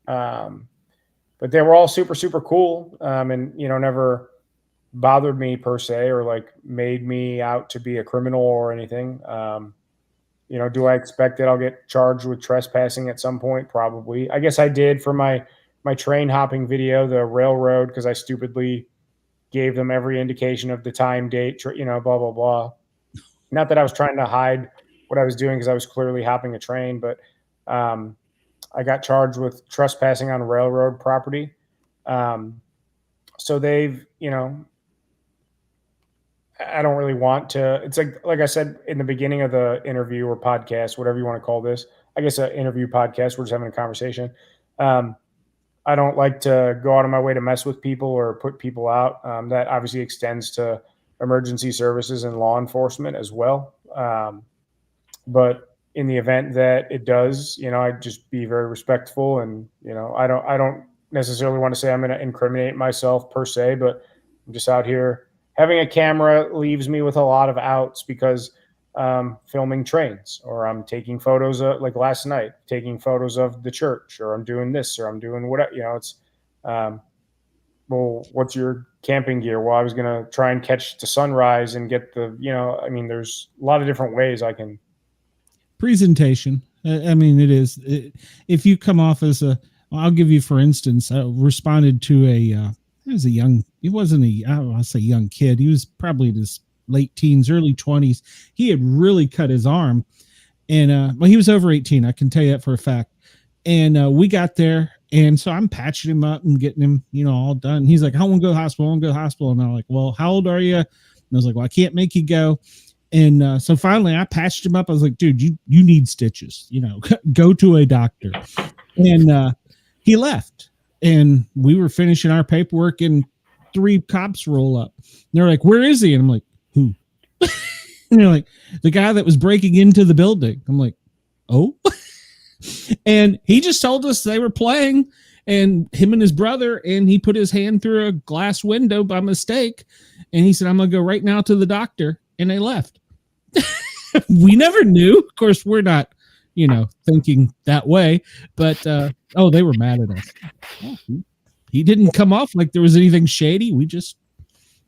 But they were all super, super cool, and, never bothered me per se or like made me out to be a criminal or anything. Do I expect that I'll get charged with trespassing at some point? Probably. I guess I did for my train hopping video, the railroad, because I stupidly gave them every indication of the time, date, blah, blah, blah. Not that I was trying to hide what I was doing because I was clearly hopping a train, but I got charged with trespassing on railroad property. So they've, I don't really want to, it's like I said in the beginning of the interview or podcast, whatever you want to call this, I guess an interview podcast, we're just having a conversation. I don't like to go out of my way to mess with people or put people out. That obviously extends to emergency services and law enforcement as well. But in the event that it does, I'd just be very respectful, and I don't necessarily want to say I'm going to incriminate myself per se, but I'm just out here. Having a camera leaves me with a lot of outs because filming trains, or I'm taking photos of, like last night, taking photos of the church, or I'm doing this, or I'm doing whatever. It's well, what's your camping gear? Well, I was going to try and catch the sunrise and get there's a lot of different ways I can. Presentation. I mean, it is. If you come off as I'll give you, for instance, I responded to he wasn't I don't want to say young kid. He was probably in his late teens, early 20s. He had really cut his arm, and he was over 18. I can tell you that for a fact. And we got there, and so I'm patching him up and getting him, all done. He's like, I want to go to the hospital. I want to go to the hospital. And I'm like, well, how old are you? And I was like, well, I can't make you go. And so finally I patched him up. I was like, dude, you need stitches, go to a doctor. And he left, and we were finishing our paperwork, and 3 cops roll up. And they're like, where is he? And I'm like, who? And they're like, the guy that was breaking into the building. I'm like, oh. And he just told us they were playing, and him and his brother, and he put his hand through a glass window by mistake. And he said, I'm going to go right now to the doctor. And they left. We never knew. Of course, we're not, thinking that way, but, they were mad at us. Oh, he didn't come off like there was anything shady. We just,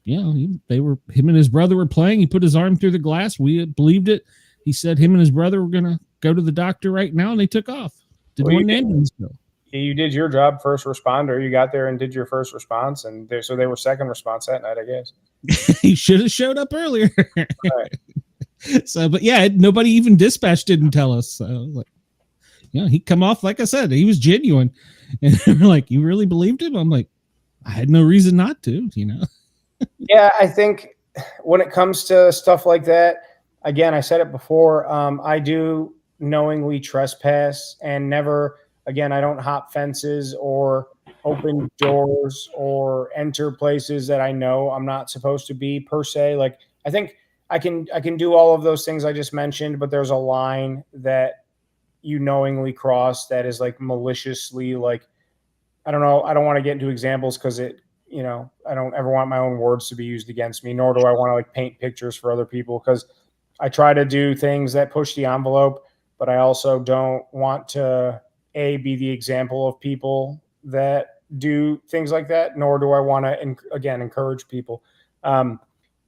him and his brother were playing. He put his arm through the glass. We believed it. He said him and his brother were going to go to the doctor right now, and they took off. You did your job, first responder. You got there and did your first response, and so they were second response that night, I guess. He should have showed up earlier. Right. So, but yeah, nobody even dispatch didn't tell us. So, he come off, like I said, he was genuine. And they're like, you really believed him? I'm like, I had no reason not to, Yeah, I think when it comes to stuff like that, again, I said it before, I do knowingly trespass and never, again, I don't hop fences or open doors or enter places that I know I'm not supposed to be per se. Like, I think I can do all of those things I just mentioned, but there's a line that you knowingly cross that is like maliciously, like, I don't know. I don't want to get into examples because I don't ever want my own words to be used against me, nor do I want to like paint pictures for other people, because I try to do things that push the envelope, but I also don't want to be the example of people that do things like that, nor do I want to, again, encourage people.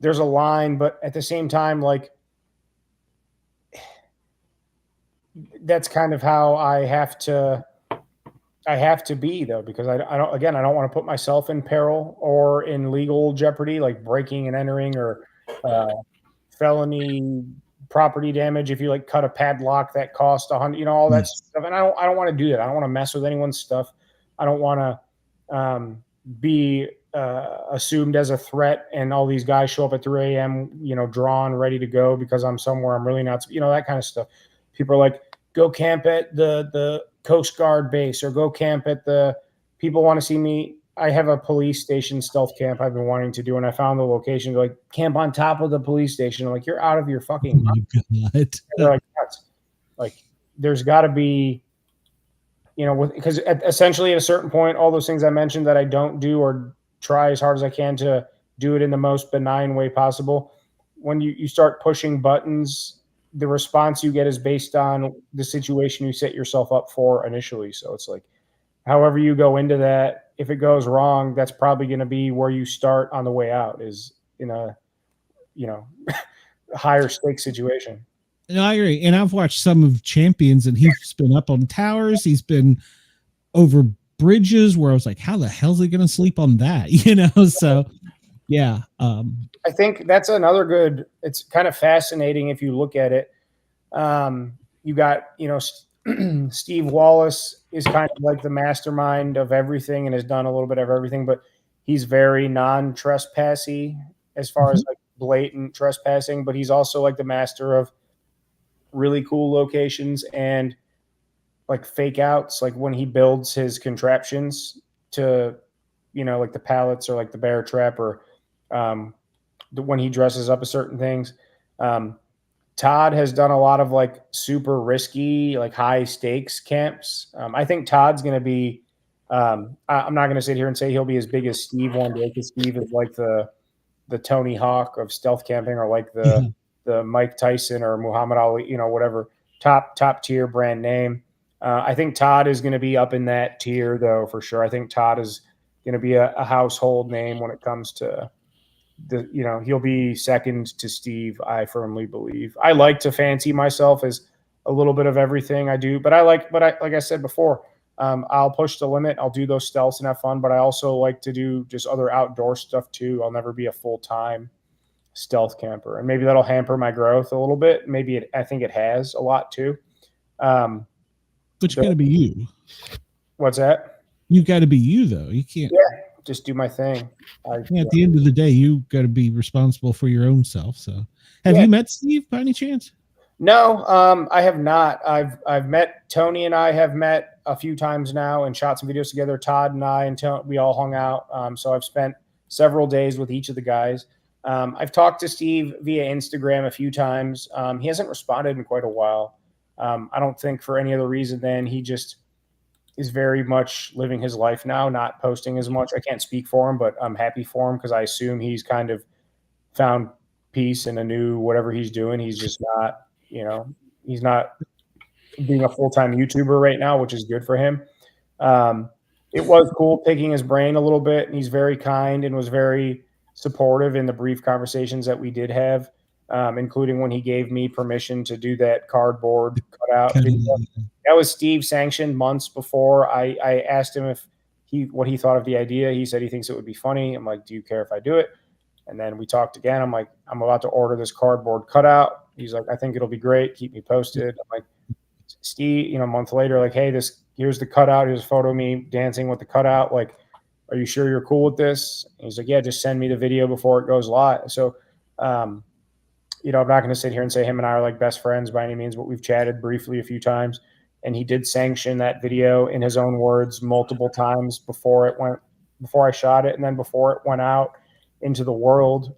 There's a line, but at the same time, like, that's kind of how I have to be, though, because I don't want to put myself in peril or in legal jeopardy, like breaking and entering or felony property damage. If you like cut a padlock that cost $100, all that stuff. And I don't want to do that. I don't want to mess with anyone's stuff. I don't want to be assumed as a threat, and all these guys show up at 3 a.m., drawn, ready to go because I'm somewhere I'm really not, that kind of stuff. People are like, go camp at the Coast Guard base, or go camp at people want to see me. I have a police station stealth camp I've been wanting to do, and I found the location. They're like, camp on top of the police station. I'm like, you're out of your fucking mind. They're like, that's like, there's got to be, because essentially at a certain point, all those things I mentioned that I don't do or try as hard as I can to do it in the most benign way possible. When you start pushing buttons, the response you get is based on the situation you set yourself up for initially. So it's like, however you go into that, if it goes wrong, that's probably going to be where you start on the way out, is in a, higher stakes situation. No, I agree. And I've watched some of Champions, and he's been up on towers. He's been over bridges where I was like, how the hell's he going to sleep on that? So yeah. I think that's another good, it's kind of fascinating if you look at it. You got, Steve Wallace is kind of like the mastermind of everything and has done a little bit of everything, but he's very non-trespassy as far as like blatant trespassing, but he's also like the master of really cool locations and like fake outs, like when he builds his contraptions to, like the pallets or like the bear trap, or when he dresses up as certain things. Todd has done a lot of like super risky, like high stakes camps. I think Todd's going to be, I'm not going to sit here and say he'll be as big as Steve one day, because Steve is like the Tony Hawk of stealth camping, or like the Mike Tyson or Muhammad Ali, whatever top tier brand name. I think Todd is going to be up in that tier, though, for sure. I think Todd is going to be a household name when it comes to he'll be second to Steve, I firmly believe. I like to fancy myself as a little bit of everything I do, but like I said before, I'll push the limit. I'll do those stealths and have fun, but I also like to do just other outdoor stuff too. I'll never be a full-time stealth camper, and maybe that'll hamper my growth a little bit. I think it has a lot too. But you got to be you. What's that? You got to be you, though. You can't. Yeah, just do my thing. At the end of the day, you got to be responsible for your own self. So, have you met Steve by any chance? No, I have not. I've met Tony, and I have met a few times now and shot some videos together. Todd and I and Tony, we all hung out. So I've spent several days with each of the guys. I've talked to Steve via Instagram a few times. He hasn't responded in quite a while. I don't think for any other reason than he just is very much living his life now, not posting as much. I can't speak for him, but I'm happy for him, because I assume he's kind of found peace in a new whatever he's doing. He's just not, he's not being a full-time YouTuber right now, which is good for him. It was cool picking his brain a little bit, and he's very kind and was very supportive in the brief conversations that we did have, including when he gave me permission to do that cardboard cutout video. That was Steve sanctioned months before. I asked him what he thought of the idea. He said he thinks it would be funny. I'm like, do you care if I do it? And then we talked again. I'm like, I'm about to order this cardboard cutout. He's like, I think it'll be great. Keep me posted. I'm like, Steve, a month later, like, hey, here's the cutout. Here's a photo of me dancing with the cutout. Like, are you sure you're cool with this? And he's like, yeah, just send me the video before it goes live. So, I'm not going to sit here and say him and I are like best friends by any means, but we've chatted briefly a few times, and he did sanction that video in his own words multiple times before I shot it, and then before it went out into the world.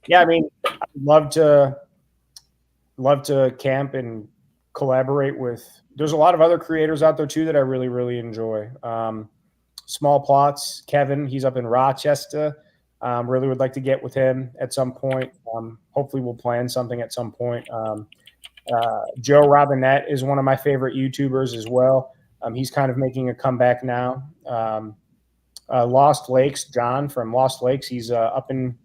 Yeah, I mean, I'd love to camp and collaborate with. There's a lot of other creators out there too that I really, really enjoy. Small Plots, Kevin, he's up in Rochester. Really would like to get with him at some point. Hopefully we'll plan something at some point. Joe Robinette is one of my favorite YouTubers as well. He's kind of making a comeback now. Lost Lakes, John from Lost Lakes, he's up in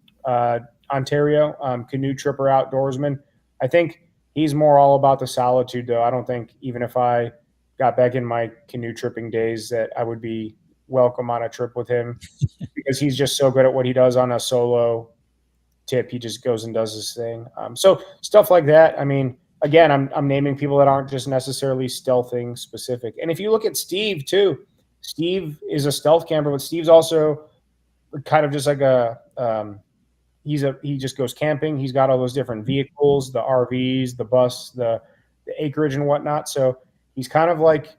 Ontario, canoe tripper, outdoorsman. I think he's more all about the solitude, though. I don't think even if I got back in my canoe tripping days that I would be welcome on a trip with him because he's just so good at what he does on a solo tip. He just goes and does his thing. So stuff like that. I mean, again, I'm naming people that aren't just necessarily stealthing specific. And if you look at Steve too, Steve is a stealth camper, but Steve's also kind of just like he just goes camping. He's got all those different vehicles, the RVs, the bus, the acreage and whatnot. So he's kind of like,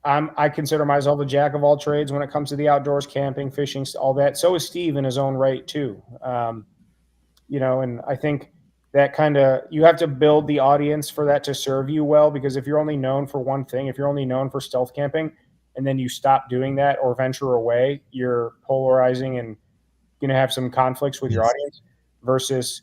I consider myself a jack of all trades when it comes to the outdoors, camping, fishing, all that. So is Steve in his own right too. And I think that you have to build the audience for that to serve you well, because if you're only known for one thing, if you're only known for stealth camping and then you stop doing that or venture away, you're polarizing and going to have some conflicts with your audience, versus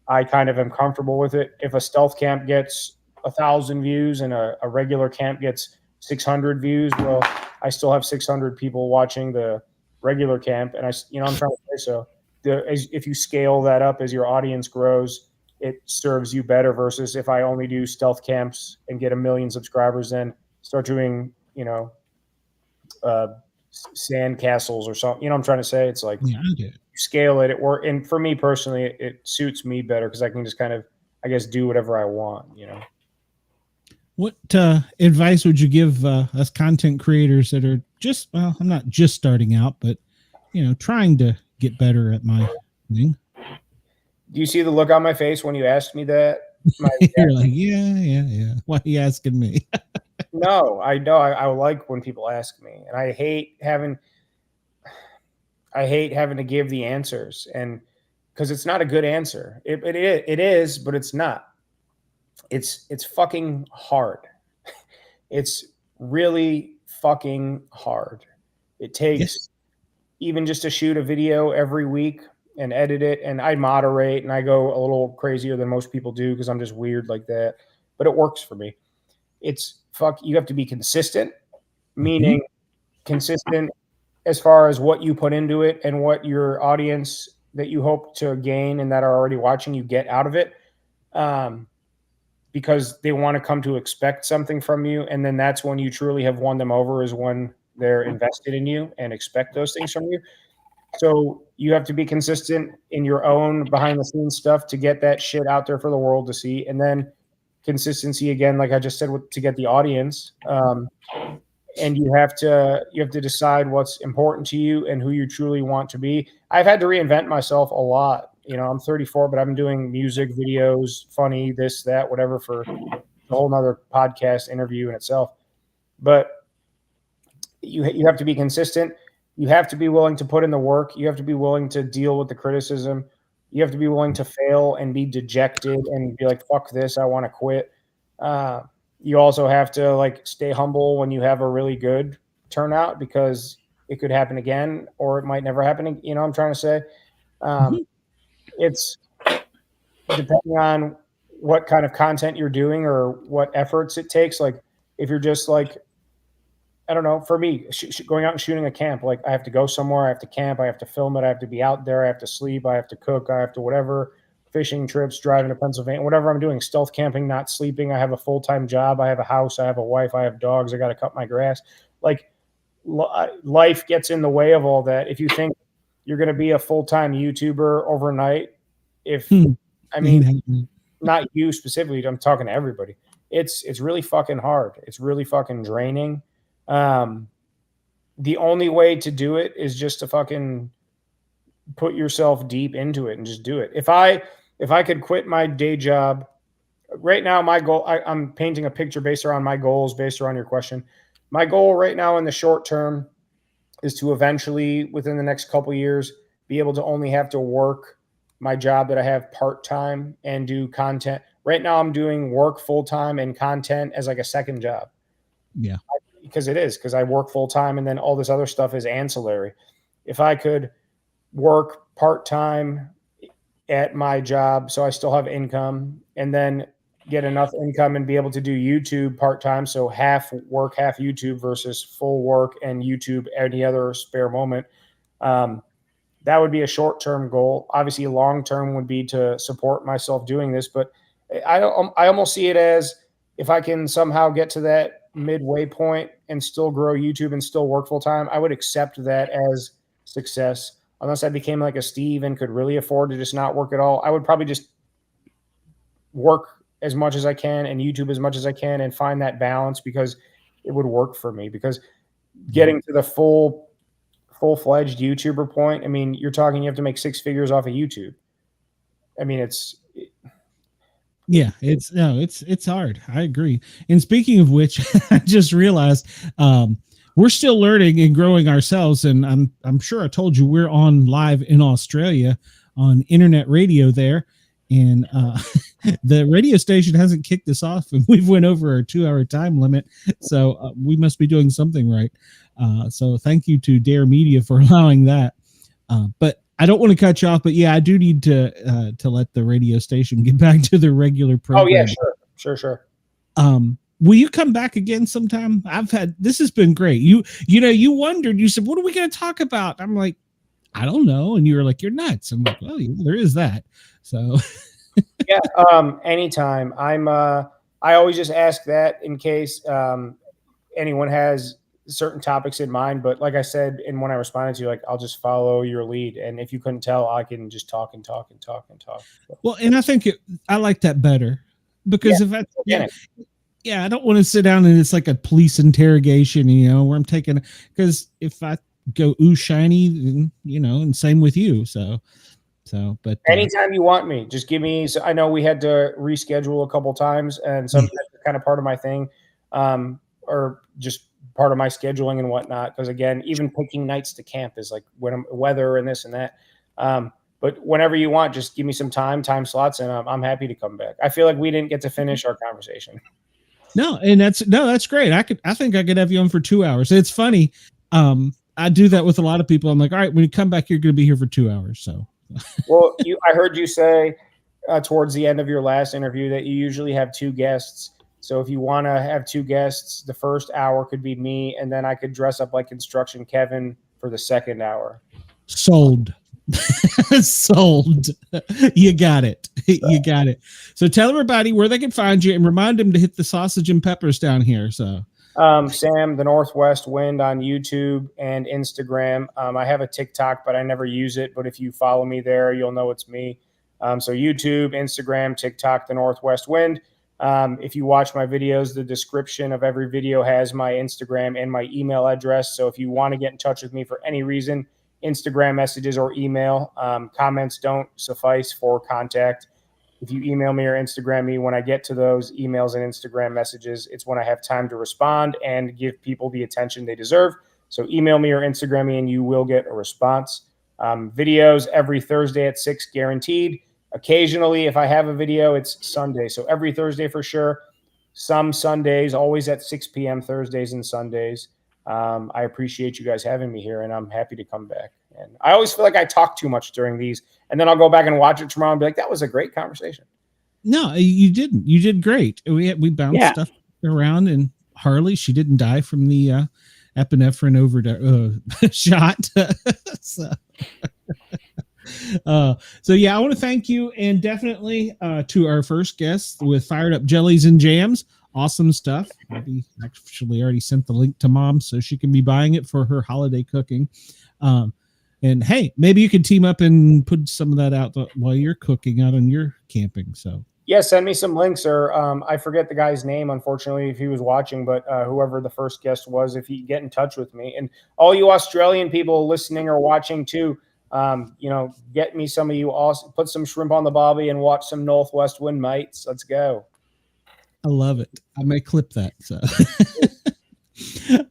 I kind of am comfortable with it. If a stealth camp gets 1,000 views and a regular camp gets 600 views, well, I still have 600 people watching the regular camp. And I'm trying to say, so if you scale that up as your audience grows, it serves you better, versus if I only do stealth camps and get 1 million subscribers, then start doing, sand castles or something. I'm trying to say, it's like, you scale it, and for me personally, it suits me better because I can just kind of, I guess, do whatever I want. What advice would you give us content creators that are just, well, I'm not just starting out, but trying to get better at my thing? Do you see the look on my face when you asked me that? You're like, yeah. Why are you asking me? No, I know. I like when people ask me, and I hate having to give the answers, and because it's not a good answer. It is, but it's not. It's fucking hard. It's really fucking hard. It takes even just to shoot a video every week and edit it, and I moderate and I go a little crazier than most people do because I'm just weird like that, but it works for me. You have to be consistent, meaning consistent as far as what you put into it and what your audience that you hope to gain and that are already watching you get out of it. Because they want to come to expect something from you. And then that's when you truly have won them over, is when they're invested in you and expect those things from you. So you have to be consistent in your own behind the scenes stuff to get that shit out there for the world to see. And then consistency again, like I just said, to get the audience. And you have to decide what's important to you and who you truly want to be. I've had to reinvent myself a lot. I'm 34, but I've been doing music videos, funny, this, that, whatever, for a whole nother podcast interview in itself. But you have to be consistent. You have to be willing to put in the work. You have to be willing to deal with the criticism. You have to be willing to fail and be dejected and be like, fuck this, I want to quit. You also have to stay humble when you have a really good turnout, because it could happen again, or it might never happen. I'm trying to say, it's depending on what kind of content you're doing or what efforts it takes. Like if you're just I don't know, for me, going out and shooting a camp, I have to go somewhere, I have to camp, I have to film it, I have to be out there, I have to sleep, I have to cook, I have to whatever, fishing trips, driving to Pennsylvania, whatever I'm doing, stealth camping, not sleeping. I have a full-time job, I have a house, I have a wife, I have dogs, I got to cut my grass. Life gets in the way of all that. If you think you're going to be a full-time YouTuber overnight, not you specifically, I'm talking to everybody. It's really fucking hard. It's really fucking draining. The only way to do it is just to fucking put yourself deep into it and just do it. If I could quit my day job right now, my goal, I'm painting a picture based around my goals, based around your question. My goal right now in the short term is to eventually, within the next couple of years, be able to only have to work my job that I have part-time and do content. Right now I'm doing work full-time and content as like a second job. Yeah. Because I work full-time and then all this other stuff is ancillary. If I could work part-time at my job so I still have income, and then get enough income and be able to do YouTube part-time, so half work, half YouTube versus full work and YouTube any other spare moment, that would be a short-term goal. Obviously, long-term would be to support myself doing this, but I almost see it as if I can somehow get to that midway point and still grow YouTube and still work full-time, I would accept that as success. Unless I became like a Steve and could really afford to just not work at all, I would probably just work as much as I can and YouTube as much as I can and find that balance, because it would work for me. Because getting to the full-fledged YouTuber point, I mean, you're talking, you have to make 6 figures off of YouTube. I mean, it's hard. I agree. And speaking of which, I just realized, we're still learning and growing ourselves. And I'm sure I told you we're on live in Australia on internet radio there. And the radio station hasn't kicked us off, and we've went over our 2-hour time limit. So we must be doing something right. So thank you to Dare Media for allowing that. But I don't want to cut you off, but yeah, I do need to let the radio station get back to the regular program. Oh yeah, sure. Will you come back again sometime? This has been great. You wondered, you said, what are we going to talk about? I'm like, I don't know. And you were like, you're nuts. I'm like, well, there is that. So yeah, anytime. I always just ask that in case anyone has certain topics in mind. But like I said, and when I responded to you, like, I'll just follow your lead. And if you couldn't tell, I can just talk and talk and talk and talk. Well, and I think I like that better, because I don't want to sit down and it's like a police interrogation, where I'm taking, because if I go ooh shiny, and same with you. But anytime you want me, just give me. So I know we had to reschedule a couple times, and some that's kind of part of my thing, or just part of my scheduling and whatnot. Because again, even picking nights to camp is like weather and this and that. But whenever you want, just give me some time slots, and I'm happy to come back. I feel like we didn't get to finish our conversation. No, and that's great. I think I could have you on for 2 hours. It's funny. I do that with a lot of people. I'm like, all right, when you come back, you're going to be here for 2 hours. So, well, I heard you say towards the end of your last interview that you usually have 2 guests. So if you want to have 2 guests, the first hour could be me, and then I could dress up like Construction Kevin for the second hour. Sold. Sold. You got it. You got it. So tell everybody where they can find you, and remind them to hit the sausage and peppers down here. So Sam, the Northwest Wind on YouTube and Instagram. I have a TikTok, but I never use it. But if you follow me there, you'll know it's me. So YouTube, Instagram, TikTok, the Northwest Wind. If you watch my videos, the description of every video has my Instagram and my email address. So if you want to get in touch with me for any reason, Instagram messages or email. Comments don't suffice for contact. If you email me or Instagram me, when I get to those emails and Instagram messages, it's when I have time to respond and give people the attention they deserve. So email me or Instagram me and you will get a response. Videos every Thursday at 6 guaranteed. Occasionally, if I have a video, it's Sunday. So every Thursday for sure. Some Sundays, always at 6 p.m. Thursdays and Sundays. I appreciate you guys having me here, and I'm happy to come back. And I always feel like I talk too much during these, and then I'll go back and watch it tomorrow and be like, that was a great conversation. No, you didn't. You did great. We bounced stuff around, and Harley, she didn't die from the epinephrine shot. So yeah, I want to thank you, and definitely to our first guest with Fired Up Jellies and Jams. Awesome stuff. I actually already sent the link to Mom so she can be buying it for her holiday cooking. And hey, maybe you could team up and put some of that out while you're cooking out on your camping. So Yeah, send me some links, or I forget the guy's name, unfortunately, if he was watching, but whoever the first guest was, if he get in touch with me. And all you Australian people listening or watching too, get me some of you also, put some shrimp on the bobby and watch some Northwest Wind, mates. Let's go. I love it. I may clip that. So.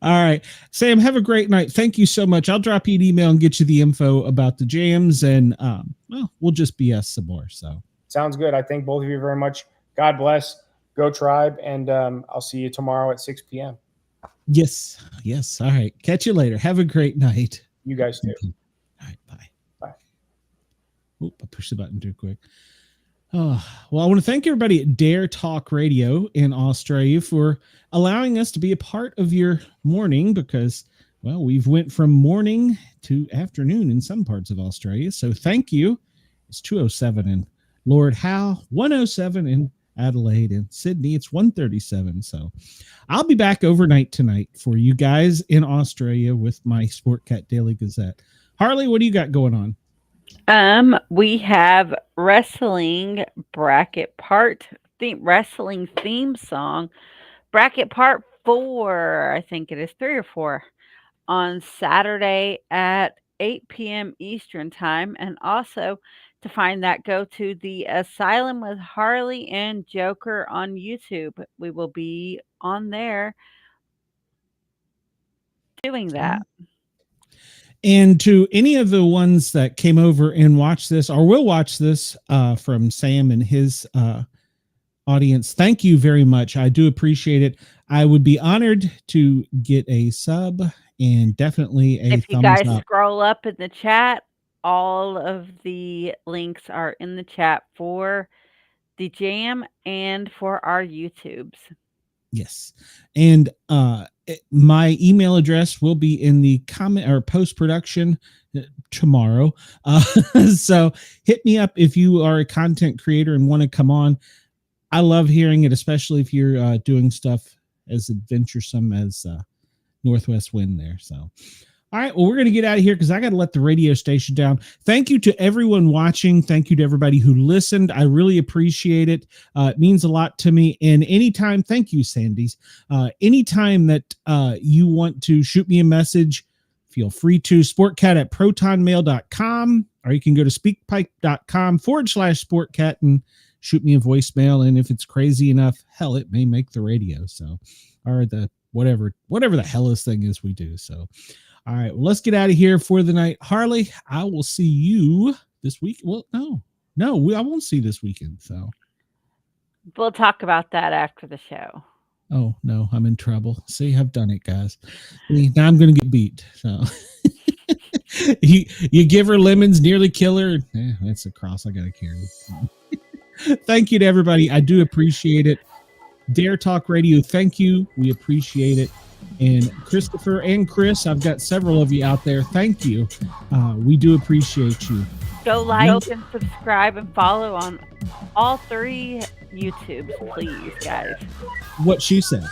All right, Sam, have a great night. Thank you so much. I'll drop you an email and get you the info about the jams, and we'll just BS some more. So. Sounds good. I thank both of you very much. God bless. Go Tribe. And I'll see you tomorrow at 6 p.m. Yes. All right. Catch you later. Have a great night. You guys too. All right. Bye. Bye. Oop, I pushed the button too quick. Oh, well, I want to thank everybody at Dare Talk Radio in Australia for allowing us to be a part of your morning, because, well, we've went from morning to afternoon in some parts of Australia. So thank you. It's 2:07 in Lord Howe, 1:07 in Adelaide, and Sydney, it's 1:37. So I'll be back overnight tonight for you guys in Australia with my Sportcat Daily Gazette. Harley, what do you got going on? We have wrestling wrestling theme song, bracket part 4. I think it is 3 or 4 on Saturday at 8 p.m. Eastern time. And also, to find that, go to the Asylum with Harley and Joker on YouTube. We will be on there doing that. And to any of the ones that came over and watched this or will watch this from Sam and his audience, thank you very much. I do appreciate it. I would be honored to get a sub and definitely a if you thumbs guys up. scroll up in the chat, all of the links are in the chat for the jam and for our YouTubes. Yes. And my email address will be in the comment or post-production tomorrow. So hit me up if you are a content creator and want to come on. I love hearing it, especially if you're doing stuff as adventuresome as Northwest Wind there. So, all right, well, we're going to get out of here because I got to let the radio station down. Thank you to everyone watching. Thank you to everybody who listened. I really appreciate it. It means a lot to me. And anytime, thank you, Sandys. Anytime that you want to shoot me a message, feel free to sportcat@protonmail.com, or you can go to speakpipe.com/sportcat and shoot me a voicemail. And if it's crazy enough, hell, it may make the radio. So, or the whatever the hell this thing is we do. So, all right, well, let's get out of here for the night. Harley, I will see you this week. Well, no, I won't see you this weekend. So we'll talk about that after the show. Oh no, I'm in trouble. See, I've done it, guys. Now I'm going to get beat. So you give her lemons, nearly kill her. That's a cross I got to carry. Thank you to everybody. I do appreciate it. Dare Talk Radio, thank you. We appreciate it. And Christopher and Chris, I've got several of you out there. Thank you. We do appreciate you. Go like and subscribe and follow on all 3 YouTubes, please, guys. What she said.